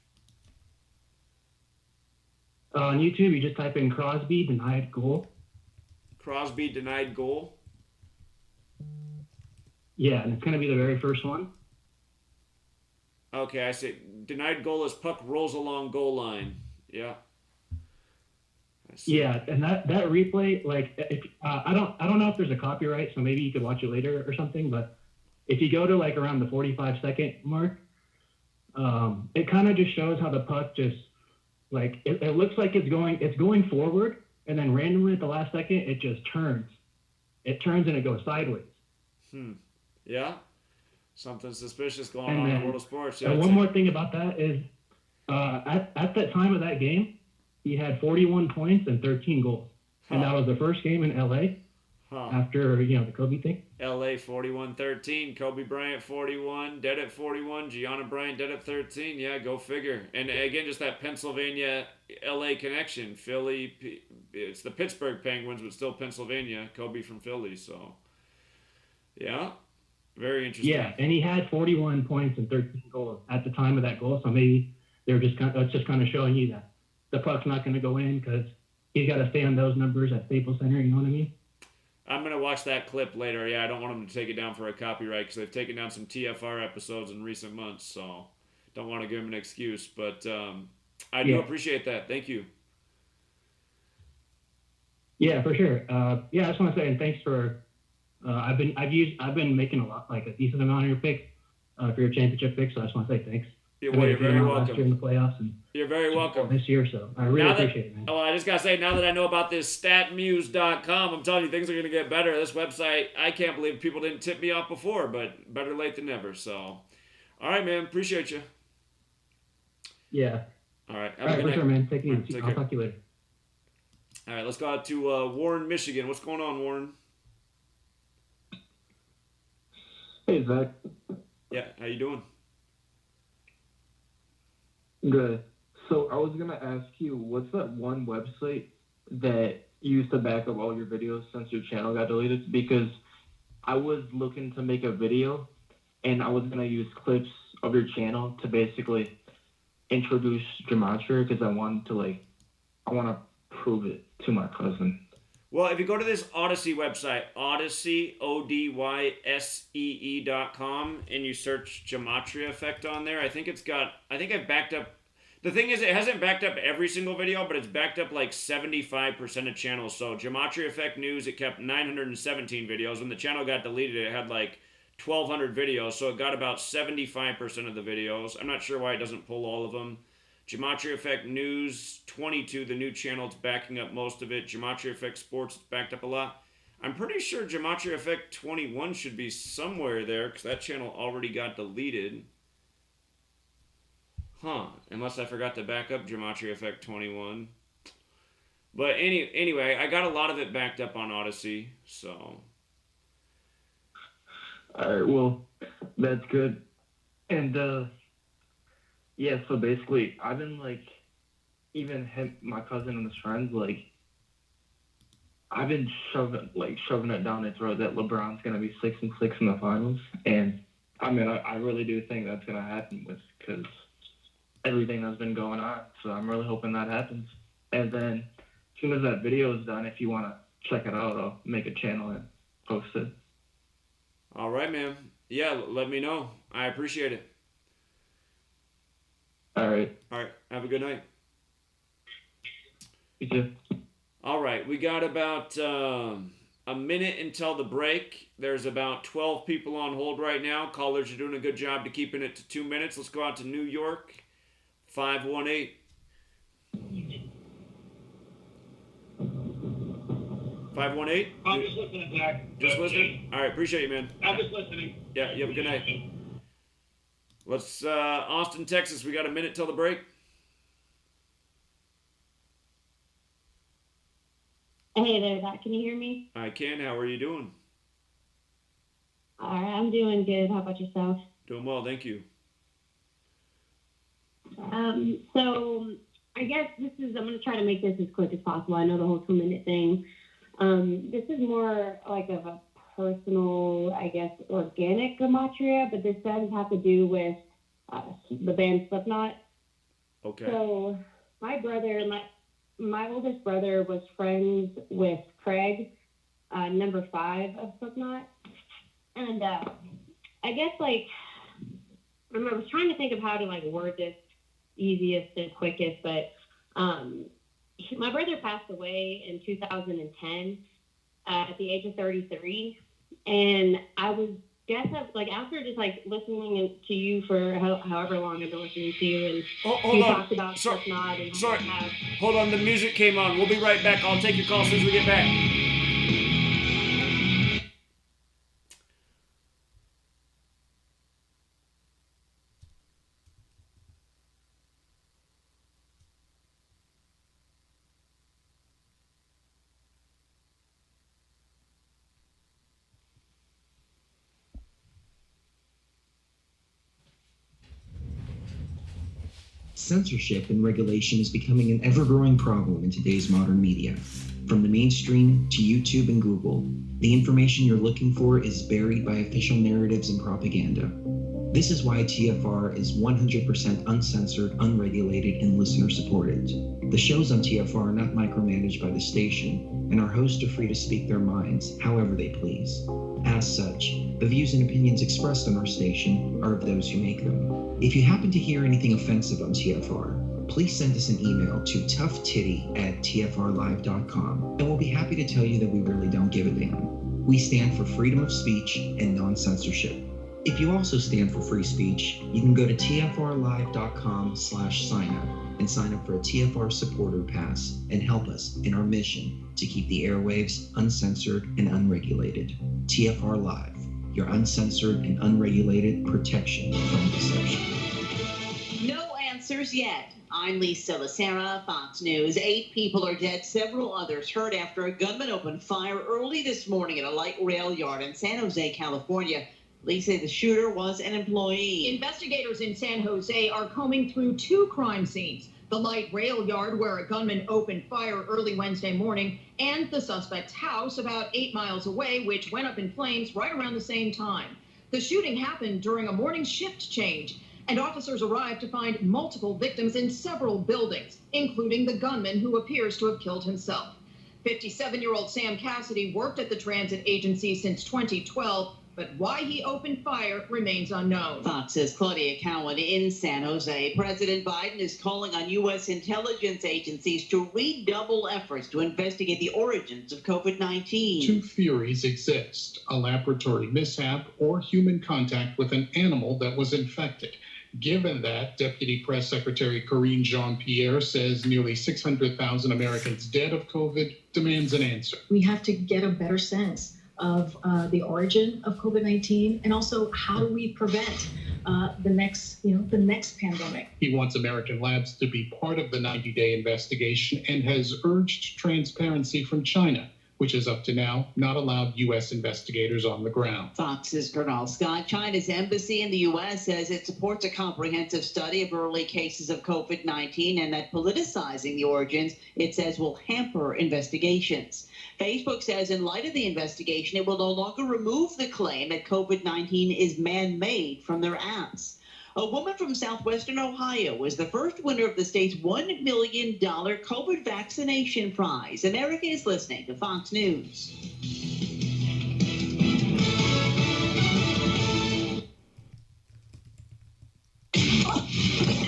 On YouTube, you just type in Crosby denied goal. Crosby denied goal? Yeah, and it's going to be the very first one. Okay, I see. Denied goal as puck rolls along goal line. Yeah. Yeah, and that replay, like, I don't know if there's a copyright, so maybe you could watch it later or something. But if you go to like around the 45-second mark, it kind of just shows how the puck just like it looks like it's going forward, and then randomly at the last second it just turns. It turns and it goes sideways. Yeah. Something suspicious going on in the world of sports. Yeah, and one more thing about that is, at the time of that game, he had 41 points and 13 goals, and that was the first game in LA after the Kobe thing. LA 41-13, Kobe Bryant 41, dead at 41, Gianna Bryant dead at 13. Yeah, go figure. And again, just that Pennsylvania LA connection. Philly, it's the Pittsburgh Penguins, but still Pennsylvania. Kobe from Philly, so yeah. Very interesting. Yeah, and he had 41 points and 13 goals at the time of that goal. So maybe they're just kind of showing you that the puck's not going to go in because he's got to stay on those numbers at Staples Center. You know what I mean? I'm going to watch that clip later. Yeah, I don't want them to take it down for a copyright because they've taken down some TFR episodes in recent months. So don't want to give them an excuse. But I do appreciate that. Thank you. Yeah, for sure. I just want to say, and thanks for. I've been making a decent amount of your picks for your championship picks, so I just want to say thanks. You're very welcome. During the playoffs and you're very welcome this year, so I really appreciate it, man. Oh, I just gotta say, now that I know about this statmuse.com, I'm telling you, things are gonna get better. This website, I can't believe people didn't tip me off before, but better late than never. So, all right, man, appreciate you. Yeah. All right. All right, for sure, man. Take it easy. I'll talk to you later. All right, let's go out to Warren, Michigan. What's going on, Warren? Zach. Yeah, how you doing? Good. So I was gonna ask you, what's that one website that you used to back up all your videos since your channel got deleted? Because I was looking to make a video, and I was gonna use clips of your channel to basically introduce Gematria, because I want to prove it to my cousin. Well, if you go to this Odyssey website, Odyssey, ODYSEE.com, and you search Gematria Effect on there, I think I've backed up. The thing is, it hasn't backed up every single video, but it's backed up like 75% of channels. So GematriaEffectNews, it kept 917 videos. When the channel got deleted, it had like 1,200 videos. So it got about 75% of the videos. I'm not sure why it doesn't pull all of them. GematriaEffectNews 22, the new channel, it's backing up most of it. GematriaEffect Sports, it's backed up a lot. I'm pretty sure GematriaEffect 21 should be somewhere there because that channel already got deleted. Unless I forgot to back up GematriaEffect 21. But anyway, I got a lot of it backed up on Odyssey, so. Alright, well, that's good. And, yeah, so basically, I've been, even my cousin and his friends, I've been shoving it down their throat that LeBron's going to be 6-6 in the finals. And, I mean, I really do think that's going to happen because everything that's been going on. So I'm really hoping that happens. And then as soon as that video is done, if you want to check it out, I'll make a channel and post it. All right, man. Yeah, let me know. I appreciate it. All right. Have a good night. You too. All right. We got about a minute until the break. There's about 12 people on hold right now. Callers are doing a good job to keeping it to 2 minutes. Let's go out to New York. 518. 518? I'm just listening, Zach. Just listening? All right. Appreciate you, man. I'm just listening. Yeah, you have a good night. Let's, Austin, Texas. We got a minute till the break. Hey there, Zach. Can you hear me? I can. How are you doing? All right, I'm doing good. How about yourself? Doing well, thank you. So I guess I'm going to try to make this as quick as possible. I know the whole 2-minute thing. This is more like of a personal, I guess, organic gematria, but this does have to do with the band Slipknot. Okay. So my brother, my oldest brother was friends with Craig, number 5 of Slipknot. And I guess, I was trying to think of how to, word this easiest and quickest, but my brother passed away in 2010 at the age of 33. And I was after just listening to you for however long I've been listening to you, and you talked about Slipknot and sorry. Hold on, the music came on. We'll be right back. I'll take your call as soon as we get back. Censorship and regulation is becoming an ever-growing problem in today's modern media. From the mainstream to YouTube and Google, the information you're looking for is buried by official narratives and propaganda. This is why TFR is 100% uncensored, unregulated, and listener-supported. The shows on TFR are not micromanaged by the station, and our hosts are free to speak their minds however they please. As such, the views and opinions expressed on our station are of those who make them. If you happen to hear anything offensive on TFR, please send us an email to toughtitty@tfrlive.com, and we'll be happy to tell you that we really don't give a damn. We stand for freedom of speech and non-censorship. If you also stand for free speech, you can go to tfrlive.com/signup and sign up for a TFR supporter pass and help us in our mission to keep the airwaves uncensored and unregulated. TFR Live, your uncensored and unregulated protection from deception. No answers yet. I'm Lisa Lacera, Fox News. 8 people are dead, several others hurt after a gunman opened fire early this morning at a light rail yard in San Jose, California. Police say the shooter was an employee. Investigators in San Jose are combing through 2 crime scenes: the light rail yard where a gunman opened fire early Wednesday morning, and the suspect's house about 8 miles away, which went up in flames right around the same time. The shooting happened during a morning shift change, and officers arrived to find multiple victims in several buildings, including the gunman who appears to have killed himself. 57-year-old Sam Cassidy worked at the transit agency since 2012, but why he opened fire remains unknown. Fox's Claudia Cowan in San Jose. President Biden is calling on U.S. intelligence agencies to redouble efforts to investigate the origins of COVID-19. 2 theories exist: a laboratory mishap or human contact with an animal that was infected. Given that, Deputy Press Secretary Karine Jean-Pierre says nearly 600,000 Americans dead of COVID demands an answer. We have to get a better sense of the origin of COVID-19, and also how do we prevent the next pandemic. He wants American labs to be part of the 90-day investigation and has urged transparency from China, which is up to now not allowed U.S. investigators on the ground. Fox's Colonel Scott. China's embassy in the U.S. says it supports a comprehensive study of early cases of COVID-19 and that politicizing the origins, it says, will hamper investigations. Facebook says in light of the investigation, it will no longer remove the claim that COVID-19 is man-made from their apps. A woman from southwestern Ohio was the first winner of the state's $1 million COVID vaccination prize. America is listening to Fox News.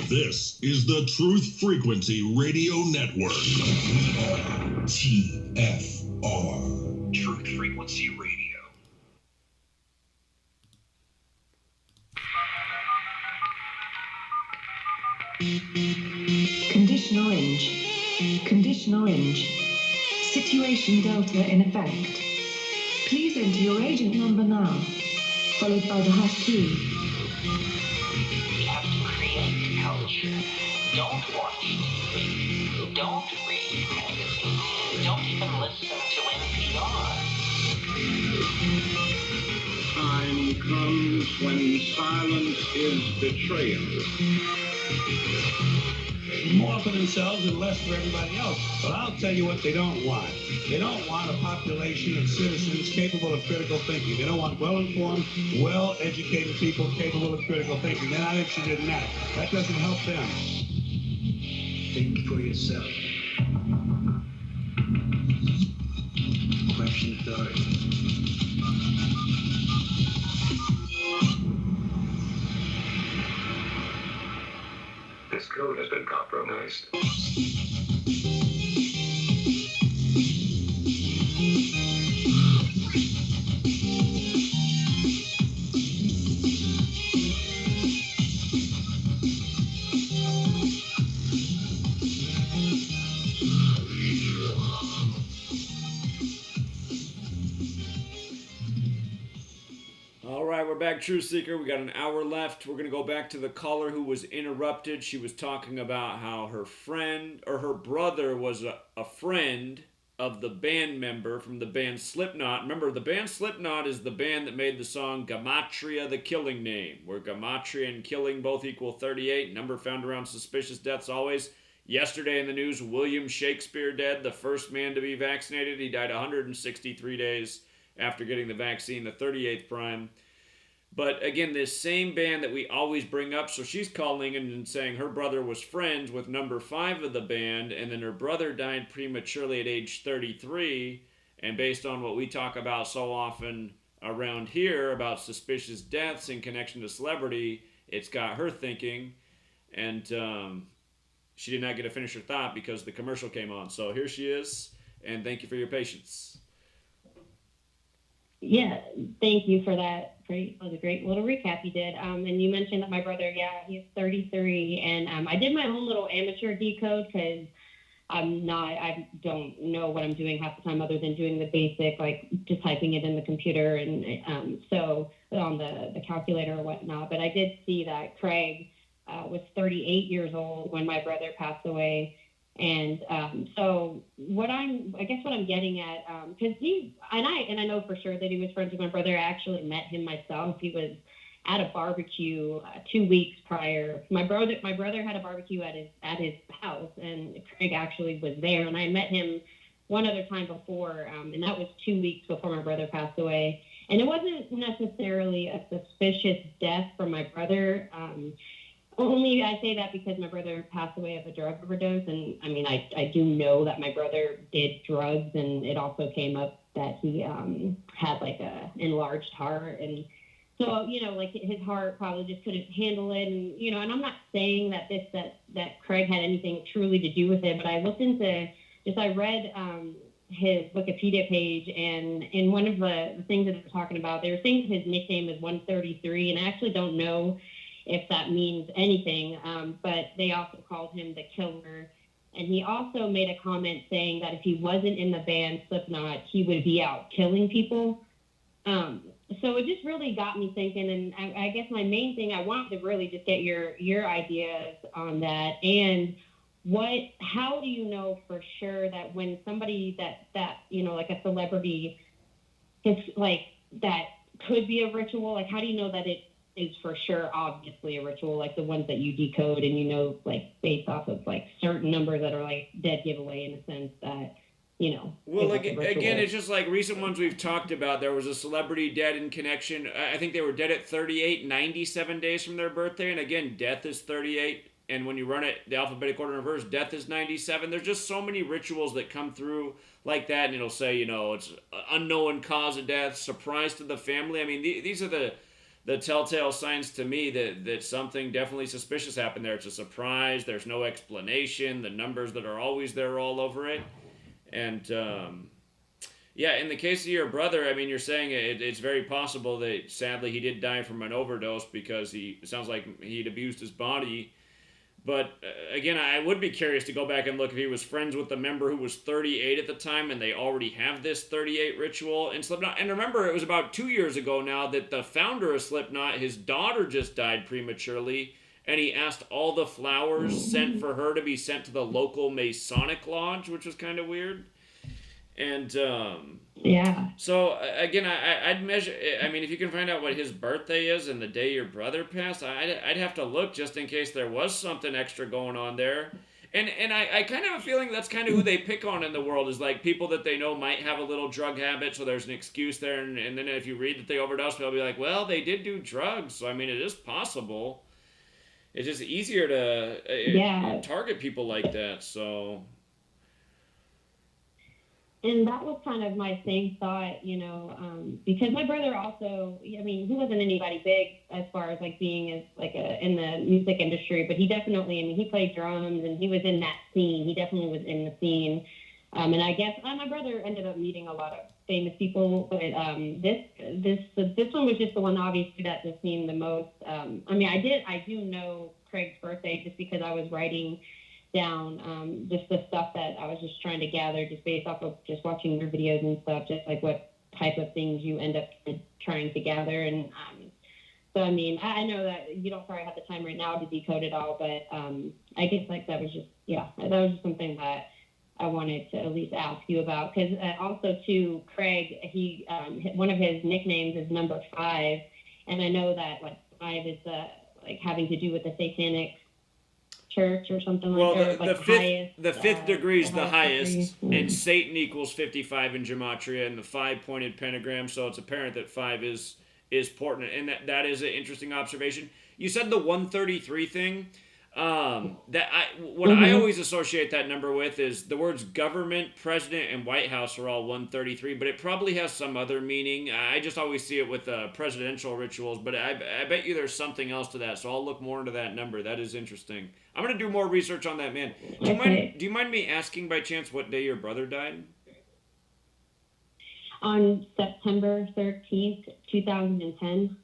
This is the Truth Frequency Radio Network. TFR. Truth Frequency Radio. Condition orange. Condition orange. Situation Delta in effect. Please enter your agent number now, followed by the hash key. We have to create culture. Don't watch TV. Don't read magazines. Don't even listen to NPR. Time comes when silence is betrayal. More for themselves and less for everybody else. But I'll tell you what they don't want. They don't want a population of citizens capable of critical thinking. They don't want well-informed, well-educated people capable of critical thinking. They're not interested in that. That doesn't help them. Think for yourself. Question authority. This code has been compromised. All right, we're back, Truth Seeker. We got an hour left. We're going to go back to the caller who was interrupted. She was talking about how her friend or her brother was a friend of the band member from the band Slipknot. Remember, the band Slipknot is the band that made the song Gematria, the Killing Name, where Gematria and killing both equal 38, number found around suspicious deaths always. Yesterday in the news, William Shakespeare dead, the first man to be vaccinated. He died 163 days after getting the vaccine, the 38th prime. But again, this same band that we always bring up, so she's calling in and saying her brother was friends with number 5 of the band, and then her brother died prematurely at age 33, and based on what we talk about so often around here about suspicious deaths in connection to celebrity, it's got her thinking, and she did not get to finish her thought because the commercial came on. So here she is, and thank you for your patience. Yeah, thank you for that. It was a great little recap you did. And you mentioned that my brother, he's 33, and I did my own little amateur decode because I don't know what I'm doing half the time other than doing the basic, like just typing it in the computer and so on the calculator or whatnot. But I did see that Craig was 38 years old when my brother passed away. And so what I'm getting at, because I know for sure that he was friends with my brother. I actually met him myself. He was at a barbecue 2 weeks prior. My brother had a barbecue at his house, and Craig actually was there. And I met him one other time before, and that was 2 weeks before my brother passed away. And it wasn't necessarily a suspicious death for my brother. Only I say that because my brother passed away of a drug overdose, and I mean I do know that my brother did drugs, and it also came up that he had like a enlarged heart, and so like his heart probably just couldn't handle it, and and I'm not saying that Craig had anything truly to do with it, but I looked into I read his Wikipedia page, and in one of the things that they were talking about, they were saying his nickname is 133, and I actually don't know if that means anything, but they also called him the Killer. And he also made a comment saying that if he wasn't in the band Slipknot, he would be out killing people. So it just really got me thinking, and I guess my main thing, I wanted to really just get your ideas on that. And how do you know for sure that when somebody that like a celebrity, it's like that could be a ritual, like how do you know that it is for sure obviously a ritual, like the ones that you decode and like based off of like certain numbers that are like dead giveaway in a sense that well, like again, it's just like recent ones we've talked about. There was a celebrity dead in connection. I think they were dead at 38, 97 days from their birthday, and again, death is 38, and when you run it the alphabetic order in reverse, death is 97. There's just so many rituals that come through like that, and it'll say it's unknown cause of death, surprise to the family. I mean, these are the telltale signs to me that something definitely suspicious happened there. It's a surprise. There's no explanation. The numbers that are always there all over it. And, in the case of your brother, I mean, you're saying it's very possible that sadly he did die from an overdose because it sounds like he'd abused his body. But again, I would be curious to go back and look if he was friends with the member who was 38 at the time and they already have this 38 ritual in Slipknot. And remember, it was about 2 years ago now that the founder of Slipknot, his daughter just died prematurely, and he asked all the flowers sent for her to be sent to the local Masonic lodge, which was kind of weird. And so again, I'd measure. I mean, if you can find out what his birthday is and the day your brother passed, I'd have to look just in case there was something extra going on there. And I kind of have a feeling that's kind of who they pick on in the world, is like people that they know might have a little drug habit, so there's an excuse there. And then if you read that they overdosed, they'll be like, well, they did do drugs, so I mean, it is possible. It's just easier to target people like that. So. And that was kind of my same thought, because my brother also, I mean, he wasn't anybody big as far as like being in the music industry, but he definitely, I mean, he played drums and he was in that scene. He definitely was in the scene. And I guess my brother ended up meeting a lot of famous people, but this one was just the one obviously that just seemed the most. I mean, I do know Craig's birthday just because I was writing down just the stuff that I was just trying to gather just based off of just watching your videos and stuff, just like what type of things you end up trying to gather. And so, I mean, I know that you don't probably have the time right now to decode it all, but I guess like that was just something that I wanted to at least ask you about. Because also too, Craig, he one of his nicknames is number 5, and I know that like 5 is like having to do with the satanic church or something like that. Well, the fifth degree is the highest, and Satan equals 55 in Gematria, and the 5-pointed pentagram. So it's apparent that 5 is important, and that is an interesting observation. You said the 133 thing. I always associate that number with is the words government, president, and White House are all 133, but it probably has some other meaning. I just always see it with presidential rituals, but I bet you there's something else to that, so I'll look more into that number. That is interesting. I'm going to do more research on that, man. Do you mind me asking by chance what day your brother died? On September 13th, 2010.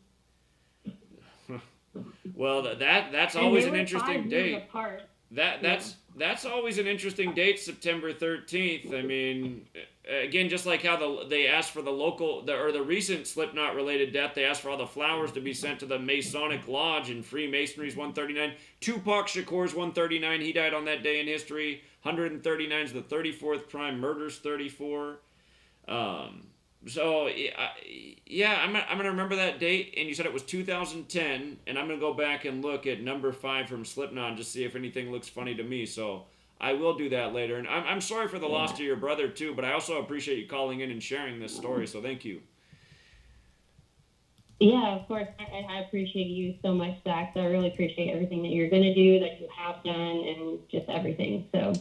Well, that's always an interesting date. That's always an interesting date, September 13th. I mean, again, just like how they asked for the recent Slipknot related death, they asked for all the flowers to be sent to the Masonic Lodge, and Freemasonry's 139. Tupac Shakur's 139. He died on that day in history. 139 is the 34th prime. Murders 34. So yeah, I'm gonna remember that date. And you said it was 2010, and I'm gonna go back and look at number 5 from Slipknot and just see if anything looks funny to me. So I will do that later. And I'm sorry for the loss to your brother too, but I also appreciate you calling in and sharing this story. So thank you. Yeah, of course. I appreciate you so much, Zach. I really appreciate everything that you're going to do, that you have done, and just everything. So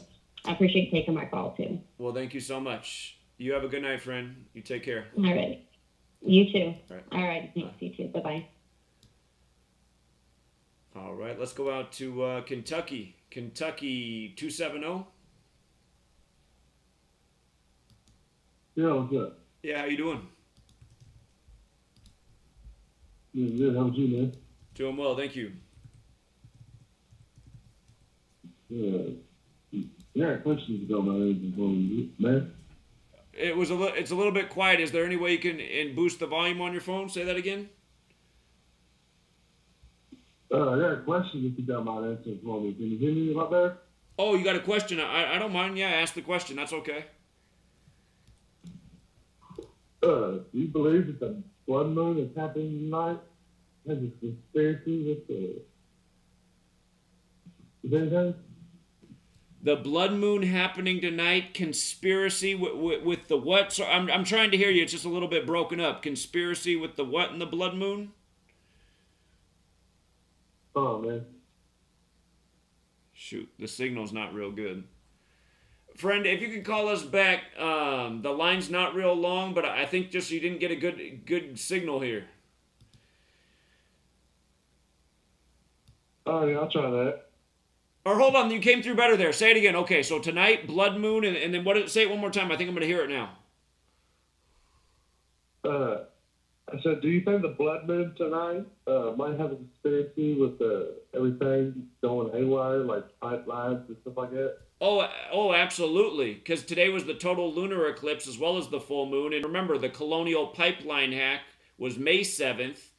I appreciate you taking my call, too. Well, thank you so much. You have a good night, friend. You take care. All right. You too. All right. All right. Thanks. You too. Bye-bye. All right. Let's go out to Kentucky. Kentucky 270. Yeah, what's up? Yeah, how you doing? Good. How about you, man? Doing well, thank you. Yeah, questions about my age, man. It's a little bit quiet. Is there any way you can boost the volume on your phone? Say that again. I got a question if you got my answer for me. Can you hear me about that? Oh, you got a question? I don't mind. Yeah, ask the question. That's okay. Do you believe that the blood moon is happening tonight? Has a conspiracy with the... Is that anything? The blood moon happening tonight. Conspiracy with the what? So I'm trying to hear you. It's just a little bit broken up. Conspiracy with the what and the blood moon? Oh, man. Shoot, the signal's not real good. Friend, if you could call us back, the line's not real long, but I think just you didn't get a good signal here. Oh, yeah, I'll try that. Or hold on, you came through better there. Say it again. Okay, so tonight, blood moon, and then say it one more time. I think I'm going to hear it now. I said, do you think the blood moon tonight might have a conspiracy with everything going haywire, like pipelines and stuff like that? Oh, absolutely. Because today was the total lunar eclipse as well as the full moon. And remember, the Colonial Pipeline hack was May 7th.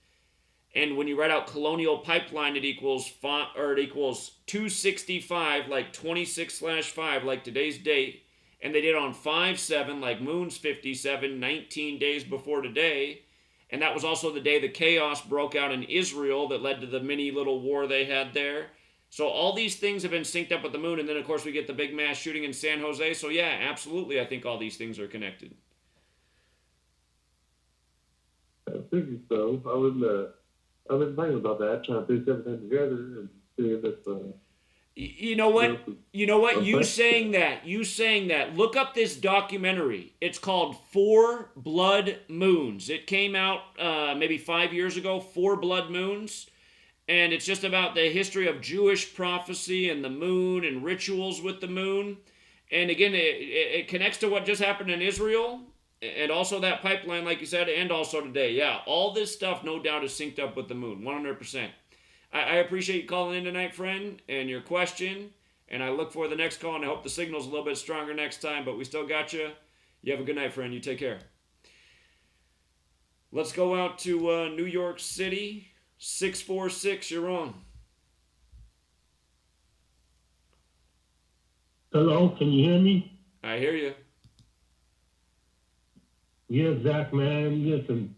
And when you write out Colonial Pipeline, it equals 265, like 26/5, like today's date. And they did on 5/7, like moon's 57, 19 days before today. And that was also the day the chaos broke out in Israel that led to the mini little war they had there. So all these things have been synced up with the moon. And then, of course, we get the big mass shooting in San Jose. So, yeah, absolutely, I think all these things are connected. I think so. I've been thinking about that, trying to piece everything together and see if it's... You know what? You saying that. Look up this documentary. It's called 4 Blood Moons. It came out maybe 5 years ago, 4 Blood Moons. And it's just about the history of Jewish prophecy and the moon and rituals with the moon. And again, it connects to what just happened in Israel. And also that pipeline, like you said, and also today. Yeah, all this stuff, no doubt, is synced up with the moon, 100%. I appreciate you calling in tonight, friend, and your question. And I look for the next call, and I hope the signal's a little bit stronger next time, but we still got you. You have a good night, friend. You take care. Let's go out to New York City. 646, you're on. Hello, can you hear me? I hear you. Yeah, Zach, man, listen,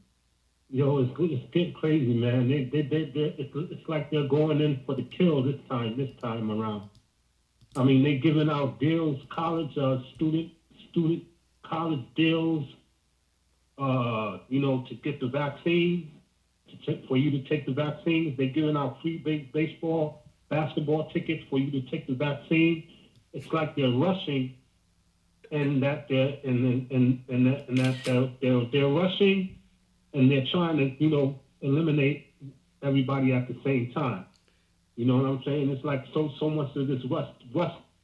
it's getting crazy, man. It's like they're going in for the kill this time around. I mean, they're giving out deals, college student college deals, to get the vaccine, for you to take the vaccines. They're giving out free baseball, basketball tickets for you to take the vaccine. It's like they're rushing. And that they're rushing, and they're trying to eliminate everybody at the same time. You know what I'm saying? It's like so much of this rush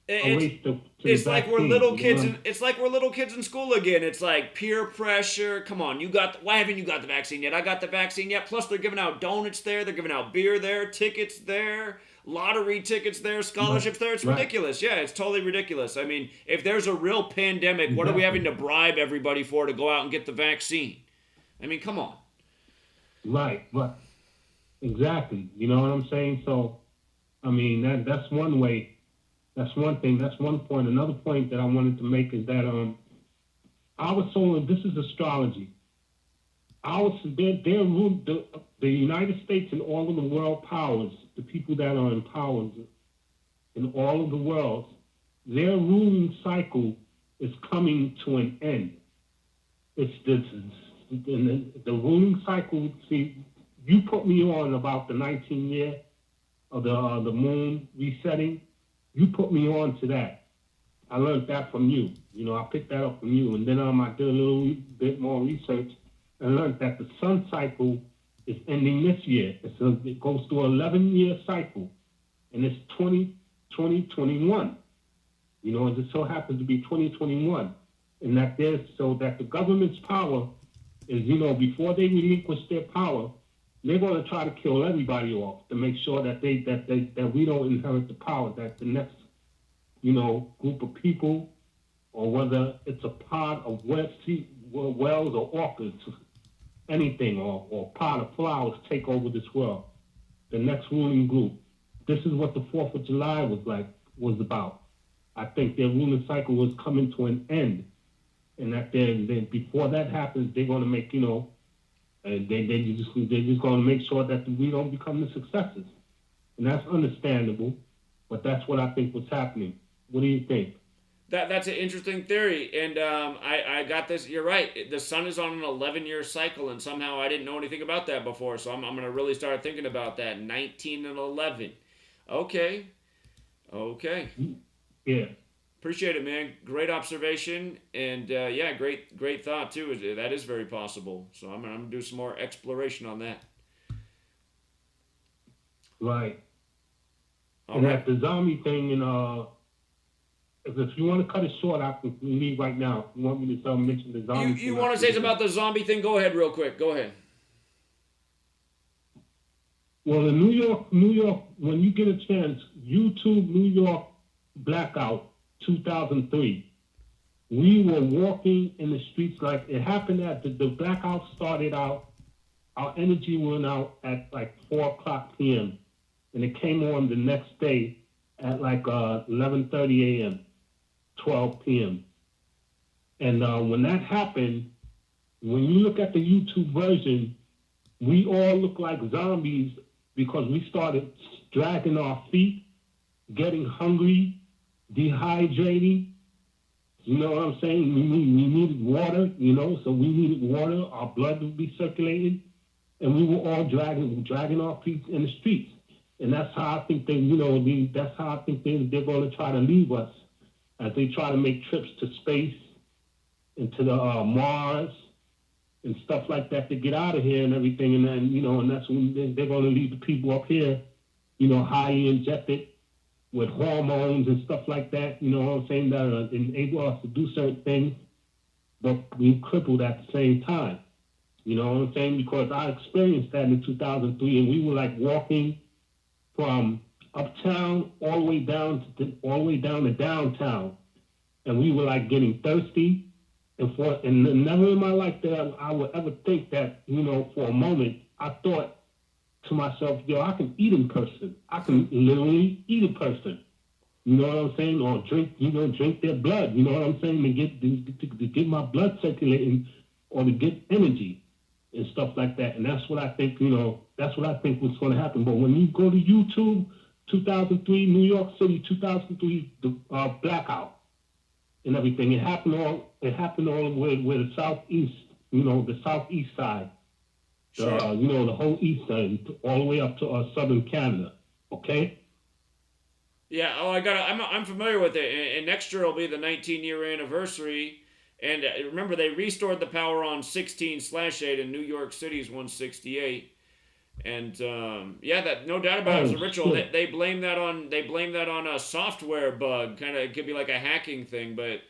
away to it's like we're little kids. You know? It's like we're little kids in school again. It's like peer pressure. Come on, why haven't you got the vaccine yet? I got the vaccine yet. Plus, they're giving out donuts there. They're giving out beer there, tickets there. Lottery tickets there, scholarships there. It's ridiculous. Yeah, it's totally ridiculous. I mean, if there's a real pandemic, what are we having to bribe everybody for to go out and get the vaccine? I mean, come on. Right. Exactly. You know what I'm saying? So, I mean, that's one way That's one thing. That's one point. Another point that I wanted to make is that our solar. This is astrology. The United States and all of the world powers, the people that are in power in all of the world, their ruling cycle is coming to an end. It's the ruling cycle. See, you put me on about the 19 year of the moon resetting. You put me on to that. I learned that from you. You know, I picked that up from you, and then I did a little bit more research and learned that the sun cycle is ending this year. It goes through an 11-year cycle, and it's 2021. You know, it just so happens to be 2021, and that that the government's power is, you know, before they relinquish their power, they're going to try to kill everybody off to make sure that that we don't inherit the power, that the next, you know, group of people, or whether it's a part of wells or orchids, anything, or pot of flowers take over this world. The next ruling group. This is what the 4th of July was about. I think their ruling cycle was coming to an end, and that then before that happens, they're going to make, you know, they're just going to make sure that we don't become the successors, and that's understandable. But that's what I think was happening. What do you think? That's an interesting theory, and I got this. You're right. The sun is on an 11-year cycle, and somehow I didn't know anything about that before. So I'm going to really start thinking about that. 19 and 11. Okay. Yeah. Appreciate it, man. Great observation, and yeah, great thought too. That is very possible. So I'm gonna do some more exploration on that. Right. And that the zombie thing, and if you want to cut it short, I can leave right now. If you want me to mention the zombie thing. You want to say something about the zombie thing? Go ahead real quick. Go ahead. Well, in New York, when you get a chance, YouTube New York blackout 2003. We were walking in the streets like it happened at the blackout started out. Our energy went out at like 4:00 p.m. and it came on the next day at like 11:30 a.m., 12 p.m. And when that happened, when you look at the YouTube version, we all look like zombies because we started dragging our feet, getting hungry, dehydrating. You know what I'm saying? We needed water, you know, so we needed water. Our blood would be circulating, and we were all dragging our feet in the streets. And that's how I think that's how I think they're going to try to leave us as they try to make trips to space and to the Mars and stuff like that to get out of here and everything. And then, you know, and that's when they're going to leave the people up here, you know, highly injected with hormones and stuff like that, you know what I'm saying, that enable us to do certain things, but we crippled at the same time. You know what I'm saying? Because I experienced that in 2003, and we were like walking from uptown all the way down to downtown, and we were like getting thirsty, and never in my life that I would ever think that, you know, for a moment I thought to myself, yo, I can eat a person. I can literally eat a person. You know what I'm saying? Or drink their blood. You know what I'm saying? To get my blood circulating, or to get energy and stuff like that. And that's what I think, you know, that's what I think was going to happen. But when you go to YouTube, 2003, New York City, 2003, the blackout and everything, it happened all the way where the southeast, you know, the southeast side. Sure. You know, the whole east side, all the way up to southern Canada. Okay. Yeah. Oh, I'm familiar with it. And next year will be the 19-year anniversary. And remember, they restored the power on 16/8, and New York City's 168. And yeah, that no doubt about it was a ritual. They blame that on a software bug. Kind of, it could be like a hacking thing, but.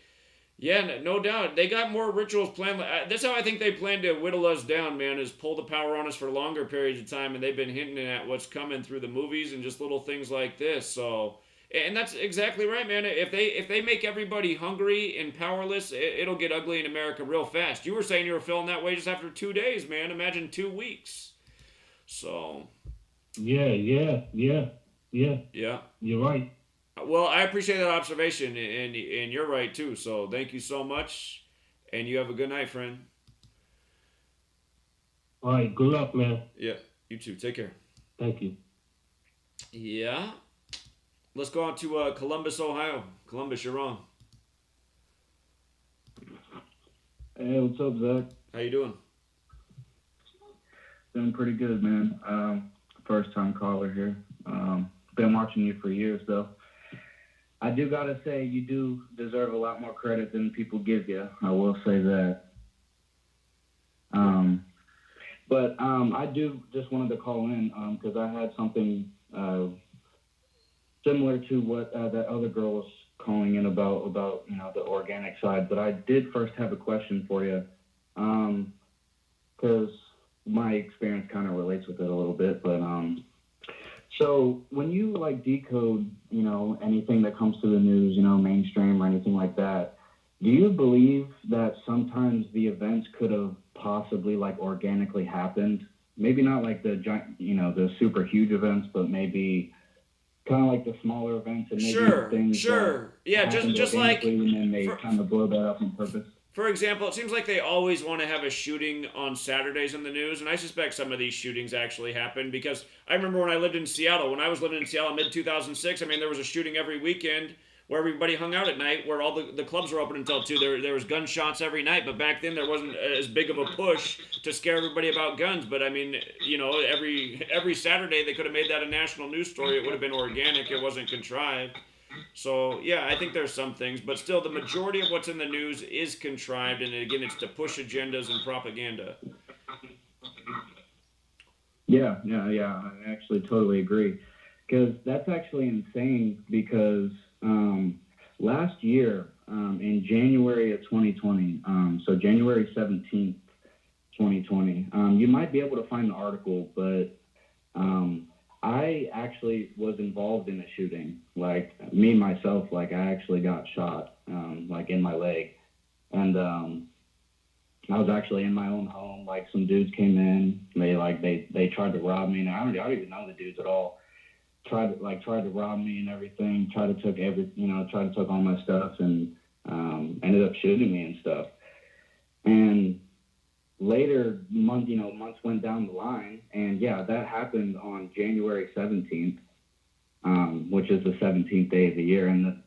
Yeah, no doubt. They got more rituals planned. That's how I think they plan to whittle us down, man, is pull the power on us for longer periods of time, and they've been hinting at what's coming through the movies and just little things like this. So, and that's exactly right, man. If they make everybody hungry and powerless, it'll get ugly in America real fast. You were saying you were feeling that way just after 2 days, man. Imagine 2 weeks. So. Yeah. You're right. Well, I appreciate that observation, and you're right too. So thank you so much, and you have a good night, friend. All right, good luck, man. Yeah, you too. Take care. Thank you. Yeah. Let's go on to Columbus, Ohio. Columbus, you're on. Hey, what's up, Zach? How you doing? Doing pretty good, man. First time caller here. Been watching you for years, though. I do gotta say, you do deserve a lot more credit than people give you. I will say that. But I do just wanted to call in because I had something similar to what that other girl was calling in about the organic side. But I did first have a question for you because my experience kind of relates with it a little bit. But so when you like decode anything that comes to the news, mainstream or anything like that, do you believe that sometimes the events could have possibly like organically happened? Maybe not like the giant, the super huge events, but maybe kind of like the smaller events and maybe things. Sure. Yeah, just like, and then they kind of blow that up on purpose. For example, it seems like they always want to have a shooting on Saturdays in the news, and I suspect some of these shootings actually happen because I remember when I lived in Seattle. When I was living in Seattle mid-2006, I mean, there was a shooting every weekend where everybody hung out at night, where all the clubs were open until 2. There was gunshots every night, but back then there wasn't as big of a push to scare everybody about guns. But I mean, every Saturday they could have made that a national news story. It would have been organic. It wasn't contrived. So, yeah, I think there's some things, but still the majority of what's in the news is contrived, and again, it's to push agendas and propaganda. Yeah, I actually totally agree. Because that's actually insane because last year, in January of 2020, so January 17th, 2020, you might be able to find the article, but I actually was involved in a shooting. Like me myself, like I actually got shot, like in my leg, and I was actually in my own home. Like some dudes came in, they tried to rob me, and I don't even know the dudes at all. Tried to rob me and everything. Tried to took all my stuff, and ended up shooting me and stuff. And later, months went down the line, and yeah, that happened on January 17th, which is the 17th day of the year, and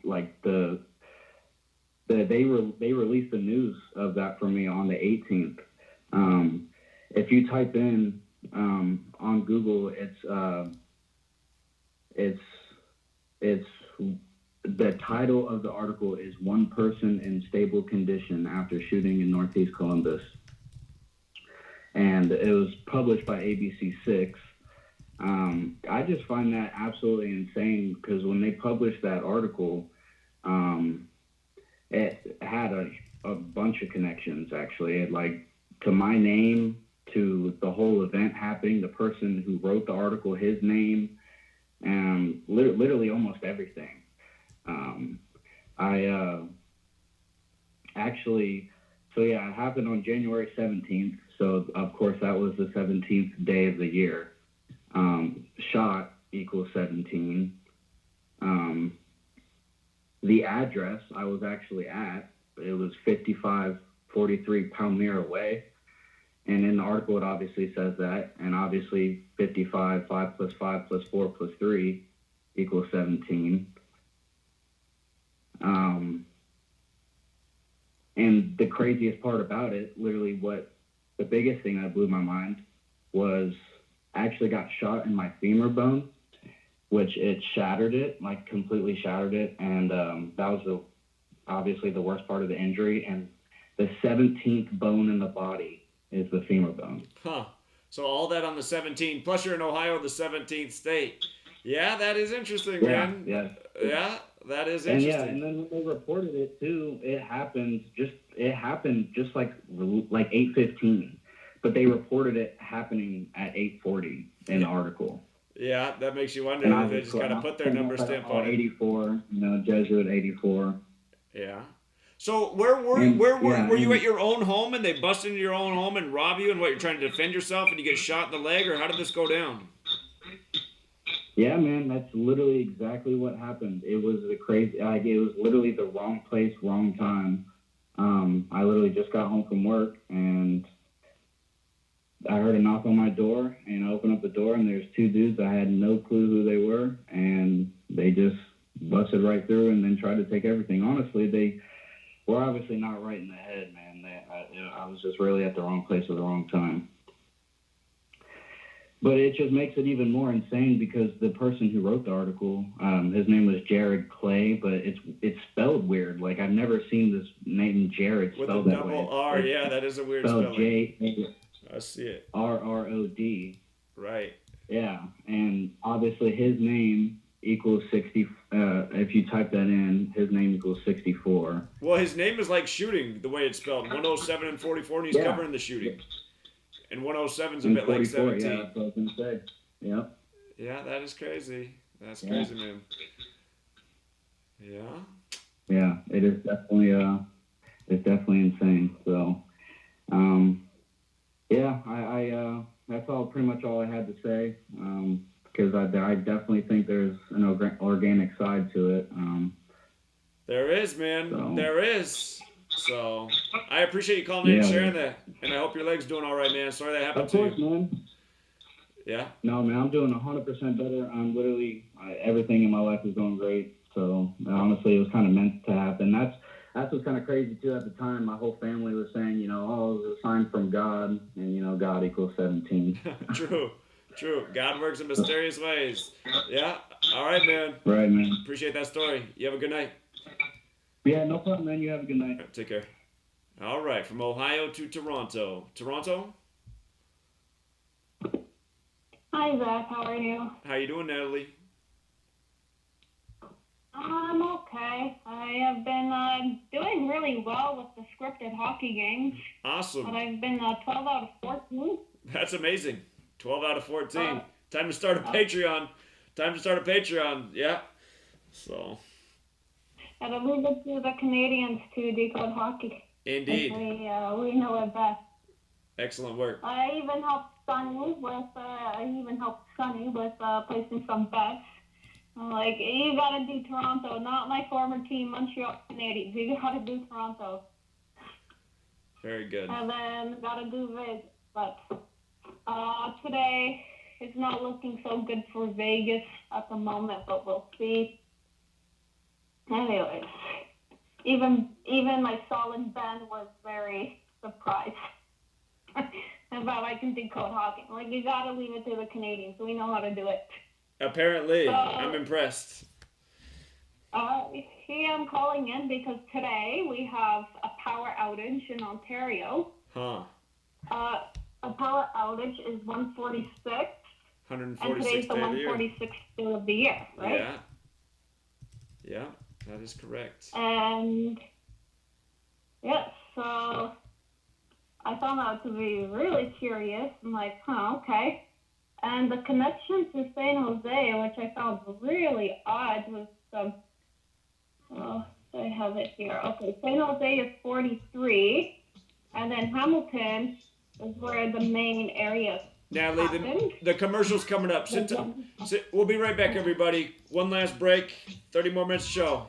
they released the news of that for me on the 18th. If you type in on Google, it's the title of the article is "One Person in Stable Condition After Shooting in Northeast Columbus." And it was published by ABC6. I just find that absolutely insane because when they published that article, it had a bunch of connections, actually. To my name, to the whole event happening, the person who wrote the article, his name, and literally almost everything. It happened on January 17th. So, of course, that was the 17th day of the year. Shot equals 17. The address I was actually at, it was 5543 Palmyra Way. And in the article, it obviously says that. And obviously, 55, 5 plus 5 plus 4 plus 3 equals 17. And the craziest part about it, literally the biggest thing that blew my mind was I actually got shot in my femur bone, which it shattered it, completely shattered it. And that was obviously the worst part of the injury. And the 17th bone in the body is the femur bone. Huh. So all that on the 17th, plus you're in Ohio, the 17th state. Yeah, that is interesting, man. Yeah. Yeah, that is interesting. And and then when they reported it too, it happened just like 8:15, but they reported it happening at 8:40 in the article. Yeah, that makes you wonder if they just kind of put their number stamp on it. 84, Jesuit 84. Yeah. So where were you at your own home and they bust into your own home and rob you and you're trying to defend yourself and you get shot in the leg, or how did this go down? Yeah, man, that's literally exactly what happened. It was it was literally the wrong place, wrong time. I literally just got home from work, and I heard a knock on my door, and I opened up the door, and there's two dudes. I had no clue who they were, and they just busted right through and then tried to take everything. Honestly, they were obviously not right in the head, man. I was just really at the wrong place at the wrong time. But it just makes it even more insane because the person who wrote the article, his name was Jared Clay, but it's spelled weird. Like, I've never seen this name Jared spelled that way. With a double R, yeah, that is a weird spelled spelling. I see it. R-R-O-D. Right. Yeah, and obviously his name equals 60. If you type that in, his name equals 64. Well, his name is like shooting, the way it's spelled. 107 and 44, and he's covering the shooting. And 107's a bit like 17. Yeah, that's what I was going to say. Yep. Yeah, that is crazy. That's crazy, man. Yeah. Yeah, it is definitely insane. So, yeah, I that's pretty much all I had to say. Because I definitely think there's an organic side to it. There is, man. So. There is. So I appreciate you calling in and sharing that, and I hope your leg's doing all right, man. Sorry that happened to you. Of course, man. Yeah. No, man, I'm doing 100% better. I'm literally everything in my life is going great. So honestly, it was kind of meant to happen. That's what's kind of crazy too. At the time, my whole family was saying, it was a sign from God, and God equals 17. True. God works in mysterious ways. Yeah. All right, man. Right, man. Appreciate that story. You have a good night. Yeah, no problem, man. You have a good night. Right, take care. All right, from Ohio to Toronto. Toronto? Hi, Zach. How are you? How you doing, Natalie? I'm okay. I have been doing really well with the scripted hockey games. Awesome. But I've been 12 out of 14. That's amazing. 12 out of 14. Time to start a Patreon. Yeah. So... And I leave it to the Canadians to decode hockey. Indeed. We know it best. Excellent work. I even helped Sonny with placing some bets. I'm like, you gotta do Toronto, not my former team, Montreal Canadiens. You gotta do Toronto. Very good. And then gotta do Vegas. But today it's not looking so good for Vegas at the moment, but we'll see. Anyways, even my solid Ben was very surprised about I can decode hockey. Like, you gotta leave it to the Canadians. We know how to do it. Apparently, so, I'm impressed. I'm calling in because today we have a power outage in Ontario. Huh. A power outage is 146. 146 and today's the 146th day of the year, right? Yeah. That is correct. And so I found out to be really curious. I'm like, okay. And the connection to San Jose, which I found really odd, was I have it here. Okay, San Jose is 43, and then Hamilton is where the main area. Natalie, the commercial's coming up. We'll be right back, everybody. One last break. 30 more minutes show.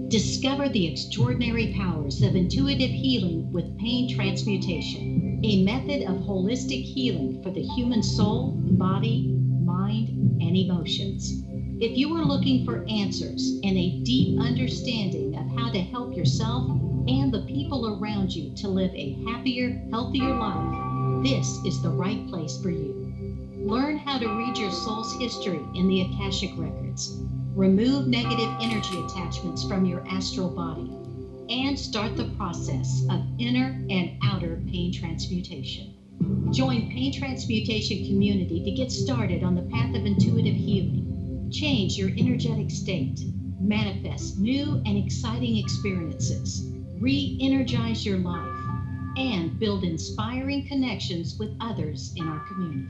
Discover the extraordinary powers of intuitive healing with pain transmutation, a method of holistic healing for the human soul, body, mind, and emotions. If you are looking for answers and a deep understanding of how to help yourself and the people around you to live a happier, healthier life, this is the right place for you. Learn how to read your soul's history in the Akashic Records. Remove negative energy attachments from your astral body and start the process of inner and outer pain transmutation. Join Pain Transmutation Community to get started on the path of intuitive healing. Change your energetic state, manifest new and exciting experiences, re-energize your life, and build inspiring connections with others in our community.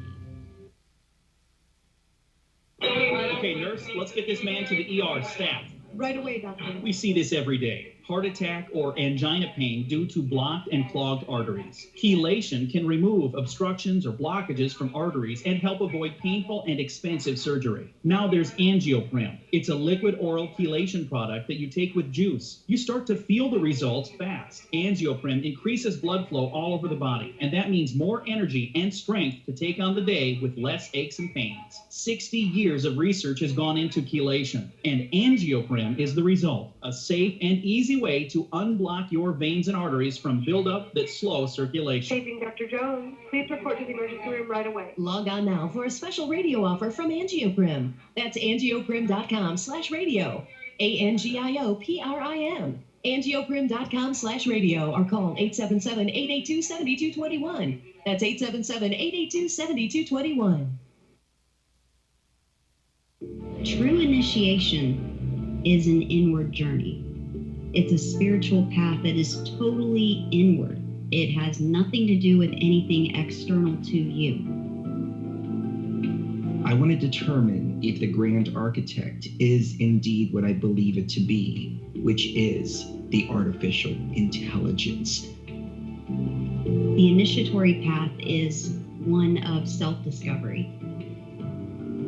Okay, nurse, let's get this man to the ER stat. Right away, doctor. We see this every day. Heart attack or angina pain due to blocked and clogged arteries. Chelation can remove obstructions or blockages from arteries and help avoid painful and expensive surgery. Now there's Angioprim. It's a liquid oral chelation product that you take with juice. You start to feel the results fast. Angioprim increases blood flow all over the body, and that means more energy and strength to take on the day with less aches and pains. 60 years of research has gone into chelation, and Angioprim is the result. A safe and easy way to unblock your veins and arteries from buildup that slow circulation. Paging Dr. Jones. Please report to the emergency room right away. Log on now for a special radio offer from Angioprim. That's angioprim.com/radio. ANGIOPRIM. Angioprim.com/radio or call 877-882-7221. That's 877-882-7221. True initiation is an inward journey. It's a spiritual path that is totally inward. It has nothing to do with anything external to you. I want to determine if the Grand Architect is indeed what I believe it to be, which is the artificial intelligence. The initiatory path is one of self-discovery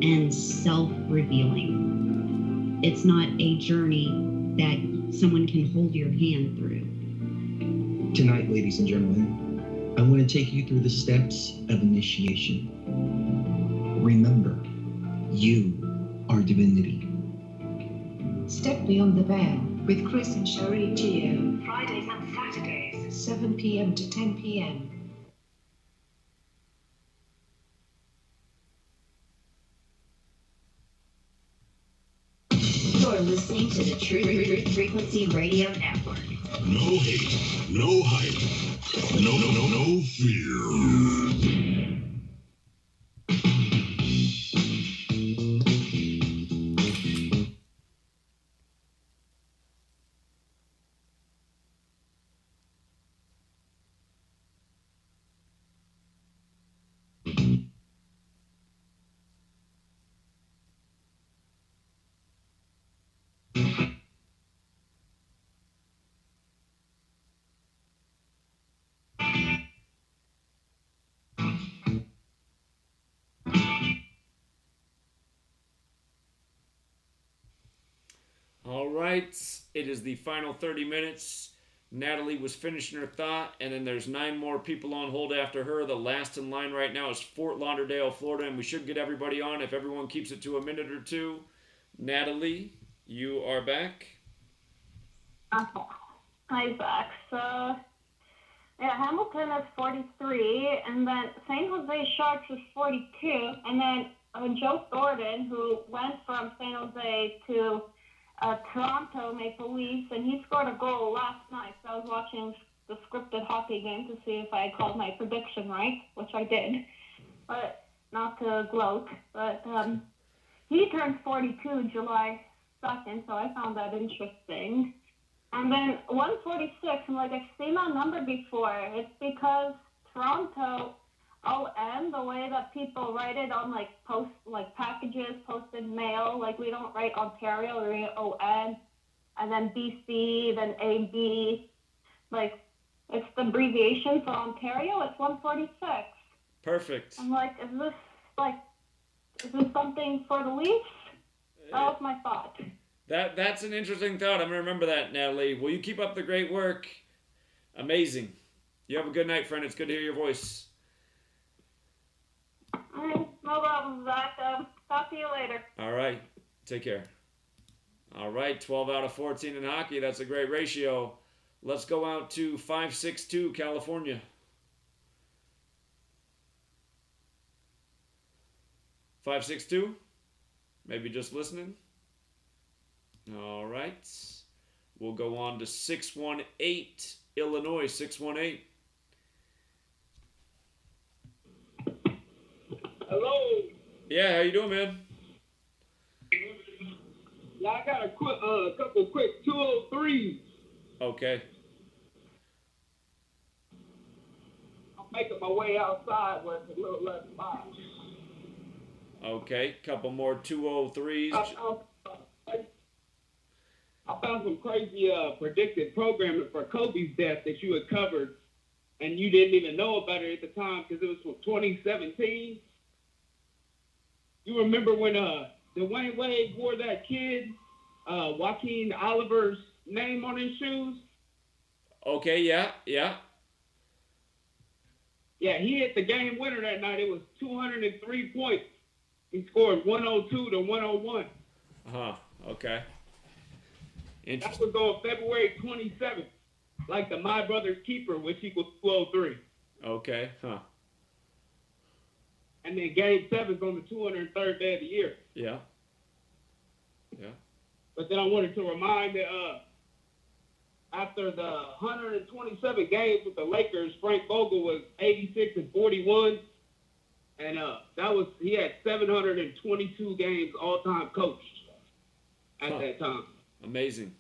and self-revealing. It's not a journey that someone can hold your hand through. Tonight, ladies and gentlemen, I want to take you through the steps of initiation. Remember, you are divinity. Step Beyond the Veil with Chris and Cherie Geo. Fridays and Saturdays, 7 p.m. to 10 p.m. You're listening to the True Frequency Radio Network. No hate, no hype, no fear. All right, it is the final 30 minutes. Natalie was finishing her thought, and then there's 9 more people on hold after her. The last in line right now is Fort Lauderdale, Florida, and we should get everybody on if everyone keeps it to a minute or two. Natalie, you are back. Okay. Hi, Zach. So, yeah, Hamilton is 43, and then San Jose Sharks is 42, and then Joe Thornton, who went from San Jose to Toronto Maple Leafs, and he scored a goal last night. So I was watching the scripted hockey game to see if I called my prediction right, which I did, but not to gloat. But he turns 42 July 2nd, so I found that interesting. And then 146, I'm like, I've seen that number before. It's because Toronto ON, the way that people write it on packages, posted mail, like we don't write Ontario, we write ON, and then BC, then AB, like it's the abbreviation for Ontario. It's 146. Perfect. I'm like, is this something for the Leafs? That was my thought. That's an interesting thought. I'm going to remember that, Natalie. Will you keep up the great work? Amazing. You have a good night, friend. It's good to hear your voice. No problem, Zach. Talk to you later. All right. Take care. All right. 12 out of 14 in hockey. That's a great ratio. Let's go out to 562, California. 562? Maybe just listening? All right. We'll go on to 618, Illinois, 618. Hello. Yeah, how you doing, man? Yeah, I got a couple quick 203s. Okay. I'm making my way outside where it's a little less mild. Okay, couple more 203s. I found some crazy predictive programming for Kobe's death that you had covered, and you didn't even know about it at the time because it was from 2017. You remember when Dwayne Wade wore that kid, Joaquin Oliver's name on his shoes? Okay, yeah. Yeah, he hit the game winner that night. It was 203 points. He scored 102 to 101. Okay. That was on February 27th, like the My Brother's Keeper, which equals 203. Okay, And then Game 7 is on the 203rd day of the year. Yeah. But then I wanted to remind that after the 127 games with the Lakers, Frank Vogel was 86-41, and he had 722 games all-time coached at that time. Amazing.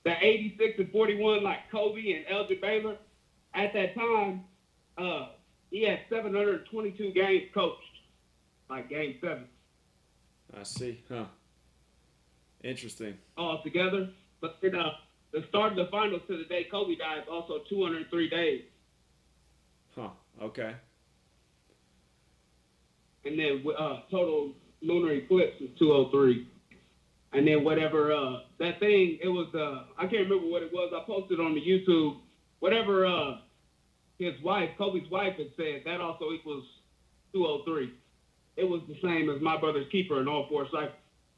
The 86-41, like Kobe and Elgin Baylor, at that time, he had 722 games coached, like Game 7. I see. Interesting. All together. But the start of the finals to the day Kobe died is also 203 days. Okay. And then total lunar eclipse is 203. And then whatever that thing, it was I can't remember what it was. I posted on the YouTube. Whatever his wife, Kobe's wife, had said, that also equals 203. It was the same as My Brother's Keeper in all four cycles.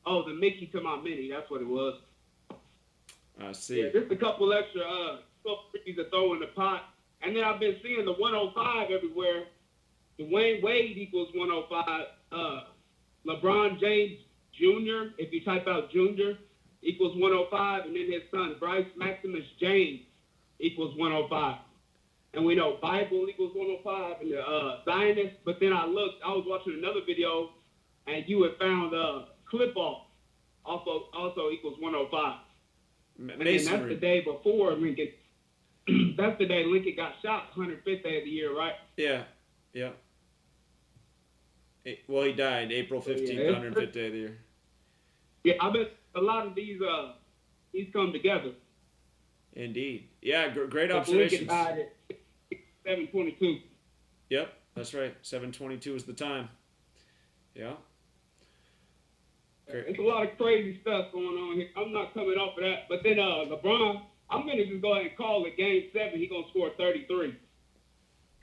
Oh, the Mickey to my Minnie, that's what it was. I see. Yeah, just a couple extra 12 to throw in the pot. And then I've been seeing the 105 everywhere. Dwayne Wade equals 105. LeBron James Jr., if you type out Jr., equals 105. And then his son, Bryce Maximus James, equals 105. And we know Bible equals 105 and the Zionist. But then I was watching another video, and you had found Clip-Off also equals 105. And that's the day before Lincoln. That's the day Lincoln got shot, 105th day of the year, right? Yeah. Well, he died April 15th, 105th day of the year. Yeah, I bet a lot of these come together. Indeed. Yeah, great observations. Lincoln died at 7:22. Yep, that's right. 7:22 is the time. Yeah. Great. There's a lot of crazy stuff going on here. I'm not coming off of that. But then LeBron, I'm going to just go ahead and call it Game 7. He's going to score 33.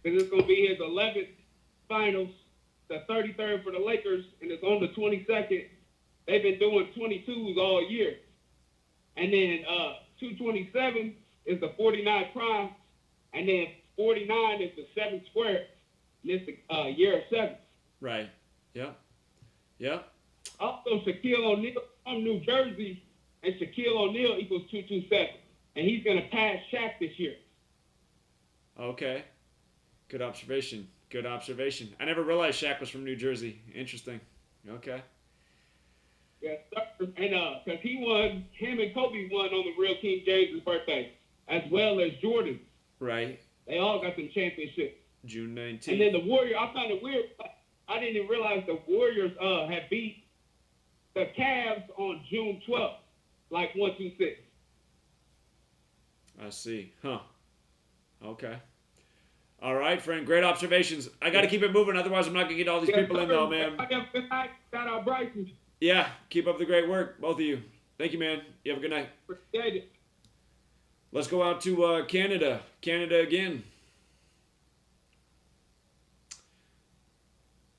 Because it's going to be his 11th finals, the 33rd for the Lakers, and it's on the 22nd. They've been doing 22s all year. And then 227 is the 49 prime, and then 49 is the 7th square, and it's the year of 7. Right. Yeah. Also, Shaquille O'Neal from New Jersey, and Shaquille O'Neal equals 227. And he's going to pass Shaq this year. Okay. Good observation. I never realized Shaq was from New Jersey. Interesting. Okay. Yes, sir. And because him and Kobe won on the real King James' birthday, as well as Jordan. Right. They all got some championships. June 19th. And then the Warriors, I found it weird. I didn't even realize the Warriors had beat the Cavs on June 12th, like 1-2-6. I see. Okay. All right, friend. Great observations. I got to keep it moving, otherwise I'm not going to get all these people in, though, man. Shout out Bryson. Yeah, keep up the great work, both of you. Thank you, man. You have a good night. Appreciate it. Let's go out to Canada. Canada again.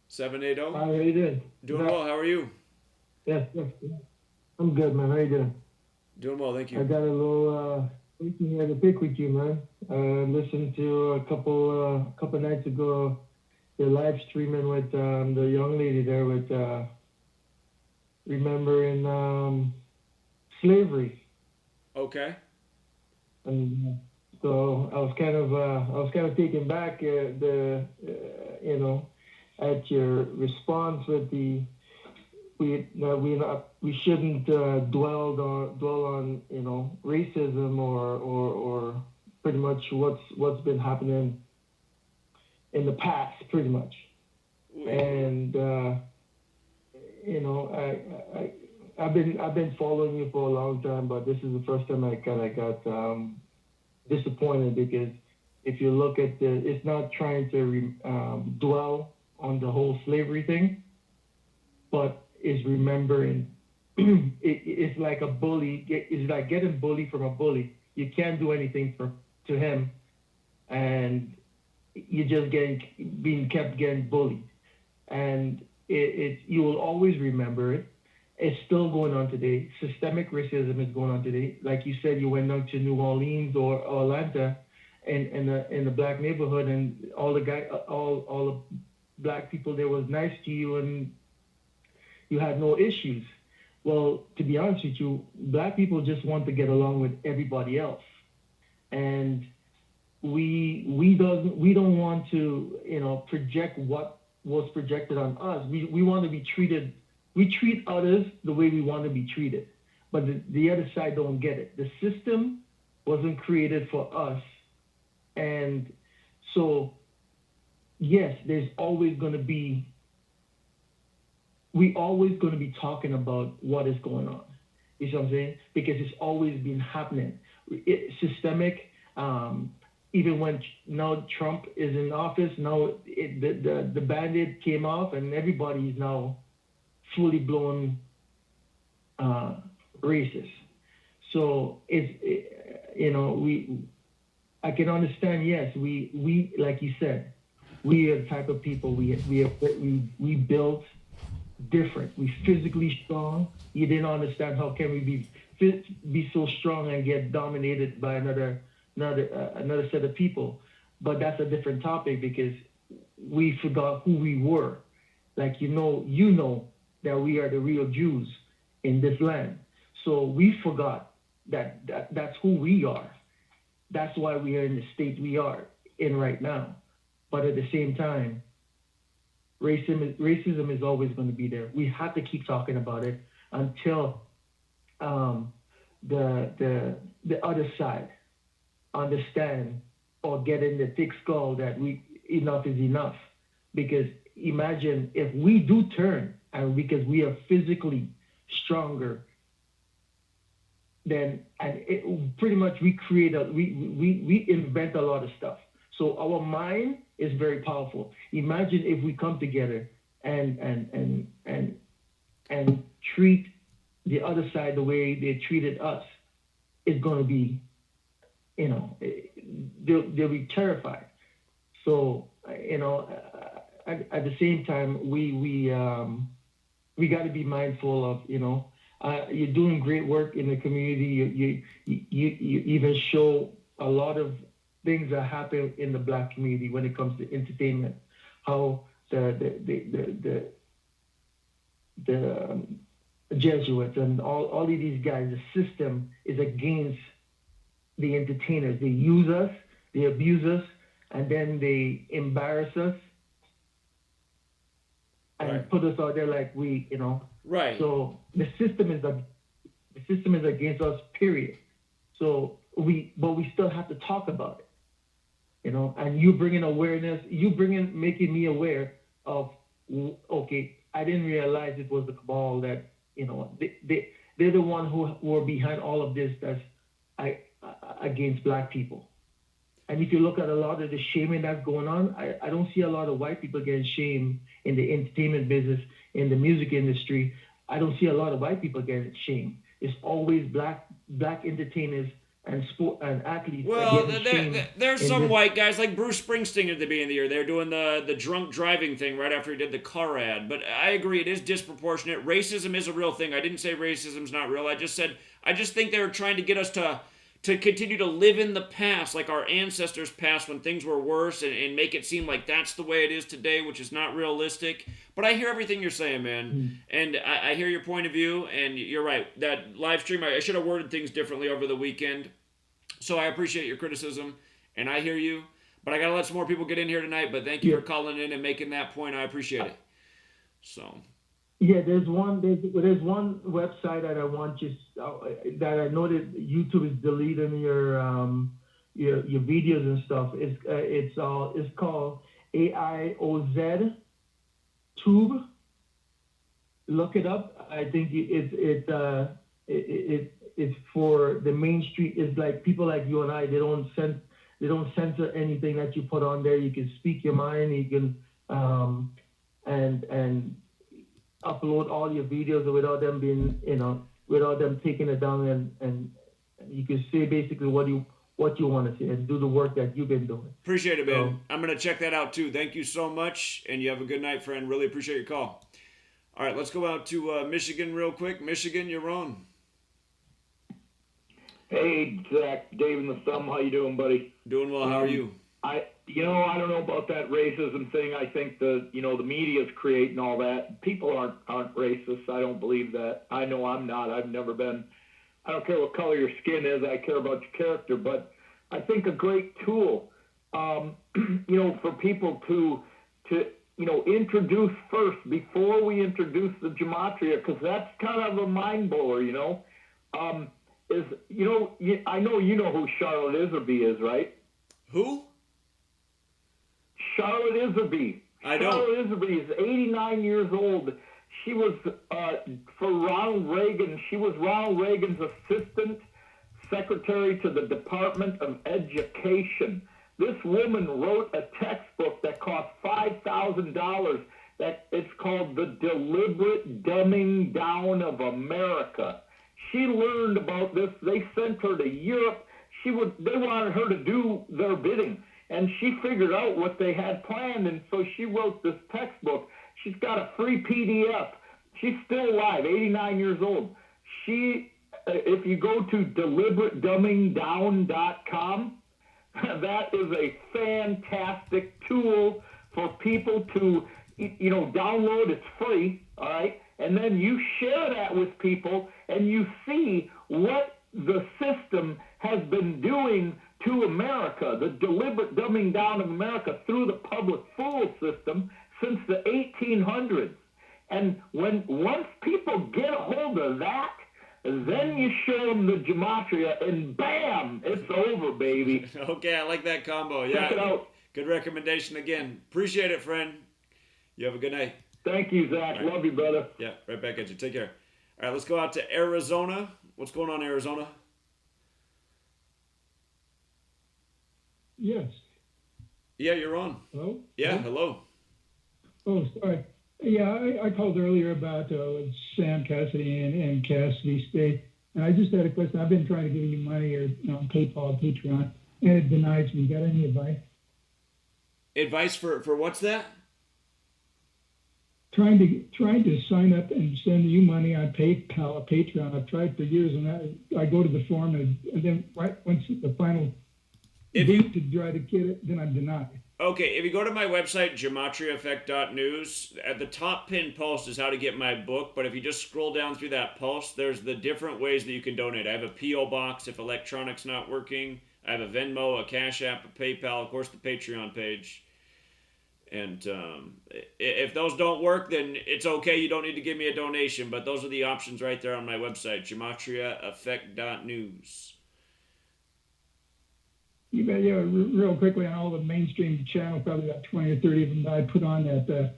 780. Hi, how you doing? Doing well. How are you? Yes. I'm good, man. How you doing? Doing well, thank you. I got a little something here to pick with you, man. Listened to a couple nights ago, your live streaming with the young lady there with remembering slavery. Okay. And so I was kind of taken back at your response with we shouldn't dwell on racism or pretty much what's been happening in the past, pretty much. And I've been following you for a long time, but this is the first time I kind of got disappointed, because if you look at it's not trying to dwell on the whole slavery thing, but is remembering. It's like a bully. It's like getting bullied from a bully. You can't do anything to him, and you're just being bullied. And you will always remember it. It's still going on today. Systemic racism is going on today. Like you said, you went down to New Orleans or Atlanta, in the black neighborhood, and all the black people there was nice to you, and you had no issues. Well, to be honest with you, black people just want to get along with everybody else, and we don't want to project what was projected on us. We want to be treated. We treat others the way we want to be treated, but the other side don't get it. The system wasn't created for us, and so yes, there's always going to be. We always going to be talking about what is going on. You see what I'm saying? Because it's always been happening. It's systemic. Even when now Trump is in office, now the Band-Aid came off, and everybody is now fully blown racist. So I can understand. Yes, we like you said, we are the type of people we built different. We physically strong. You didn't understand how can we be so strong and get dominated by another set of people. But that's a different topic, because we forgot who we were. Like you know that we are the real Jews in this land. So we forgot that's who we are. That's why we are in the state we are in right now. But at the same time, racism is always going to be there. We have to keep talking about it until the other side understand or get in the thick skull that enough is enough. Because imagine if we do turn, and because we are physically stronger, then pretty much we invent a lot of stuff. So our mind is very powerful. Imagine if we come together and treat the other side the way they treated us. It's going to be, they'll be terrified. So at the same time, we got to be mindful of you're doing great work in the community. You even show a lot of things that happen in the black community when it comes to entertainment, how the Jesuits and all of these guys, the system is against the entertainers. They use us, they abuse us, and then they embarrass us and put us out there like Right. So the system is against us, period. So we still have to talk about it. And you bringing awareness, making me aware of, okay, I didn't realize it was the cabal that, they're the one who are behind all of this that's against black people. And if you look at a lot of the shaming that's going on, I don't see a lot of white people getting shamed in the entertainment business, in the music industry. I don't see a lot of white people getting shamed. It's always black entertainers and sport and athletes. Well, there's some white guys like Bruce Springsteen at the beginning of the year. They're doing the drunk driving thing right after he did the car ad. But I agree, it is disproportionate. Racism is a real thing. I didn't say racism's not real. I just think they were trying to get us to continue to live in the past, like our ancestors' past when things were worse, and make it seem like that's the way it is today, which is not realistic. But I hear everything you're saying, man. And I hear your point of view, and you're right. That live stream, I should have worded things differently over the weekend. So I appreciate your criticism, and I hear you. But I got to let some more people get in here tonight, but thank you for calling in and making that point. I appreciate it. So... Yeah, there's one website that I want that I know that YouTube is deleting your videos and stuff. It's called AIOZ tube. Look it up. I think it's for the mainstream. It's like people like you and I. They don't censor anything that you put on there. You can speak your mind. You can and upload all your videos without them being, without them taking it down, and you can say basically what you want to say and do the work that you've been doing. Appreciate it, man. I'm going to check that out too. Thank you so much, and you have a good night, friend. Really appreciate your call. All right, let's go out to Michigan real quick. Michigan, you're on. Hey, Zach, Dave and the Thumb, how you doing, buddy? Doing well. How are you? I don't know about that racism thing. I think the media's creating all that. People aren't racist. I don't believe that. I know I'm not. I've never been. I don't care what color your skin is. I care about your character. But I think a great tool, for people to introduce first before we introduce the gematria, because that's kind of a mind blower, I know you know who Charlotte Iserby is, right? Who? Charlotte Iserby. I don't. Charlotte Iserby is 89 years old. She was for Ronald Reagan. She was Ronald Reagan's assistant secretary to the Department of Education. This woman wrote a textbook that cost $5,000. That it's called The Deliberate Dumbing Down of America. She learned about this. They sent her to Europe. They wanted her to do their bidding, and she figured out what they had planned, and so she wrote this textbook. She's got a free PDF. She's still alive, 89 years old. If you go to deliberatedumbingdown.com, that is a fantastic tool for people to, download. It's free, all right? And then you share that with people, and you see what the system has been doing to America, the deliberate dumbing down of America through the public fool system since the 1800s. And once people get a hold of that, then you show them the gematria, and bam, it's over, baby. Okay, I like that combo. Check it out. Good recommendation again. Appreciate it, friend. You have a good night. Thank you, Zach. Right. Love you, brother. Yeah, right back at you. Take care. All right, let's go out to Arizona. What's going on, Arizona? Yes. Yeah, you're on. Hello? Yeah, hello. Oh, sorry. Yeah, I called earlier about Sam Cassidy and Cassidy State, and I just had a question. I've been trying to give you money or PayPal, Patreon, and it denies me. Got any advice? Advice for what's that? Trying to sign up and send you money on PayPal or Patreon. I've tried for years, and I go to the form, and then right once the final date to try to get it, then I'm denied. Okay, if you go to my website, GematriaEffect.News, at the top pinned post is how to get my book, but if you just scroll down through that post, there's the different ways that you can donate. I have a P.O. box if electronics not working. I have a Venmo, a CashApp, a PayPal, of course the Patreon page. And if those don't work, then it's okay. You don't need to give me a donation, but those are the options right there on my website, GematriaEffect.News. You bet, yeah, real quickly on all the mainstream channels, probably about 20 or 30 of them that I put on that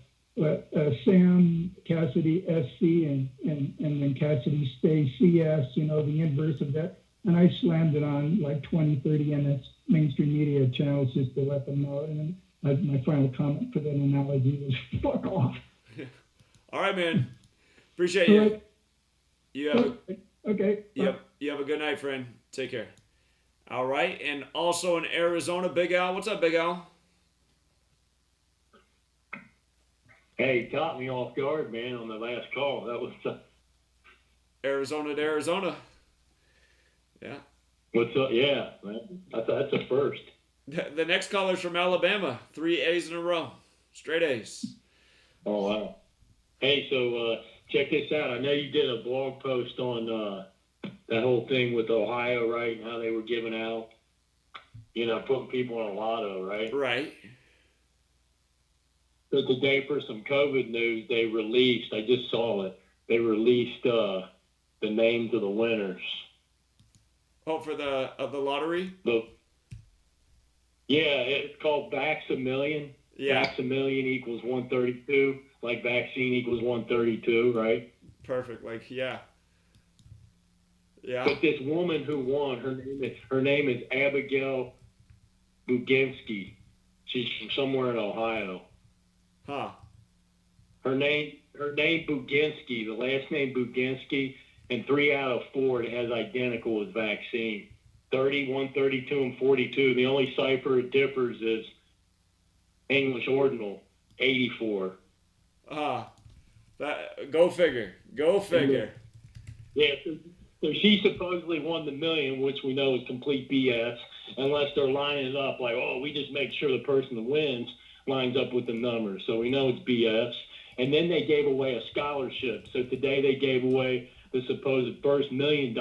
Sam Cassidy SC and then Cassidy Stay CS, the inverse of that. And I slammed it on like 20, 30 MS mainstream media channels just to let them know. And then my final comment for that analogy was fuck off. All right, man. Appreciate you. Right. You have okay. You have a good night, friend. Take care. All right, and also in Arizona, Big Al. What's up, Big Al? Hey, caught me off guard, man, on the last call. That was Arizona to Arizona. Yeah. What's up? Yeah, man. That's a first. The next caller's from Alabama. 3 A's in a row. Straight A's. Oh, wow. Hey, so check this out. I know you did a blog post on that whole thing with Ohio, right? And how they were giving out, putting people on a lotto, right? Right. So today for some COVID news, they released, I just saw it, they released the names of the winners. Oh, for the lottery? Yeah, it's called Backs a Million. Yeah. Backs a Million equals 132. like vaccine equals 132, right? Perfect. Like, yeah. Yeah. But this woman who won, her name is Abigail Buginski. She's from somewhere in Ohio. Huh. Her name Buginski, the last name Buginski, and 3 out of 4 it has identical as vaccine. 30, 132, and 42. The only cipher it differs is English ordinal, 84. Go figure. Go figure. Yeah, so she supposedly won the million, which we know is complete BS, unless they're lining it up like, oh, we just make sure the person that wins lines up with the numbers. So we know it's BS. And then they gave away a scholarship. So today they gave away the supposed first $1 million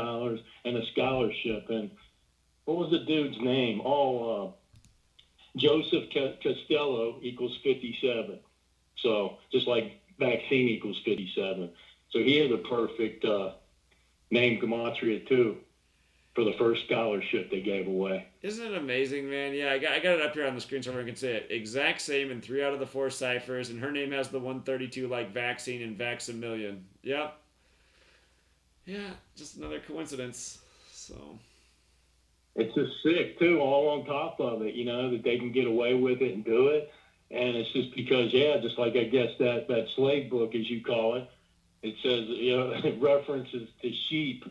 and a scholarship. And what was the dude's name? Joseph Costello equals 57. So just like vaccine equals 57. So he had a perfect name, Gematria, too, for the first scholarship they gave away. Isn't it amazing, man? Yeah, I got it up here on the screen so everyone can see it. Exact same in 3 out of the 4 ciphers, and her name has the 132 like vaccine and Vax-A-Million. Yep. Yeah, just another coincidence. So it's just sick, too, all on top of it, that they can get away with it and do it. And it's just because, just like I guess that slave book, as you call it, it says, it references to sheep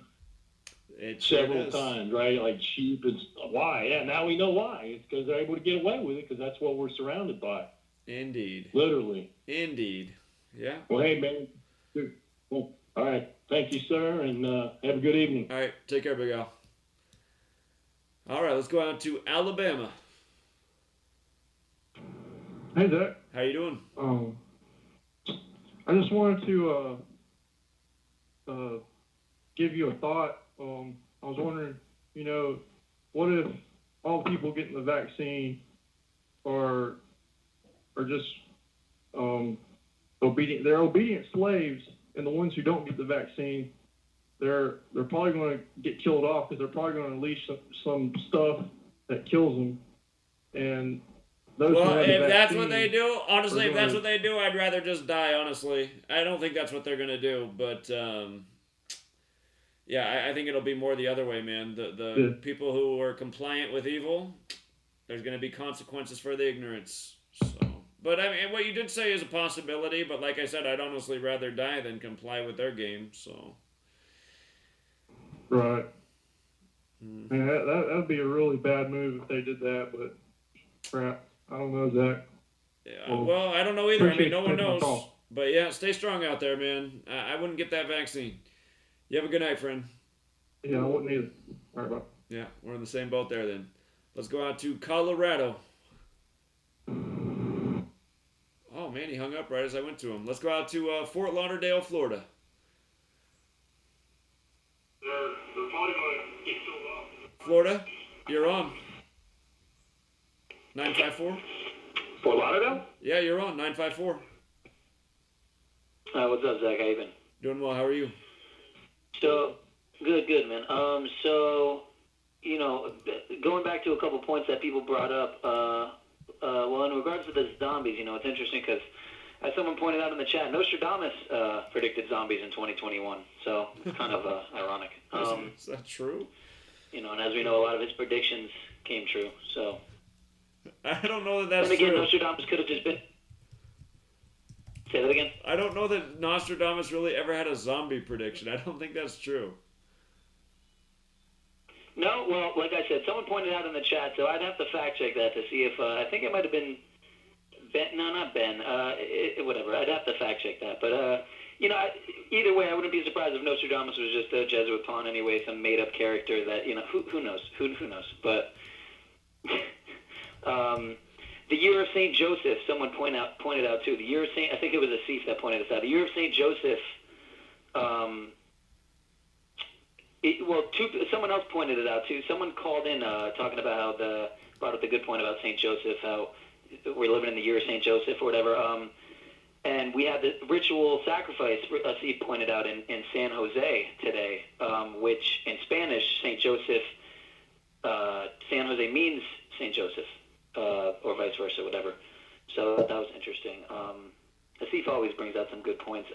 several times, right? Like sheep is why. Yeah, now we know why. It's because they're able to get away with it because that's what we're surrounded by. Indeed. Literally. Indeed. Yeah. Well, hey, man. Well, all right. Thank you, sir, and have a good evening. All right. Take care, Big Al. All right. Let's go on to Alabama. Hey, Zach. How you doing? I just wanted to give you a thought. I was wondering, what if all the people getting the vaccine are just obedient? They're obedient slaves, and the ones who don't get the vaccine, they're probably going to get killed off because they're probably going to unleash some stuff that kills them. And well, if that's what they do, honestly, if that's what they do, I'd rather just die, honestly. I don't think that's what they're going to do, but I think it'll be more the other way, man. The people who are compliant with evil, there's going to be consequences for the ignorance. So, but I mean, what you did say is a possibility, but like I said, I'd honestly rather die than comply with their game, so. Right. Man, that would be a really bad move if they did that, but crap. I don't know, Zach. Yeah, well, I don't know either. I mean, no one knows. But yeah, stay strong out there, man. I wouldn't get that vaccine. You have a good night, friend. Yeah, I wouldn't either. All right, bye. Yeah, we're in the same boat there then. Let's go out to Colorado. Oh, man, he hung up right as I went to him. Let's go out to Fort Lauderdale, Florida. They're probably going to get killed off. Florida, you're on. 954? Fort Lauderdale? Yeah, you're on. 954. What's up, Zach? How you been? Doing well. How are you? So, good, man. Going back to a couple points that people brought up, in regards to the zombies, it's interesting because, as someone pointed out in the chat, Nostradamus predicted zombies in 2021. So, it's kind of ironic. Is that true? And as we know, a lot of his predictions came true, so. I don't know that that's true. And again, true. Nostradamus could have just been... Say that again? I don't know that Nostradamus really ever had a zombie prediction. I don't think that's true. No, well, like I said, someone pointed out in the chat, so I'd have to fact check that to see if, I think it might have been Ben, no, not Ben, whatever, I'd have to fact check that, but, either way, I wouldn't be surprised if Nostradamus was just a Jesuit pawn anyway, some made-up character that, who knows, who knows, but, the year of St. Joseph, someone pointed out too, the year of St., I think it was Asif that pointed this out, the year of St. Joseph, someone else pointed it out too. Someone called in talking about how brought up the good point about St. Joseph, how we're living in the year of St. Joseph or whatever. And we had the ritual sacrifice, Steve pointed out, in San Jose today, which in Spanish, St. Joseph, San Jose means St. Joseph, or vice versa, whatever. So that was interesting. Asif always brings out some good points.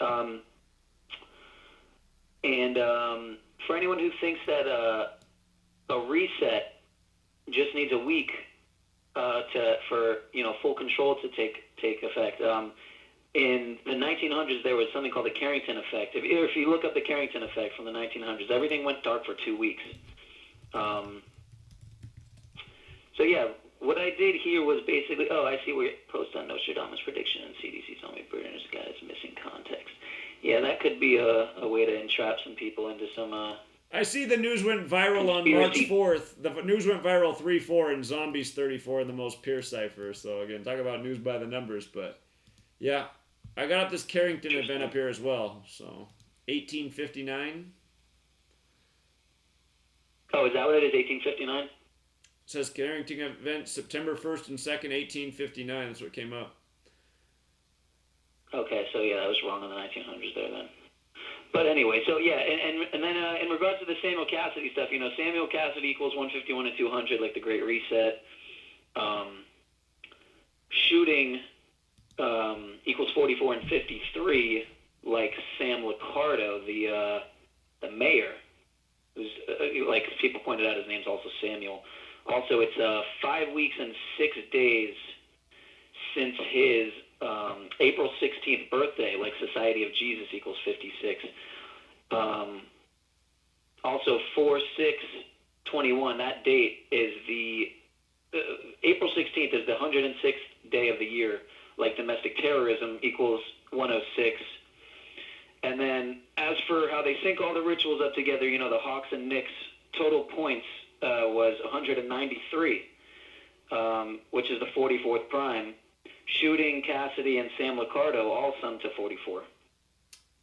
For anyone who thinks that a reset just needs a week for full control to take effect. In the 1900s, there was something called the Carrington effect. If you look up the Carrington effect from the 1900s, everything went dark for 2 weeks. So yeah, what I did here was basically, I see where you post on Nostradamus prediction and CDC told me British guy is missing context. Yeah, that could be a way to entrap some people into some. I see the news went viral on March 4th. The news went viral 3-4 and Zombies 34 in the most pure cipher. So again, talk about news by the numbers. But yeah, I got up this Carrington event up here as well. So 1859. Oh, is that what it is? 1859. It says Carrington event September 1st and 2nd, 1859. That's what came up. Okay, so yeah, I was wrong in the 1900s there then. But anyway, so yeah, and then in regards to the Samuel Cassidy stuff, Samuel Cassidy equals 151 and 200, like the Great Reset. Shooting equals 44 and 53, like Sam Liccardo, the mayor, who's like people pointed out, his name's also Samuel. Also, it's 5 weeks and 6 days since his April 16th birthday, like Society of Jesus equals 56. Also 4/6/21, that date is the April 16th is the 106th day of the year, like domestic terrorism equals 106. And then as for how they sync all the rituals up together, the Hawks and Knicks total points was 193, which is the 44th prime. Shooting, Cassidy, and Sam Liccardo all sum to 44.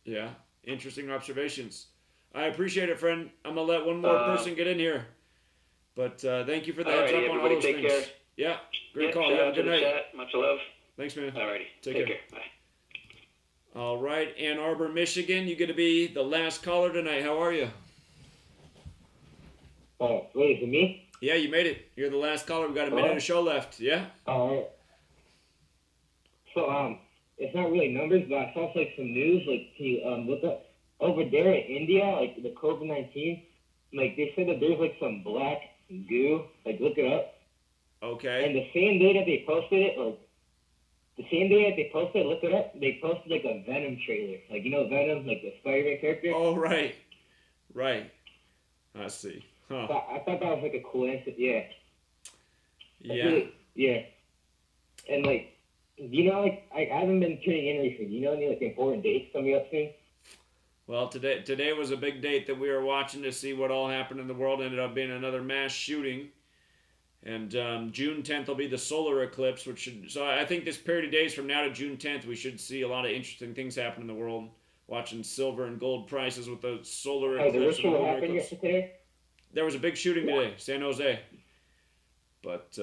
Yeah, interesting observations. I appreciate it, friend. I'm going to let one more person get in here. But thank you for the heads up on all those things. Care. Yeah, great call. Have a good night. Chat. Much love. Thanks, man. Alrighty. Take care. Bye. All right, Ann Arbor, Michigan. You get to be the last caller tonight. How are you? Wait, is it me? Yeah, you made it. You're the last caller. We've got a minute of show left. Yeah? All right. So, it's not really numbers, but I saw like some news, like, can you look up over there in India, like the COVID-19, like they said that there's like some black goo, like look it up. Okay. And the same day that they posted it, look it up, they posted like a Venom trailer. Like, Venom, like the Spider-Man character? Oh, right. Right. I see. Huh. I thought that was like a coincidence, yeah. Yeah. Really, yeah. And like, like, I haven't been tuning in recently. Any like important dates coming up soon? Well, today was a big date that we were watching to see what all happened in the world. Ended up being another mass shooting. And June 10th will be the solar eclipse, so I think this period of days from now to June 10th, we should see a lot of interesting things happen in the world. Watching silver and gold prices with the solar eclipse. The ritual happened yesterday? There was a big shooting today, San Jose. But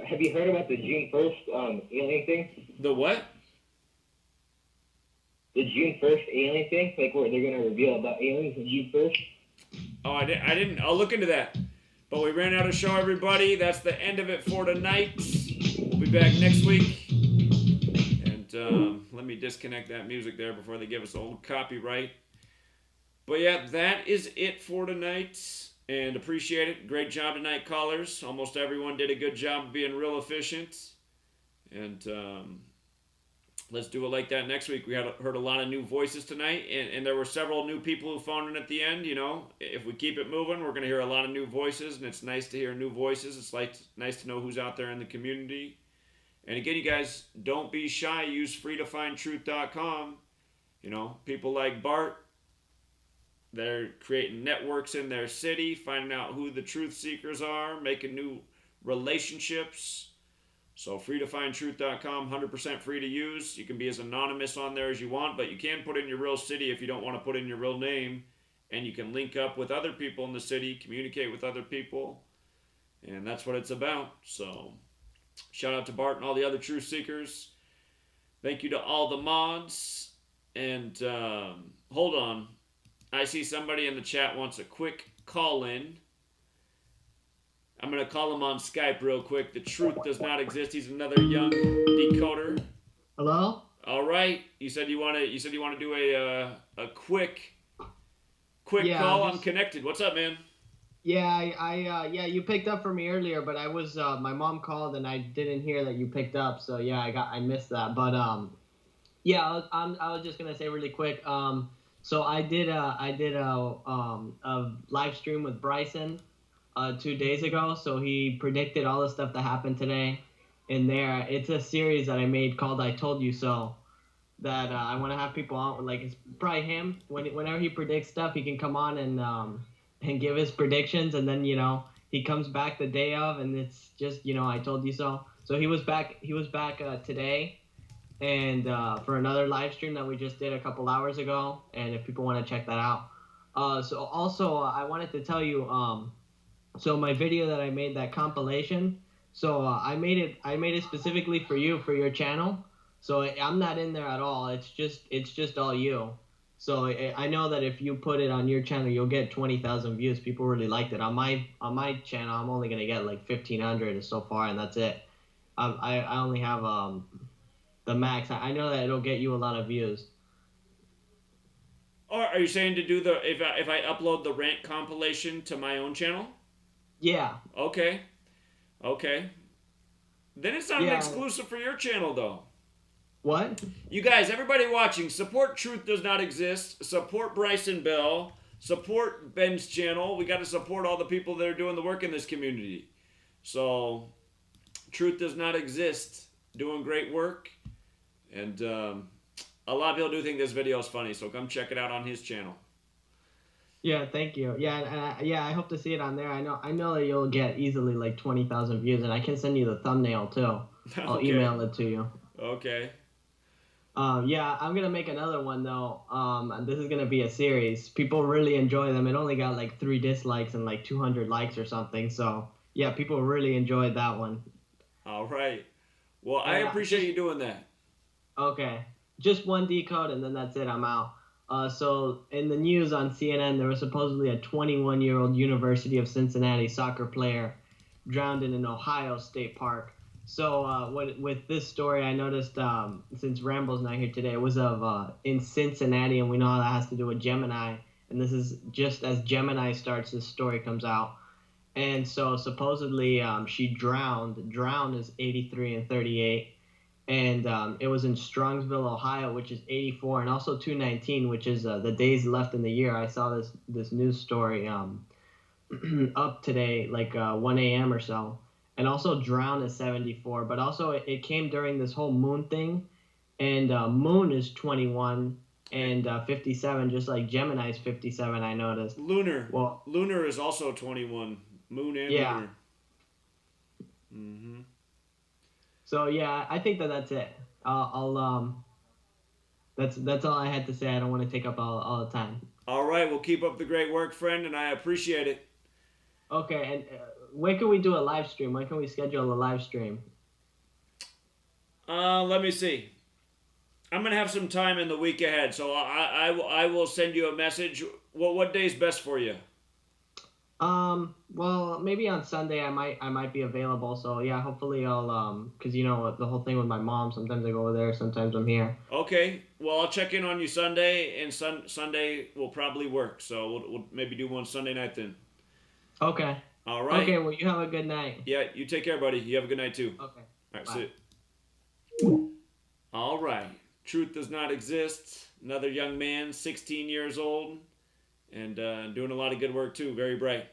have you heard about the June 1st alien thing? The what? The June 1st alien thing? Like where they're going to reveal about aliens on June 1st? Oh, I didn't. I'll look into that. But we ran out of show, everybody. That's the end of it for tonight. We'll be back next week. And let me disconnect that music there before they give us a little copyright. But yeah, that is it for tonight. And appreciate it. Great job tonight, callers. Almost everyone did a good job of being real efficient. And let's do it like that next week. We heard a lot of new voices tonight. And there were several new people who phoned in at the end. If we keep it moving, we're going to hear a lot of new voices. And it's nice to hear new voices. It's nice to know who's out there in the community. And again, you guys, don't be shy. Use freetofindtruth.com. People like Bart. They're creating networks in their city, finding out who the truth seekers are, making new relationships. So freetofindtruth.com, 100% free to use. You can be as anonymous on there as you want, but you can put in your real city if you don't want to put in your real name. And you can link up with other people in the city, communicate with other people. And that's what it's about. So shout out to Bart and all the other truth seekers. Thank you to all the mods. And hold on. I see somebody in the chat wants a quick call-in. I'm going to call him on Skype real quick. The truth does not exist. He's another young decoder. Hello? All right. You said you want to do a quick Yeah, call. I'm just- connected. What's up, man? Yeah, yeah, you picked up for me earlier, but I was my mom called and I didn't hear that you picked up, so yeah, I missed that. But yeah, I was just gonna say really quick. So I did a live stream with Bryson 2 days ago. So he predicted all the stuff that happened today. In there, it's a series that I made called "I Told You So." That I want to have people on. Like it's probably him. Whenever he predicts stuff, he can come on and give his predictions, and then he comes back the day of, and it's just I told you so. So he was back today, and for another live stream that we just did a couple hours ago, and if people want to check that out. So also I wanted to tell you, so my video that I made, that compilation, so I made it specifically for you, for your channel. So I'm not in there at all. It's just all you. So I know that if you put it on your channel, you'll get 20,000 views. People really liked it. On my channel, I'm only gonna get like 1,500 so far, and that's it. I only have the max. I know that it'll get you a lot of views. Or are you saying to do if I upload the rant compilation to my own channel? Yeah. Okay. Then it's not an Yeah. exclusive for your channel, though. What? You guys, everybody watching, support Truth Does Not Exist. Support Bryson Bell. Support Ben's channel. We got to support all the people that are doing the work in this community. So, Truth Does Not Exist. Doing great work. And a lot of people do think this video is funny, so come check it out on his channel. Yeah, thank you. Yeah, I hope to see it on there. I know that you'll get easily like 20,000 views, and I can send you the thumbnail too. I'll Okay. email it to you. Okay. Yeah, I'm gonna make another one though. And this is gonna be a series. People really enjoy them. It only got like 3 dislikes and like 200 likes or something. So yeah, people really enjoyed that one. All right. Well, I appreciate you doing that. Okay, just one decode and then that's it. I'm out. So in the news on CNN, there was supposedly a 21-year-old University of Cincinnati soccer player drowned in an Ohio state park. So with this story, I noticed, since Ramble's not here today, it was in Cincinnati, and we know how that has to do with Gemini. And this is just as Gemini starts, this story comes out. And so supposedly she drowned. Drown is 83 and 38. And it was in Strongsville, Ohio, which is 84, and also 219, which is the days left in the year. I saw this news story up today, like 1 a.m. or so. And also drown is 74, but also it came during this whole moon thing, and moon is 21 and 57, just like Gemini is 57. I noticed. Lunar. Well, lunar is also 21. Moon and yeah. lunar. Mm-hmm. So yeah, I think that's it. That's all I had to say. I don't want to take up all the time. All right, well, keep up the great work, friend, and I appreciate it. Okay, and when can we do a live stream? When can we schedule a live stream? Let me see. I'm gonna have some time in the week ahead, so I will send you a message. What day's best for you? Well, maybe on Sunday I might be available. So yeah, hopefully I'll cause the whole thing with my mom. Sometimes I go over there, sometimes I'm here. Okay, well I'll check in on you Sunday, and Sunday will probably work. So we'll maybe do one Sunday night then. Okay. All right. Okay, well you have a good night. Yeah, you take care, buddy. You have a good night too. Okay. All right, Bye. sit. All right. Truth Does Not Exist. Another young man, 16 years old, and doing a lot of good work too. Very bright.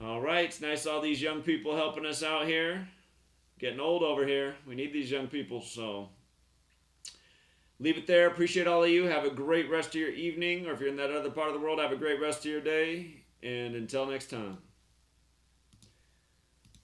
All right, it's nice all these young people helping us out here. Getting old over here. We need these young people, so leave it there. Appreciate all of you. Have a great rest of your evening, or if you're in that other part of the world, have a great rest of your day. And until next time.